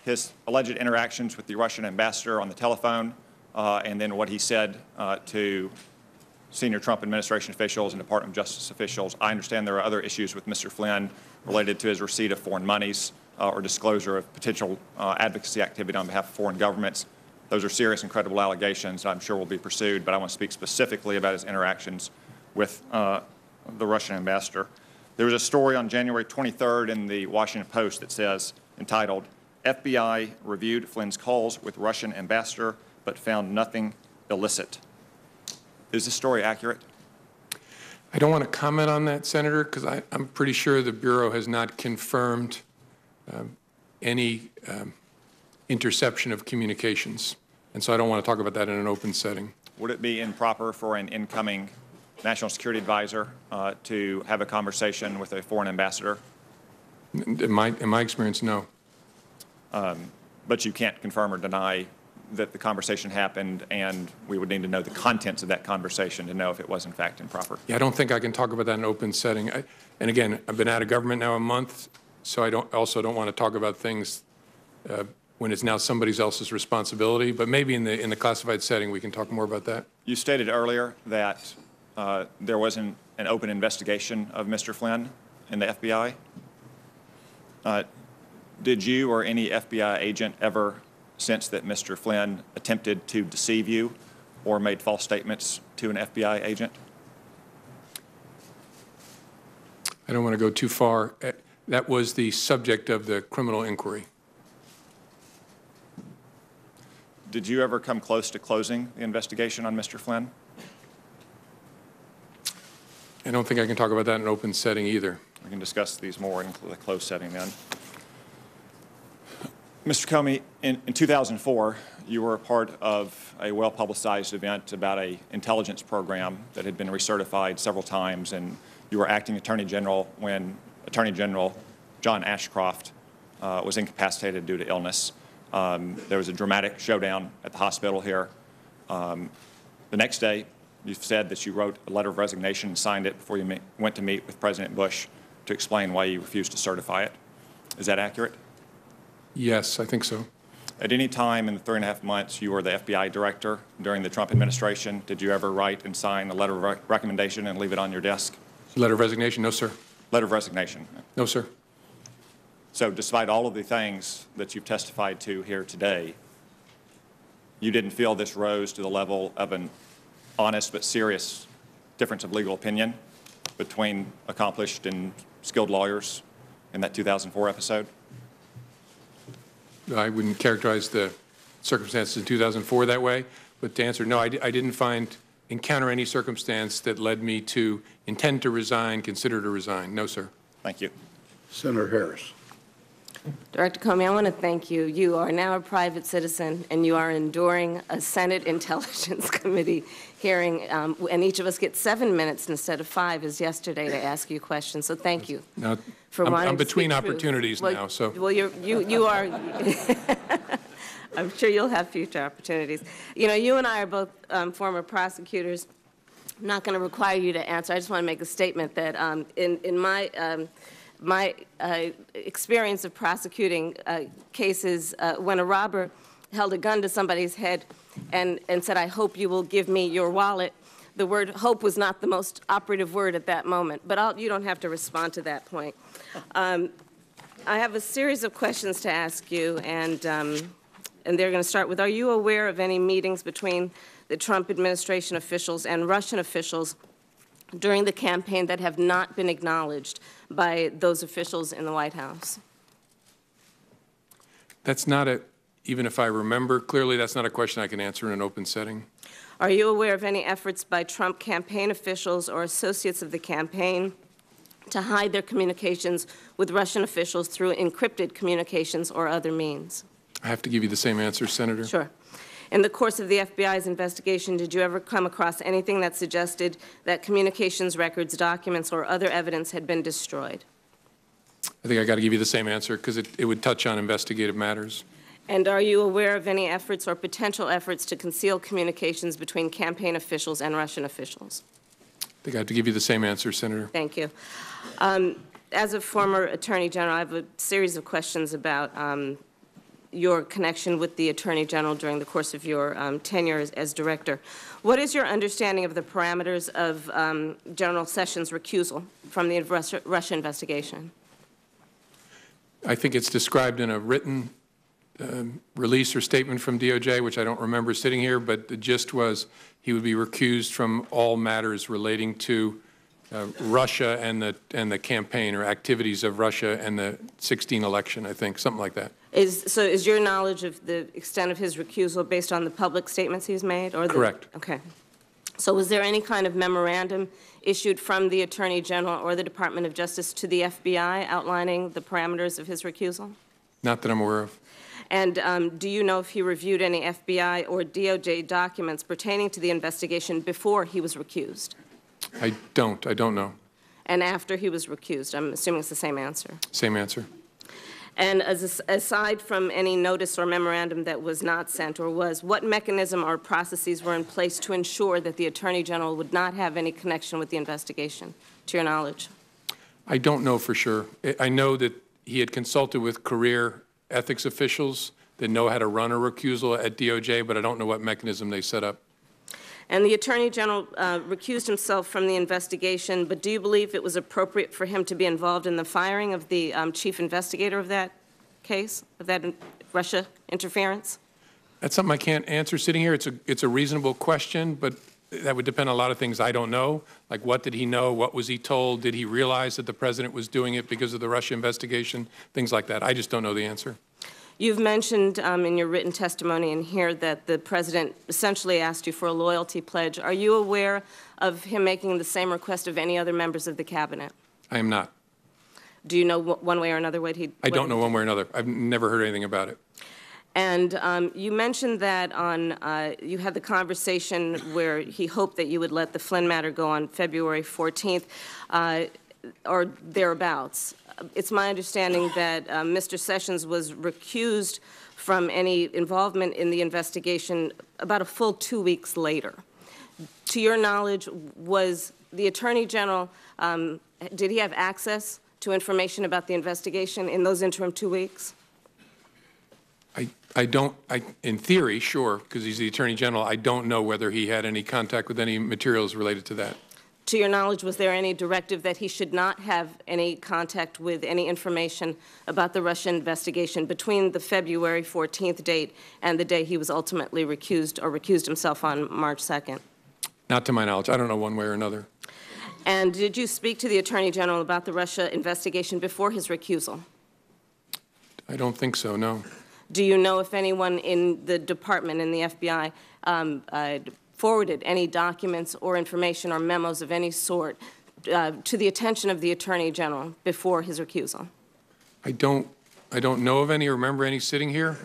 Speaker 14: his alleged interactions with the Russian ambassador on the telephone, and then what he said to senior Trump administration officials and Department of Justice officials. I understand there are other issues with Mr. Flynn related to his receipt of foreign monies or disclosure of potential advocacy activity on behalf of foreign governments. Those are serious and credible allegations that I'm sure will be pursued, but I want to speak specifically about his interactions with the Russian ambassador. There was a story on January 23rd in the Washington Post that says, entitled, FBI reviewed Flynn's calls with Russian ambassador but found nothing illicit. Is this story accurate?
Speaker 3: I don't want to comment on that, Senator, because I'm pretty sure the Bureau has not confirmed any interception of communications. And so I don't want to talk about that in an open setting.
Speaker 14: Would it be improper for an incoming national security advisor to have a conversation with a foreign ambassador?
Speaker 3: In my experience, no.
Speaker 14: But you can't confirm or deny that the conversation happened, and we would need to know the contents of that conversation to know if it was in fact improper.
Speaker 3: Yeah, I don't think I can talk about that in an open setting. And again, I've been out of government now a month, so I also don't want to talk about things when it's now somebody else's responsibility. But maybe in the classified setting, we can talk more about that.
Speaker 14: You stated earlier that there wasn't an open investigation of Mr. Flynn in the FBI. Did you or any FBI agent ever sense that Mr. Flynn attempted to deceive you or made false statements to an FBI agent?
Speaker 3: I don't want to go too far. That was the subject of the criminal inquiry.
Speaker 14: Did you ever come close to closing the investigation on Mr. Flynn?
Speaker 3: I don't think I can talk about that in an open setting either.
Speaker 14: We can discuss these more in the closed setting then. Mr. Comey, in 2004, you were a part of a well-publicized event about an intelligence program that had been recertified several times, and you were acting Attorney General when Attorney General John Ashcroft was incapacitated due to illness. There was a dramatic showdown at the hospital here. The next day, you said that you wrote a letter of resignation and signed it before you went to meet with President Bush to explain why you refused to certify it. Is that accurate?
Speaker 3: Yes, I think so.
Speaker 14: At any time in the 3.5 months you were the FBI director during the Trump administration, did you ever write and sign a letter of recommendation and leave it on your desk?
Speaker 3: Letter of resignation? No, sir.
Speaker 14: Letter of resignation?
Speaker 3: No, sir.
Speaker 14: So despite all of the things that you've testified to here today, you didn't feel this rose to the level of an honest but serious difference of legal opinion between accomplished and skilled lawyers in that 2004 episode?
Speaker 3: I wouldn't characterize the circumstances in 2004 that way, but to answer, no, I didn't encounter any circumstance that led me to intend to resign, consider to resign. No, sir.
Speaker 14: Thank you.
Speaker 1: Senator Harris.
Speaker 15: Director Comey, I want to thank you. You are now a private citizen, and you are enduring a Senate Intelligence Committee hearing, and each of us gets 7 minutes instead of 5, as yesterday, to ask you questions. So thank you.
Speaker 3: Now,
Speaker 15: for wanting
Speaker 3: I'm
Speaker 15: to
Speaker 3: between
Speaker 15: speak truth.
Speaker 3: opportunities now, so.
Speaker 15: Well, you are. I'm sure you'll have future opportunities. You know, you and I are both former prosecutors. I'm not going to require you to answer. I just want to make a statement that in my experience of prosecuting cases, when a robber held a gun to somebody's head and said, "I hope you will give me your wallet," the word hope was not the most operative word at that moment. But you don't have to respond to that point. I have a series of questions to ask you, and they're going to start with, are you aware of any meetings between the Trump administration officials and Russian officials during the campaign that have not been acknowledged by those officials in the White House?
Speaker 3: That's not even if I remember clearly, that's not a question I can answer in an open setting.
Speaker 15: Are you aware of any efforts by Trump campaign officials or associates of the campaign to hide their communications with Russian officials through encrypted communications or other means?
Speaker 3: I have to give you the same answer, Senator.
Speaker 15: Sure. In the course of the FBI's investigation, did you ever come across anything that suggested that communications records, documents, or other evidence had been destroyed?
Speaker 3: I think I got to give you the same answer because it would touch on investigative matters.
Speaker 15: And are you aware of any efforts or potential efforts to conceal communications between campaign officials and Russian officials?
Speaker 3: I think I have to give you the same answer, Senator.
Speaker 15: Thank you. As a former Attorney General, I have a series of questions about your connection with the Attorney General during the course of your tenure as Director. What is your understanding of the parameters of General Sessions' recusal from the Russia investigation?
Speaker 3: I think it's described in a written release or statement from DOJ, which I don't remember sitting here, but the gist was he would be recused from all matters relating to Russia and the campaign or activities of Russia and the 2016 election, I think, something like that.
Speaker 15: So is your knowledge of the extent of his recusal based on the public statements he's made? Or
Speaker 3: Correct.
Speaker 15: Okay. So was there any kind of memorandum issued from the Attorney General or the Department of Justice to the FBI outlining the parameters of his recusal?
Speaker 3: Not that I'm aware of.
Speaker 15: And do you know if he reviewed any FBI or DOJ documents pertaining to the investigation before he was recused?
Speaker 3: I don't know.
Speaker 15: And after he was recused? I'm assuming it's the same answer.
Speaker 3: Same answer.
Speaker 15: And aside from any notice or memorandum that was not sent or was, what mechanism or processes were in place to ensure that the Attorney General would not have any connection with the investigation, to your knowledge?
Speaker 3: I don't know for sure. I know that he had consulted with career ethics officials that know how to run a recusal at DOJ, but I don't know what mechanism they set up.
Speaker 15: And the Attorney General recused himself from the investigation, but do you believe it was appropriate for him to be involved in the firing of the chief investigator of that case, of that Russia interference?
Speaker 3: That's something I can't answer sitting here. It's a reasonable question, but that would depend on a lot of things I don't know, like what did he know, what was he told, did he realize that the president was doing it because of the Russia investigation, things like that. I just don't know the answer.
Speaker 15: You've mentioned in your written testimony in here that the president essentially asked you for a loyalty pledge. Are you aware of him making the same request of any other members of the cabinet?
Speaker 3: I am not.
Speaker 15: Do you know one way or another what he...
Speaker 3: I don't know one way or another. I've never heard anything about it.
Speaker 15: And you mentioned that you had the conversation where he hoped that you would let the Flynn matter go on February 14th or thereabouts. It's my understanding that Mr. Sessions was recused from any involvement in the investigation about a full 2 weeks later. To your knowledge, was the Attorney General, did he have access to information about the investigation in those interim 2 weeks?
Speaker 3: In theory, sure, because he's the Attorney General. I don't know whether he had any contact with any materials related to that.
Speaker 15: To your knowledge, was there any directive that he should not have any contact with any information about the Russian investigation between the February 14th date and the day he was ultimately recused or recused himself on March 2nd?
Speaker 3: Not to my knowledge. I don't know one way or another.
Speaker 15: And did you speak to the Attorney General about the Russia investigation before his recusal?
Speaker 3: I don't think so, no.
Speaker 15: Do you know if anyone in the department, in the FBI, forwarded any documents or information or memos of any sort to the attention of the Attorney General before his recusal?
Speaker 3: I don't know of any or remember any sitting here.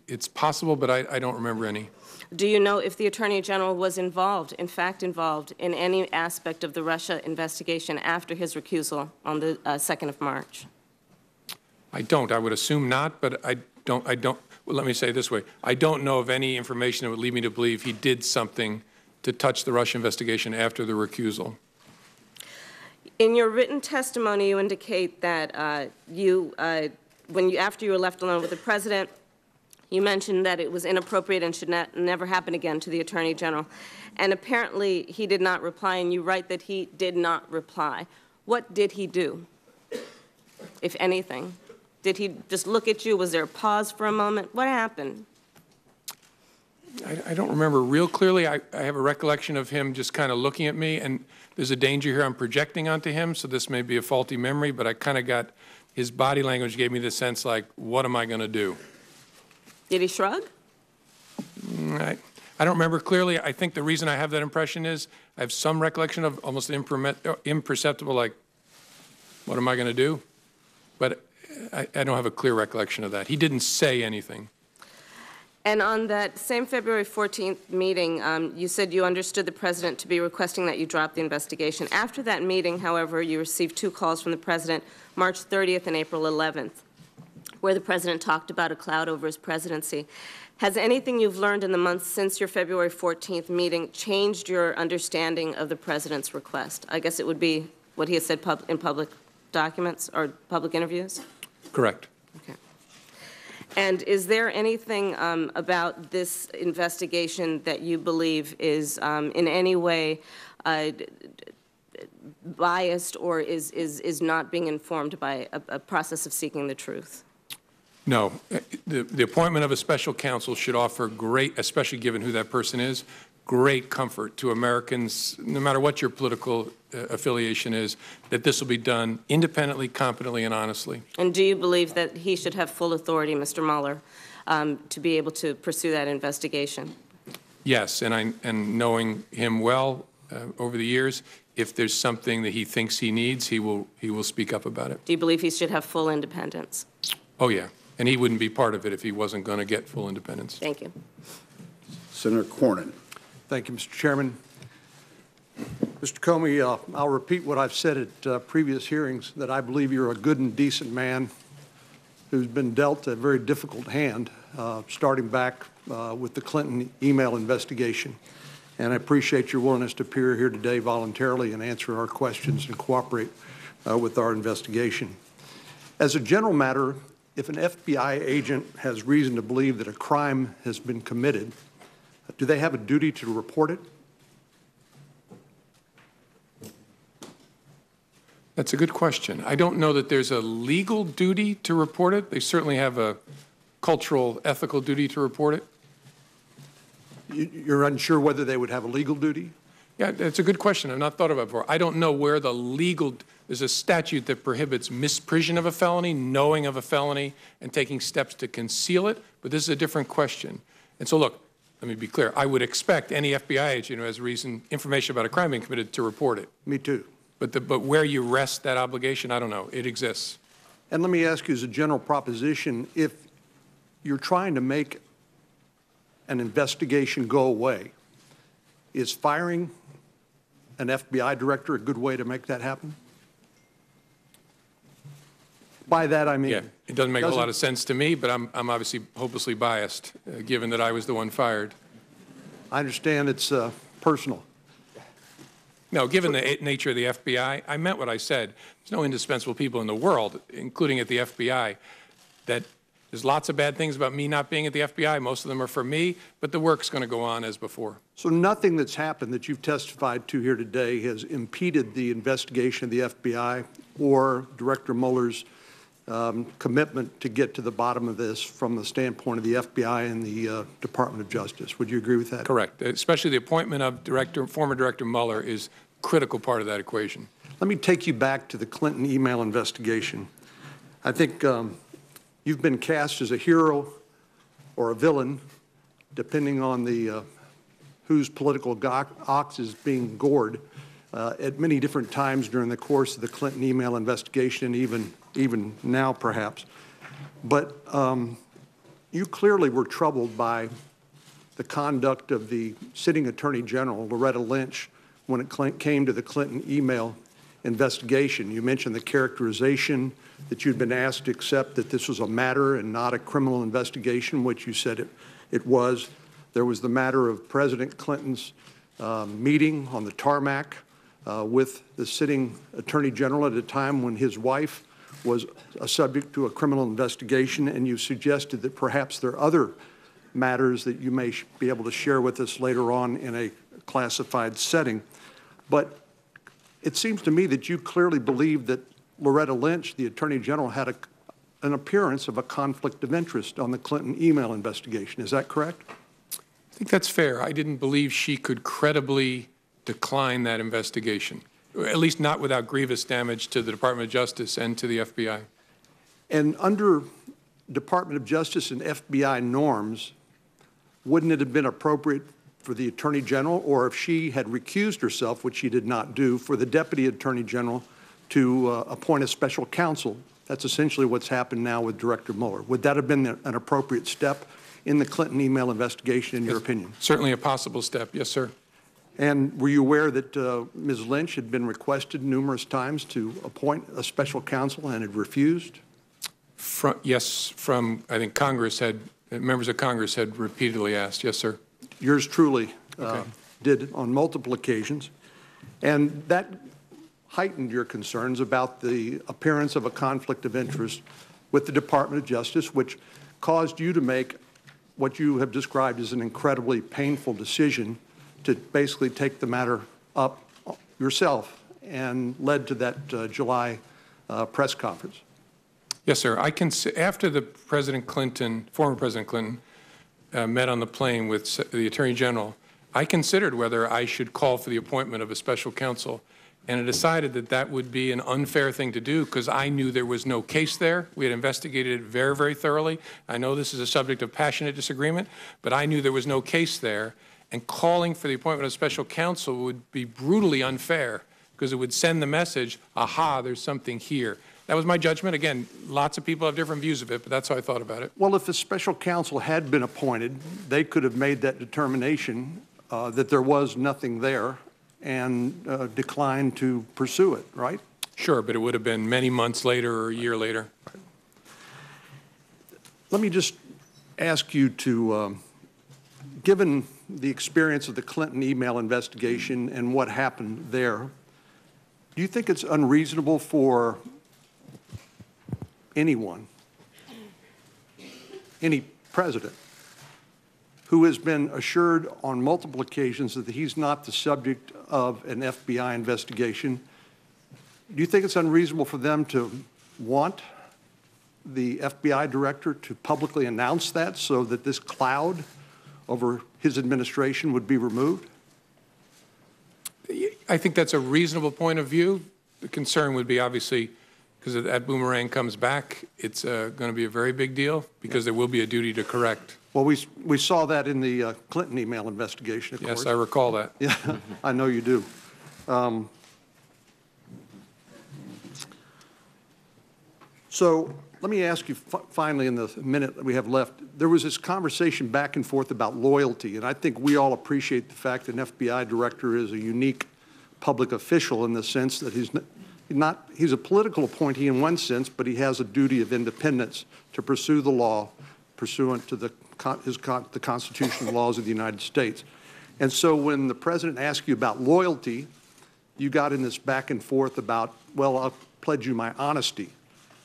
Speaker 3: It's possible, but I don't remember any.
Speaker 15: Do you know if the Attorney General was involved, in fact involved, in any aspect of the Russia investigation after his recusal on the 2nd of March?
Speaker 3: I don't. I would assume not, but I don't. Well, let me say it this way. I don't know of any information that would lead me to believe he did something to touch the Russia investigation after the recusal.
Speaker 15: In your written testimony, you indicate that after you were left alone with the President, you mentioned that it was inappropriate and should never happen again to the Attorney General. And apparently he did not reply, and you write that he did not reply. What did he do, if anything? Did he just look at you? Was there a pause for a moment? What happened?
Speaker 3: I don't remember real clearly. I have a recollection of him just kind of looking at me, and there's a danger here I'm projecting onto him, so this may be a faulty memory, but I kind of got, his body language gave me the sense like, what am I going to do?
Speaker 15: Did he shrug?
Speaker 3: I don't remember clearly. I think the reason I have that impression is I have some recollection of almost imperceptible, like, what am I going to do? But I don't have a clear recollection of that. He didn't say anything.
Speaker 15: And on that same February 14th meeting, you said you understood the President to be requesting that you drop the investigation. After that meeting, however, you received 2 calls from the President, March 30th and April 11th, where the President talked about a cloud over his presidency. Has anything you've learned in the months since your February 14th meeting changed your understanding of the President's request? I guess it would be what he has said in public documents or public interviews?
Speaker 3: Correct.
Speaker 15: Okay. And is there anything about this investigation that you believe is in any way biased or is not being informed by a process of seeking the truth?
Speaker 3: No. The appointment of a special counsel should offer great, especially given who that person is, great comfort to Americans, no matter what your political affiliation is, that this will be done independently, competently, and honestly.
Speaker 15: And do you believe that he should have full authority, Mr. Mueller, to be able to pursue that investigation?
Speaker 3: Yes, and knowing him well over the years, if there's something that he thinks he needs, he will speak up about it.
Speaker 15: Do you believe he should have full independence?
Speaker 3: Oh, yeah. And he wouldn't be part of it if he wasn't going to get full independence.
Speaker 15: Thank you.
Speaker 1: Senator Cornyn.
Speaker 16: Thank you, Mr. Chairman. Mr. Comey, I'll repeat what I've said at previous hearings, that I believe you're a good and decent man who's been dealt a very difficult hand, starting back with the Clinton email investigation. And I appreciate your willingness to appear here today voluntarily and answer our questions and cooperate with our investigation. As a general matter, if an FBI agent has reason to believe that a crime has been committed, do they have a duty to report it?
Speaker 3: That's a good question. I don't know that there's a legal duty to report it. They certainly have a cultural, ethical duty to report it.
Speaker 16: You're unsure whether they would have a legal duty?
Speaker 3: Yeah, that's a good question. I've not thought about it before. I don't know where the legal, there's a statute that prohibits misprision of a felony, knowing of a felony, and taking steps to conceal it, but this is a different question. And so look, let me be clear. I would expect any FBI agent who has information about a crime being committed to report it.
Speaker 16: Me too.
Speaker 3: But where you rest that obligation, I don't know. It exists.
Speaker 16: And let me ask you as a general proposition, if you're trying to make an investigation go away, is firing an FBI director a good way to make that happen? By that I mean...
Speaker 3: Yeah, it doesn't make a whole lot of sense to me, but I'm obviously hopelessly biased, given that I was the one fired.
Speaker 16: I understand it's personal.
Speaker 3: No, given the nature of the FBI, I meant what I said. There's no indispensable people in the world, including at the FBI, that there's lots of bad things about me not being at the FBI. Most of them are for me, but the work's going to go on as before.
Speaker 16: So nothing that's happened that you've testified to here today has impeded the investigation of the FBI or Director Mueller's commitment to get to the bottom of this from the standpoint of the FBI and the Department of Justice. Would you agree with that?
Speaker 3: Correct. Especially the appointment of former Director Mueller is a critical part of that equation.
Speaker 16: Let me take you back to the Clinton email investigation. I think you've been cast as a hero or a villain, depending on the whose political ox is being gored at many different times during the course of the Clinton email investigation, even now perhaps. But you clearly were troubled by the conduct of the sitting Attorney General, Loretta Lynch, when it came to the Clinton email investigation. You mentioned the characterization that you'd been asked to accept that this was a matter and not a criminal investigation, which you said it was. There was the matter of President Clinton's meeting on the tarmac with the sitting Attorney General at a time when his wife was subject to a criminal investigation, and you suggested that perhaps there are other matters that you may be able to share with us later on in a classified setting. But it seems to me that you clearly believe that Loretta Lynch, the Attorney General, had an appearance of a conflict of interest on the Clinton email investigation. Is that correct?
Speaker 3: I think that's fair. I didn't believe she could credibly decline that investigation, at least not without grievous damage to the Department of Justice and to the FBI.
Speaker 16: And under Department of Justice and FBI norms, wouldn't it have been appropriate for the Attorney General, or if she had recused herself, which she did not do, for the Deputy Attorney General to appoint a special counsel? That's essentially what's happened now with Director Mueller. Would that have been an appropriate step in the Clinton email investigation, in your opinion?
Speaker 3: Certainly a possible step, yes, sir.
Speaker 16: And were you aware that Ms. Lynch had been requested numerous times to appoint a special counsel and had refused?
Speaker 3: Yes, I think Congress had, members of Congress had repeatedly asked, yes, sir.
Speaker 16: Yours truly did on multiple occasions. And that heightened your concerns about the appearance of a conflict of interest with the Department of Justice, which caused you to make what you have described as an incredibly painful decision to basically take the matter up yourself, and led to that July press conference.
Speaker 3: Yes, sir. After the former President Clinton, met on the plane with the Attorney General, I considered whether I should call for the appointment of a special counsel, and I decided that that would be an unfair thing to do because I knew there was no case there. We had investigated it very, very thoroughly. I know this is a subject of passionate disagreement, but I knew there was no case there, and calling for the appointment of special counsel would be brutally unfair because it would send the message, aha, there's something here. That was my judgment. Again, lots of people have different views of it, but that's how I thought about it.
Speaker 16: Well, if a special counsel had been appointed, they could have made that determination that there was nothing there and declined to pursue it, right?
Speaker 3: Sure, but it would have been many months later or a year later.
Speaker 16: Let me just ask you to, given the experience of the Clinton email investigation and what happened there, do you think it's unreasonable for anyone, any president, who has been assured on multiple occasions that he's not the subject of an FBI investigation, do you think it's unreasonable for them to want the FBI director to publicly announce that so that this cloud over his administration would be removed?
Speaker 3: I think that's a reasonable point of view. The concern would be obviously, because if that boomerang comes back, it's going to be a very big deal because there will be a duty to correct.
Speaker 16: Well, we saw that in the Clinton email investigation, of course.
Speaker 3: Yes, I recall that.
Speaker 16: Yeah, I know you do. So let me ask you finally in the minute that we have left, there was this conversation back and forth about loyalty, and I think we all appreciate the fact that an FBI director is a unique public official in the sense that he's a political appointee in one sense, but he has a duty of independence to pursue the law pursuant to the constitutional laws of the United States. And so when the president asked you about loyalty, you got in this back and forth about, well, I'll pledge you my honesty.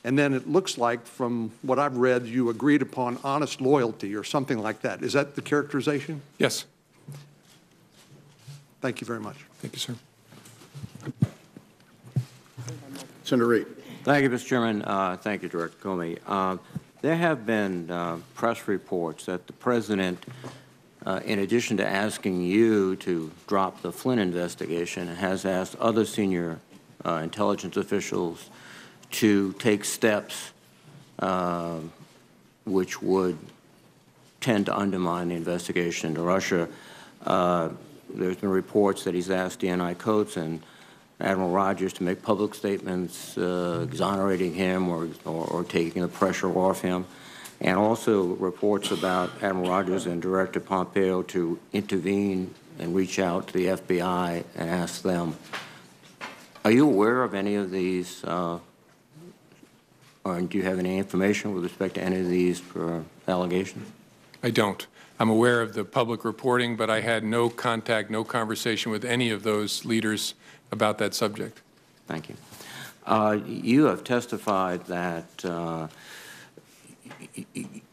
Speaker 16: And then it looks like, from what I've read, you agreed upon honest loyalty or something like that. Is that the characterization?
Speaker 3: Yes.
Speaker 16: Thank you very much.
Speaker 3: Thank you, sir.
Speaker 1: Senator Reid.
Speaker 17: Thank you, Mr. Chairman. Thank you, Director Comey. There have been press reports that the President, in addition to asking you to drop the Flynn investigation, has asked other senior intelligence officials to take steps which would tend to undermine the investigation into Russia. There's been reports that he's asked DNI Coates and Admiral Rogers to make public statements exonerating him or taking the pressure off him, and also reports about Admiral Rogers and Director Pompeo to intervene and reach out to the FBI and ask them. Are you aware of any of these, or do you have any information with respect to any of these allegations?
Speaker 3: I don't. I'm aware of the public reporting, but I had no contact, no conversation with any of those leaders about that subject.
Speaker 17: Thank you. You have testified that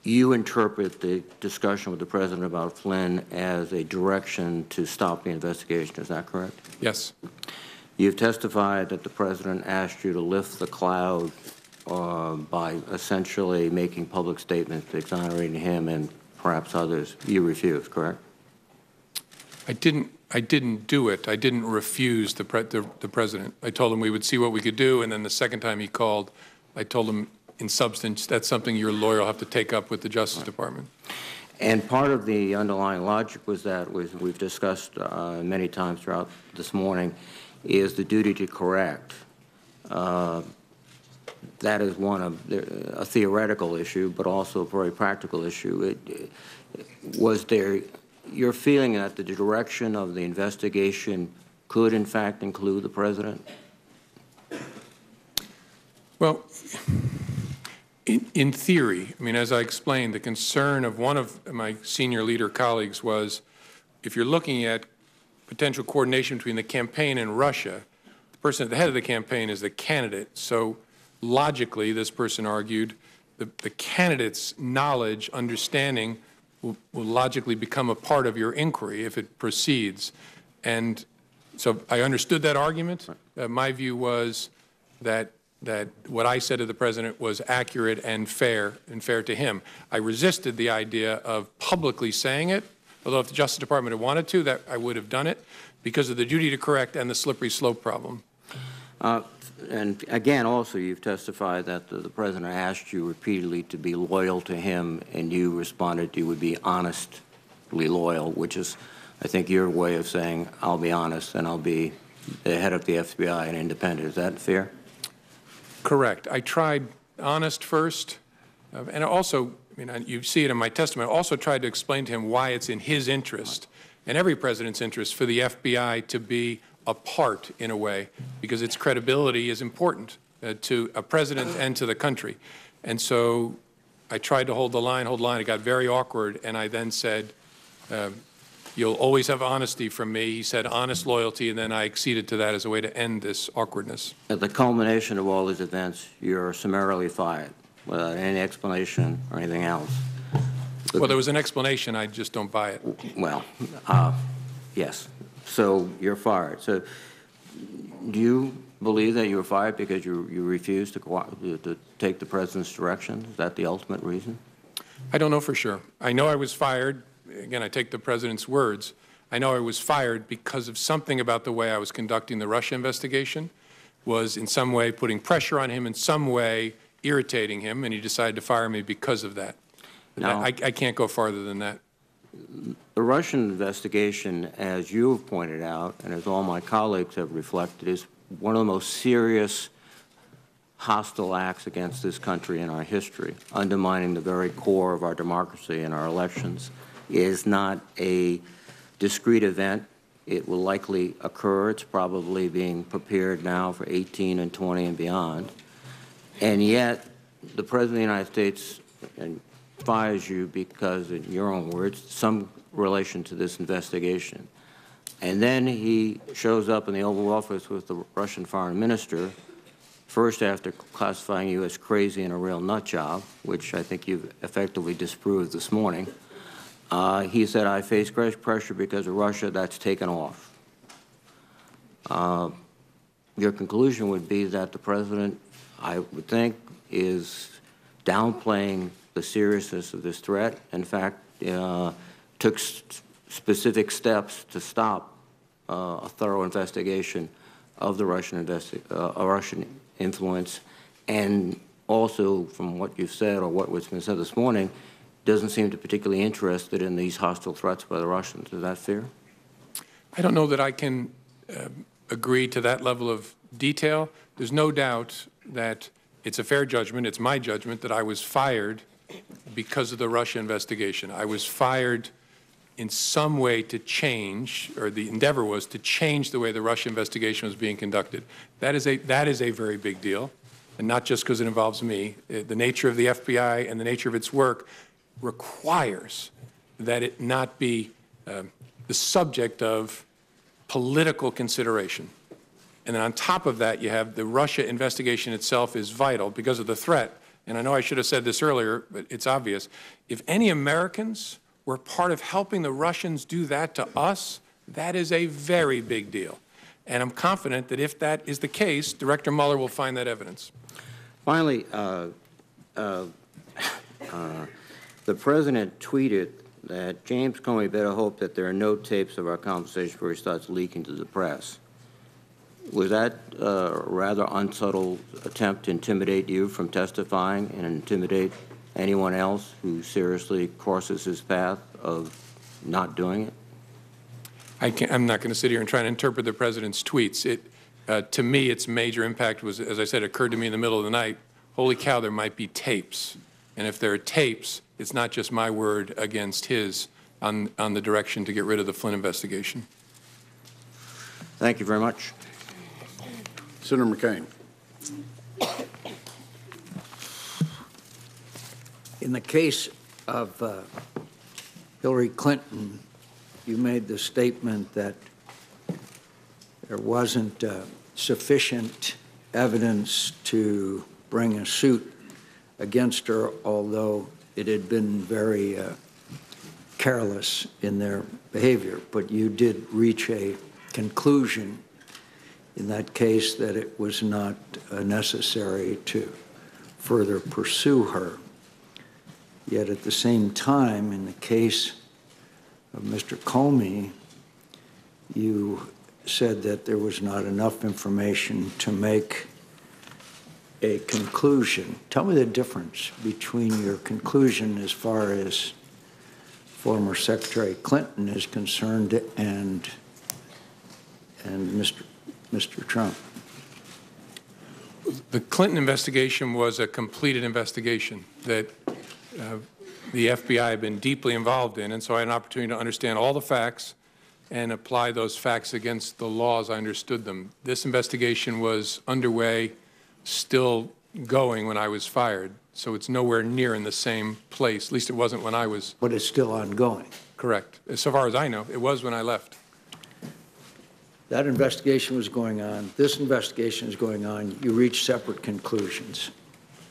Speaker 17: you interpret the discussion with the President about Flynn as a direction to stop the investigation. Is that correct?
Speaker 3: Yes.
Speaker 17: You've testified that the President asked you to lift the cloud by essentially making public statements exonerating him and perhaps others. You refused, correct?
Speaker 3: I didn't do it. I didn't refuse the President. I told him we would see what we could do, and then the second time he called, I told him in substance, that's something your lawyer will have to take up with the Justice Department.
Speaker 17: And part of the underlying logic was that, we've discussed many times throughout this morning, is the duty to correct. that is one of a theoretical issue, but also a very practical issue. Was there your feeling that the direction of the investigation could, in fact, include the president?
Speaker 3: Well, in theory, I mean, as I explained, the concern of one of my senior leader colleagues was if you're looking at potential coordination between the campaign and Russia, the person at the head of the campaign is the candidate. So logically, this person argued, the candidate's knowledge, understanding will logically become a part of your inquiry if it proceeds. And so I understood that argument. My view was that what I said to the president was accurate and fair to him. I resisted the idea of publicly saying it, although if the Justice Department had wanted to, that I would have done it because of the duty to correct and the slippery slope problem.
Speaker 17: And again, also, you've testified that the president asked you repeatedly to be loyal to him, and you responded you would be honestly loyal, which is, I think, your way of saying, I'll be honest and I'll be the head of the FBI and independent. Is that fair?
Speaker 3: Correct. I tried honest first, and also, I mean, you see it in my testimony, I also tried to explain to him why it's in his interest and every president's interest for the FBI to be apart in a way, because its credibility is important to a president and to the country. And so I tried to hold the line. It got very awkward, and I then said, you'll always have honesty from me. He said honest loyalty, and then I acceded to that as a way to end this awkwardness.
Speaker 17: At the culmination of all these events, you're summarily fired without any explanation or anything else.
Speaker 3: Well, there was an explanation. I just don't buy it.
Speaker 17: Well, yes. So you're fired. So do you believe that you were fired because you refused to take the president's direction? Is that the ultimate reason?
Speaker 3: I don't know for sure. I know I was fired. Again, I take the president's words. I know I was fired because of something about the way I was conducting the Russia investigation was in some way putting pressure on him, in some way irritating him, and he decided to fire me because of that. Now, I can't go farther than that.
Speaker 17: The Russian investigation, as you have pointed out, and as all my colleagues have reflected, is one of the most serious hostile acts against this country in our history, undermining the very core of our democracy and our elections. It is not a discrete event. It will likely occur. It's probably being prepared now for 18 and 20 and beyond. And yet, the President of the United States fires you because, in your own words, some relation to this investigation. And then he shows up in the Oval Office with the Russian foreign minister, first after classifying you as crazy and a real nut job, which I think you've effectively disproved this morning. He said, I face great pressure because of Russia. That's taken off. Your conclusion would be that the president, I would think, is downplaying the seriousness of this threat. In fact, took specific steps to stop a thorough investigation of the Russian influence, and also, from what you've said or what was been said this morning, doesn't seem to particularly interested in these hostile threats by the Russians. Is that fair?
Speaker 3: I don't know that I can agree to that level of detail. There's no doubt that it's a fair judgment, it's my judgment, that I was fired because of the Russia investigation. I was fired in some way to change, or the endeavor was to change the way the Russia investigation was being conducted. That is a very big deal, and not just because it involves me. The nature of the FBI and the nature of its work requires that it not be the subject of political consideration. And then on top of that, you have the Russia investigation itself is vital because of the threat. And I know I should have said this earlier, but it's obvious. If any Americans were part of helping the Russians do that to us, that is a very big deal. And I'm confident that if that is the case, Director Mueller will find that evidence.
Speaker 17: Finally, the president tweeted that James Comey better hope that there are no tapes of our conversation before he starts leaking to the press. Was that a rather unsubtle attempt to intimidate you from testifying and intimidate anyone else who seriously crosses his path of not doing it?
Speaker 3: I'm not going to sit here and try to interpret the president's tweets. To me, its major impact was, as I said, occurred to me in the middle of the night. Holy cow, there might be tapes. And if there are tapes, it's not just my word against his on the direction to get rid of the Flynn investigation.
Speaker 17: Thank you very much.
Speaker 1: Senator McCain.
Speaker 18: In the case of Hillary Clinton, you made the statement that there wasn't sufficient evidence to bring a suit against her, although it had been very careless in their behavior. But you did reach a conclusion in that case that it was not necessary to further pursue her. Yet at the same time, in the case of Mr. Comey, you said that there was not enough information to make a conclusion. Tell me the difference between your conclusion as far as former Secretary Clinton is concerned and Mr. Trump.
Speaker 3: The Clinton investigation was a completed investigation that the FBI had been deeply involved in, and so I had an opportunity to understand all the facts and apply those facts against the laws I understood them. This investigation was underway, still going when I was fired, so it's nowhere near in the same place. At least it wasn't when I was.
Speaker 18: But it's still ongoing.
Speaker 3: Correct. So far as I know, it was when I left.
Speaker 18: That investigation was going on. This investigation is going on. You reached separate conclusions.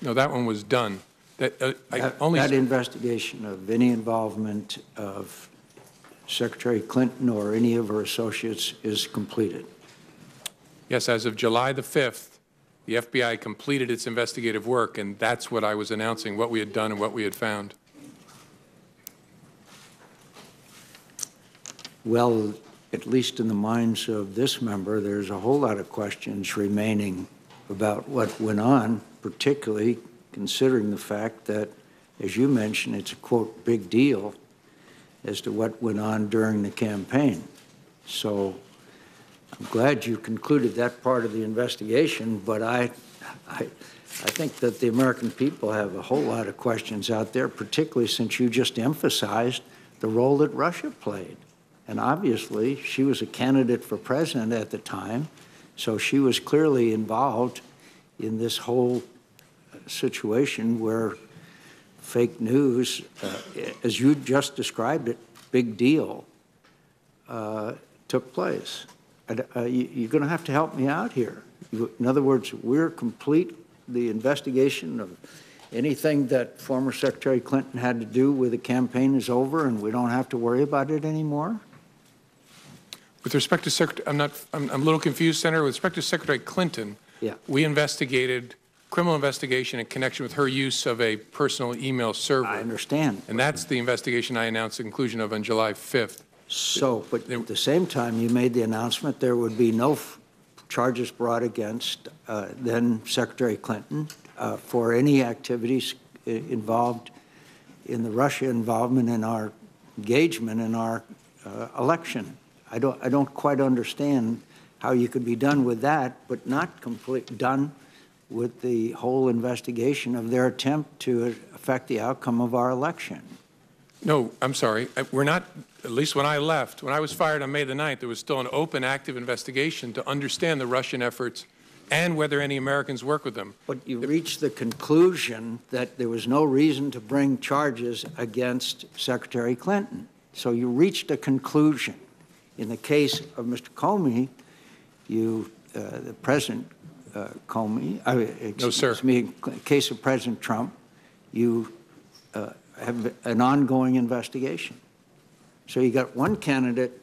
Speaker 3: No, that one was done. That
Speaker 18: investigation of any involvement of Secretary Clinton or any of her associates is completed.
Speaker 3: Yes, as of July the 5th, the FBI completed its investigative work, and that's what I was announcing, what we had done and what we had found.
Speaker 18: Well, at least in the minds of this member, there's a whole lot of questions remaining about what went on, particularly considering the fact that, as you mentioned, it's a, quote, big deal as to what went on during the campaign. So I'm glad you concluded that part of the investigation, but I think that the American people have a whole lot of questions out there, particularly since you just emphasized the role that Russia played. And obviously, she was a candidate for president at the time, so she was clearly involved in this whole situation where fake news, as you just described it, big deal, took place. You're going to have to help me out here. In other words, we're complete the investigation of anything that former Secretary Clinton had to do with the campaign is over and we don't have to worry about it anymore?
Speaker 3: With respect to Secretary, I'm a little confused, Senator. With respect to Secretary Clinton, we investigated criminal investigation in connection with her use of a personal email server.
Speaker 18: I understand.
Speaker 3: And that's the investigation I announced the conclusion of on July 5th.
Speaker 18: So, but at the same time, you made the announcement there would be no charges brought against then Secretary Clinton for any activities involved in the Russia involvement in our engagement in our election. I don't quite understand how you could be done with that, but not done with the whole investigation of their attempt to affect the outcome of our election.
Speaker 3: No, I'm sorry. We're not, at least when I left, when I was fired on May the 9th, there was still an open, active investigation to understand the Russian efforts and whether any Americans work with them.
Speaker 18: But you reached the conclusion that there was no reason to bring charges against Secretary Clinton. So you reached a conclusion. In the case of Mr. Comey, the President Comey, excuse me, in the case of President Trump, you have an ongoing investigation. So you got one candidate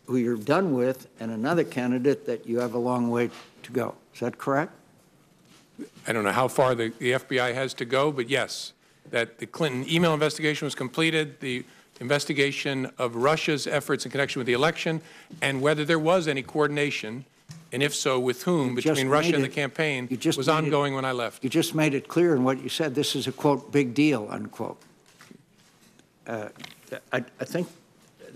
Speaker 18: who you're done with and another candidate that you have a long way to go. Is that correct?
Speaker 3: I don't know how far the FBI has to go, but yes, that the Clinton email investigation was completed, the investigation of Russia's efforts in connection with the election, and whether there was any coordination, and if so, with whom, between Russia and the campaign, was ongoing when I left.
Speaker 18: You just made it clear in what you said. This is a, quote, big deal, unquote. I think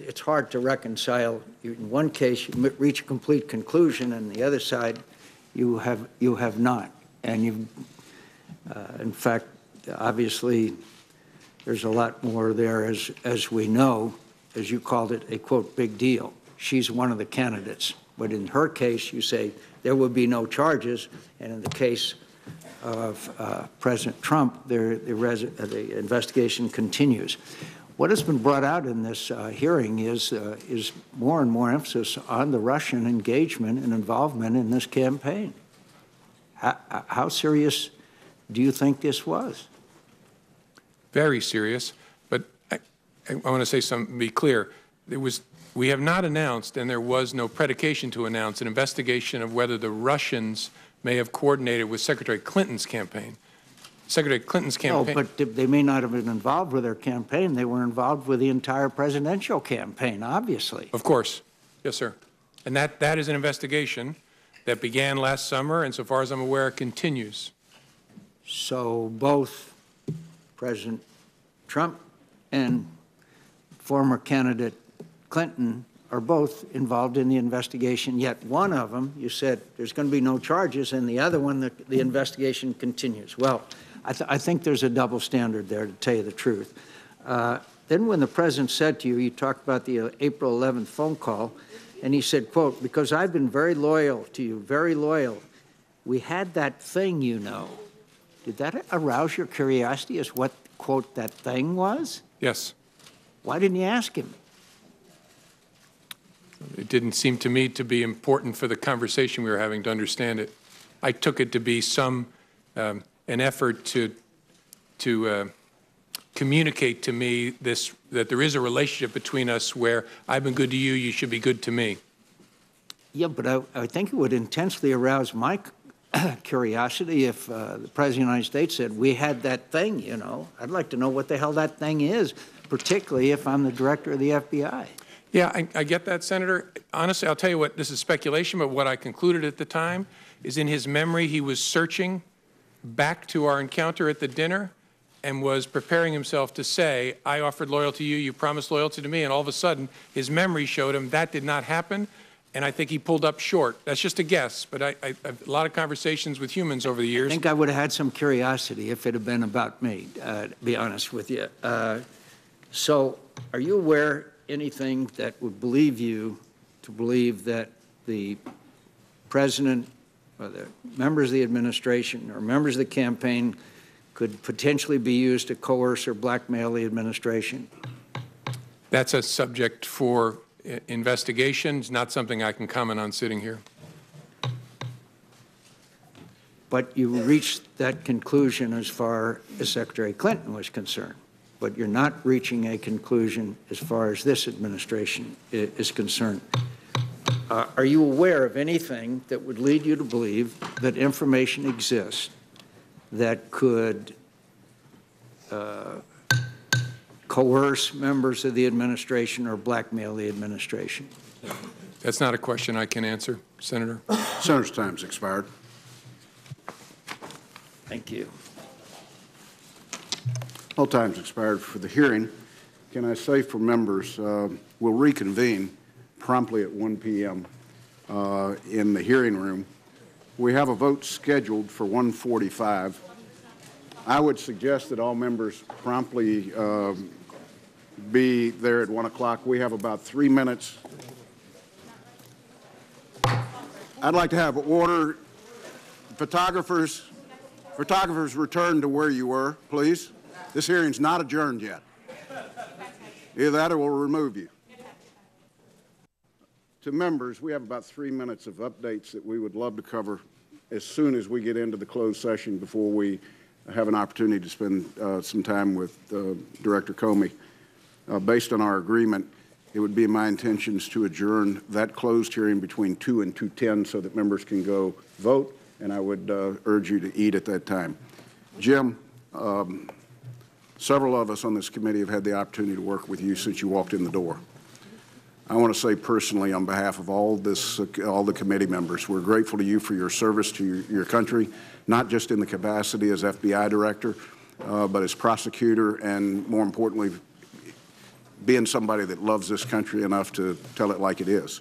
Speaker 18: it's hard to reconcile. In one case, you reach a complete conclusion, and the other side, you have not. And you've, in fact, obviously, there's a lot more there, as we know, as you called it, a, quote, big deal. She's one of the candidates. But in her case, you say there would be no charges, and in the case of President Trump, the investigation continues. What has been brought out in this hearing is more and more emphasis on the Russian engagement and involvement in this campaign. How serious do you think this was?
Speaker 3: Very serious, but I want to say something, be clear. We have not announced, and there was no predication to announce, an investigation of whether the Russians may have coordinated with Secretary Clinton's campaign. Secretary Clinton's campaign.
Speaker 18: No, but they may not have been involved with their campaign. They were involved with the entire presidential campaign, obviously.
Speaker 3: Of course. Yes, sir. And that is an investigation that began last summer, and so far as I'm aware, continues.
Speaker 18: So both President Trump and former candidate Clinton are both involved in the investigation, yet one of them, you said there's going to be no charges, and the other one, the investigation continues. Well, I think there's a double standard there, to tell you the truth. Then when the president said to you, you talked about the April 11th phone call, and he said, quote, because I've been very loyal to you, very loyal. We had that thing, you know. Did that arouse your curiosity as what, quote, that thing was?
Speaker 3: Yes.
Speaker 18: Why didn't you ask him?
Speaker 3: It didn't seem to me to be important for the conversation we were having to understand it. I took it to be an effort to communicate to me that there is a relationship between us where I've been good to you, you should be good to me.
Speaker 18: Yeah, but I think it would intensely arouse my curiosity if the President of the United States said, we had that thing, you know. I'd like to know what the hell that thing is, particularly if I'm the director of the FBI.
Speaker 3: Yeah, I get that, Senator. Honestly, I'll tell you what, this is speculation, but what I concluded at the time is in his memory he was searching back to our encounter at the dinner and was preparing himself to say, I offered loyalty to you, you promised loyalty to me, and all of a sudden his memory showed him that did not happen, and I think he pulled up short. That's just a guess, but I've a lot of conversations with humans over the years.
Speaker 18: I think I would have had some curiosity if it had been about me, to be honest with you. So are you aware anything that would believe you to believe that the president or the members of the administration or members of the campaign could potentially be used to coerce or blackmail the administration?
Speaker 3: That's a subject for investigation. It's not something I can comment on sitting here.
Speaker 18: But you reached that conclusion as far as Secretary Clinton was concerned. But you're not reaching a conclusion as far as this administration is concerned. Are you aware of anything that would lead you to believe that information exists that could coerce members of the administration or blackmail the administration?
Speaker 3: That's not a question I can answer, Senator.
Speaker 1: Senator's time's expired.
Speaker 18: Thank you.
Speaker 1: All time's expired for the hearing. Can I say for members, we'll reconvene promptly at 1 p.m. In the hearing room. We have a vote scheduled for 1:45. I would suggest that all members promptly be there at 1 o'clock. We have about 3 minutes. I'd like to have order. Photographers return to where you were, please. This hearing's not adjourned yet. Either that or we'll remove you. To members, we have about 3 minutes of updates that we would love to cover as soon as we get into the closed session before we have an opportunity to spend some time with Director Comey. Based on our agreement, it would be my intentions to adjourn that closed hearing between 2 and 2:10 so that members can go vote, and I would urge you to eat at that time. Jim, several of us on this committee have had the opportunity to work with you since you walked in the door. I want to say personally on behalf of all the committee members, we're grateful to you for your service to your country, not just in the capacity as FBI Director, but as prosecutor and, more importantly, being somebody that loves this country enough to tell it like it is.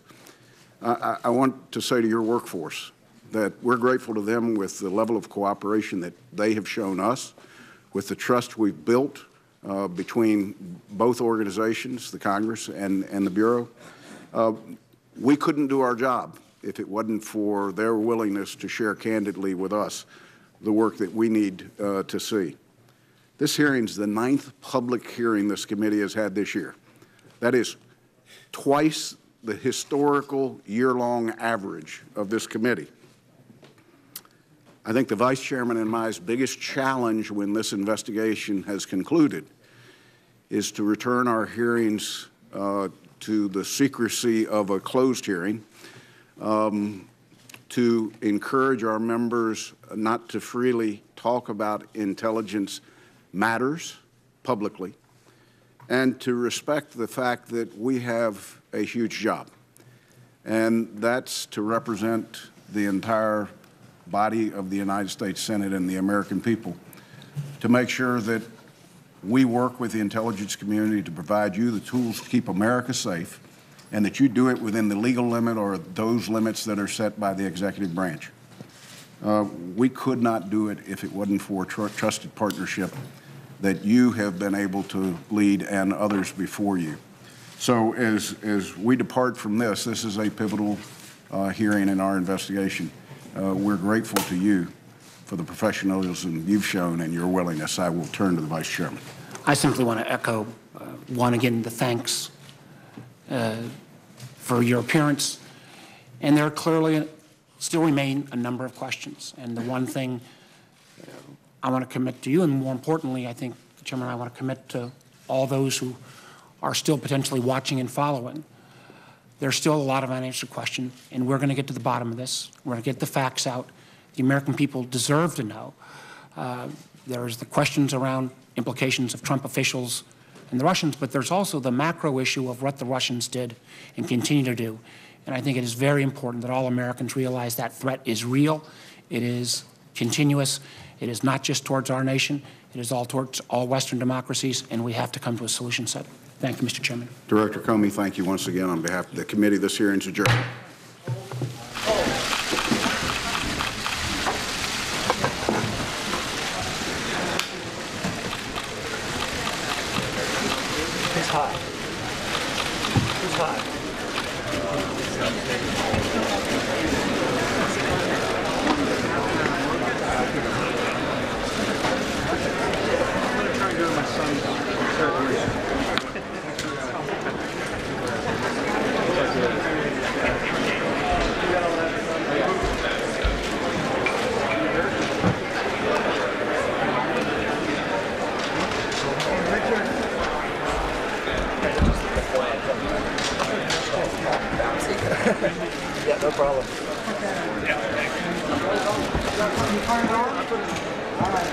Speaker 1: I want to say to your workforce that we're grateful to them with the level of cooperation that they have shown us, with the trust we've built between both organizations, the Congress and the Bureau. We couldn't do our job if it wasn't for their willingness to share candidly with us the work that we need to see. This hearing is the 9th public hearing this committee has had this year. That is twice the historical year-long average of this committee. I think the Vice Chairman and my biggest challenge when this investigation has concluded is to return our hearings to the secrecy of a closed hearing, to encourage our members not to freely talk about intelligence matters publicly, and to respect the fact that we have a huge job, and that's to represent the entire body of the United States Senate and the American people, to make sure that we work with the intelligence community to provide you the tools to keep America safe, and that you do it within the legal limit or those limits that are set by the executive branch. We could not do it if it wasn't for a trusted partnership that you have been able to lead and others before you. So as we depart from this is a pivotal hearing in our investigation. We're grateful to you for the professionalism you've shown and your willingness. I will turn to the Vice Chairman.
Speaker 2: I simply want to echo, again, the thanks for your appearance. And there clearly still remain a number of questions. And the one thing I want to commit to you, and more importantly, I think, Chairman, I want to commit to all those who are still potentially watching and following. There's still a lot of unanswered questions, and we're going to get to the bottom of this. We're going to get the facts out. The American people deserve to know. There's the questions around implications of Trump officials and the Russians, but there's also the macro issue of what the Russians did and continue to do. And I think it is very important that all Americans realize that threat is real. It is continuous. It is not just towards our nation. It is all towards all Western democracies, and we have to come to a solution set. Thank you, Mr. Chairman.
Speaker 1: Director Comey, thank you once again on behalf of the committee. This hearing is adjourned.
Speaker 19: Who's hot? Who's hot? I'm going to try and go to my son's surgery. Yeah, no problem. All right.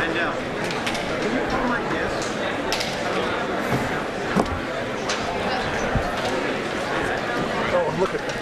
Speaker 19: And down. Can you come like this? Oh, look at that.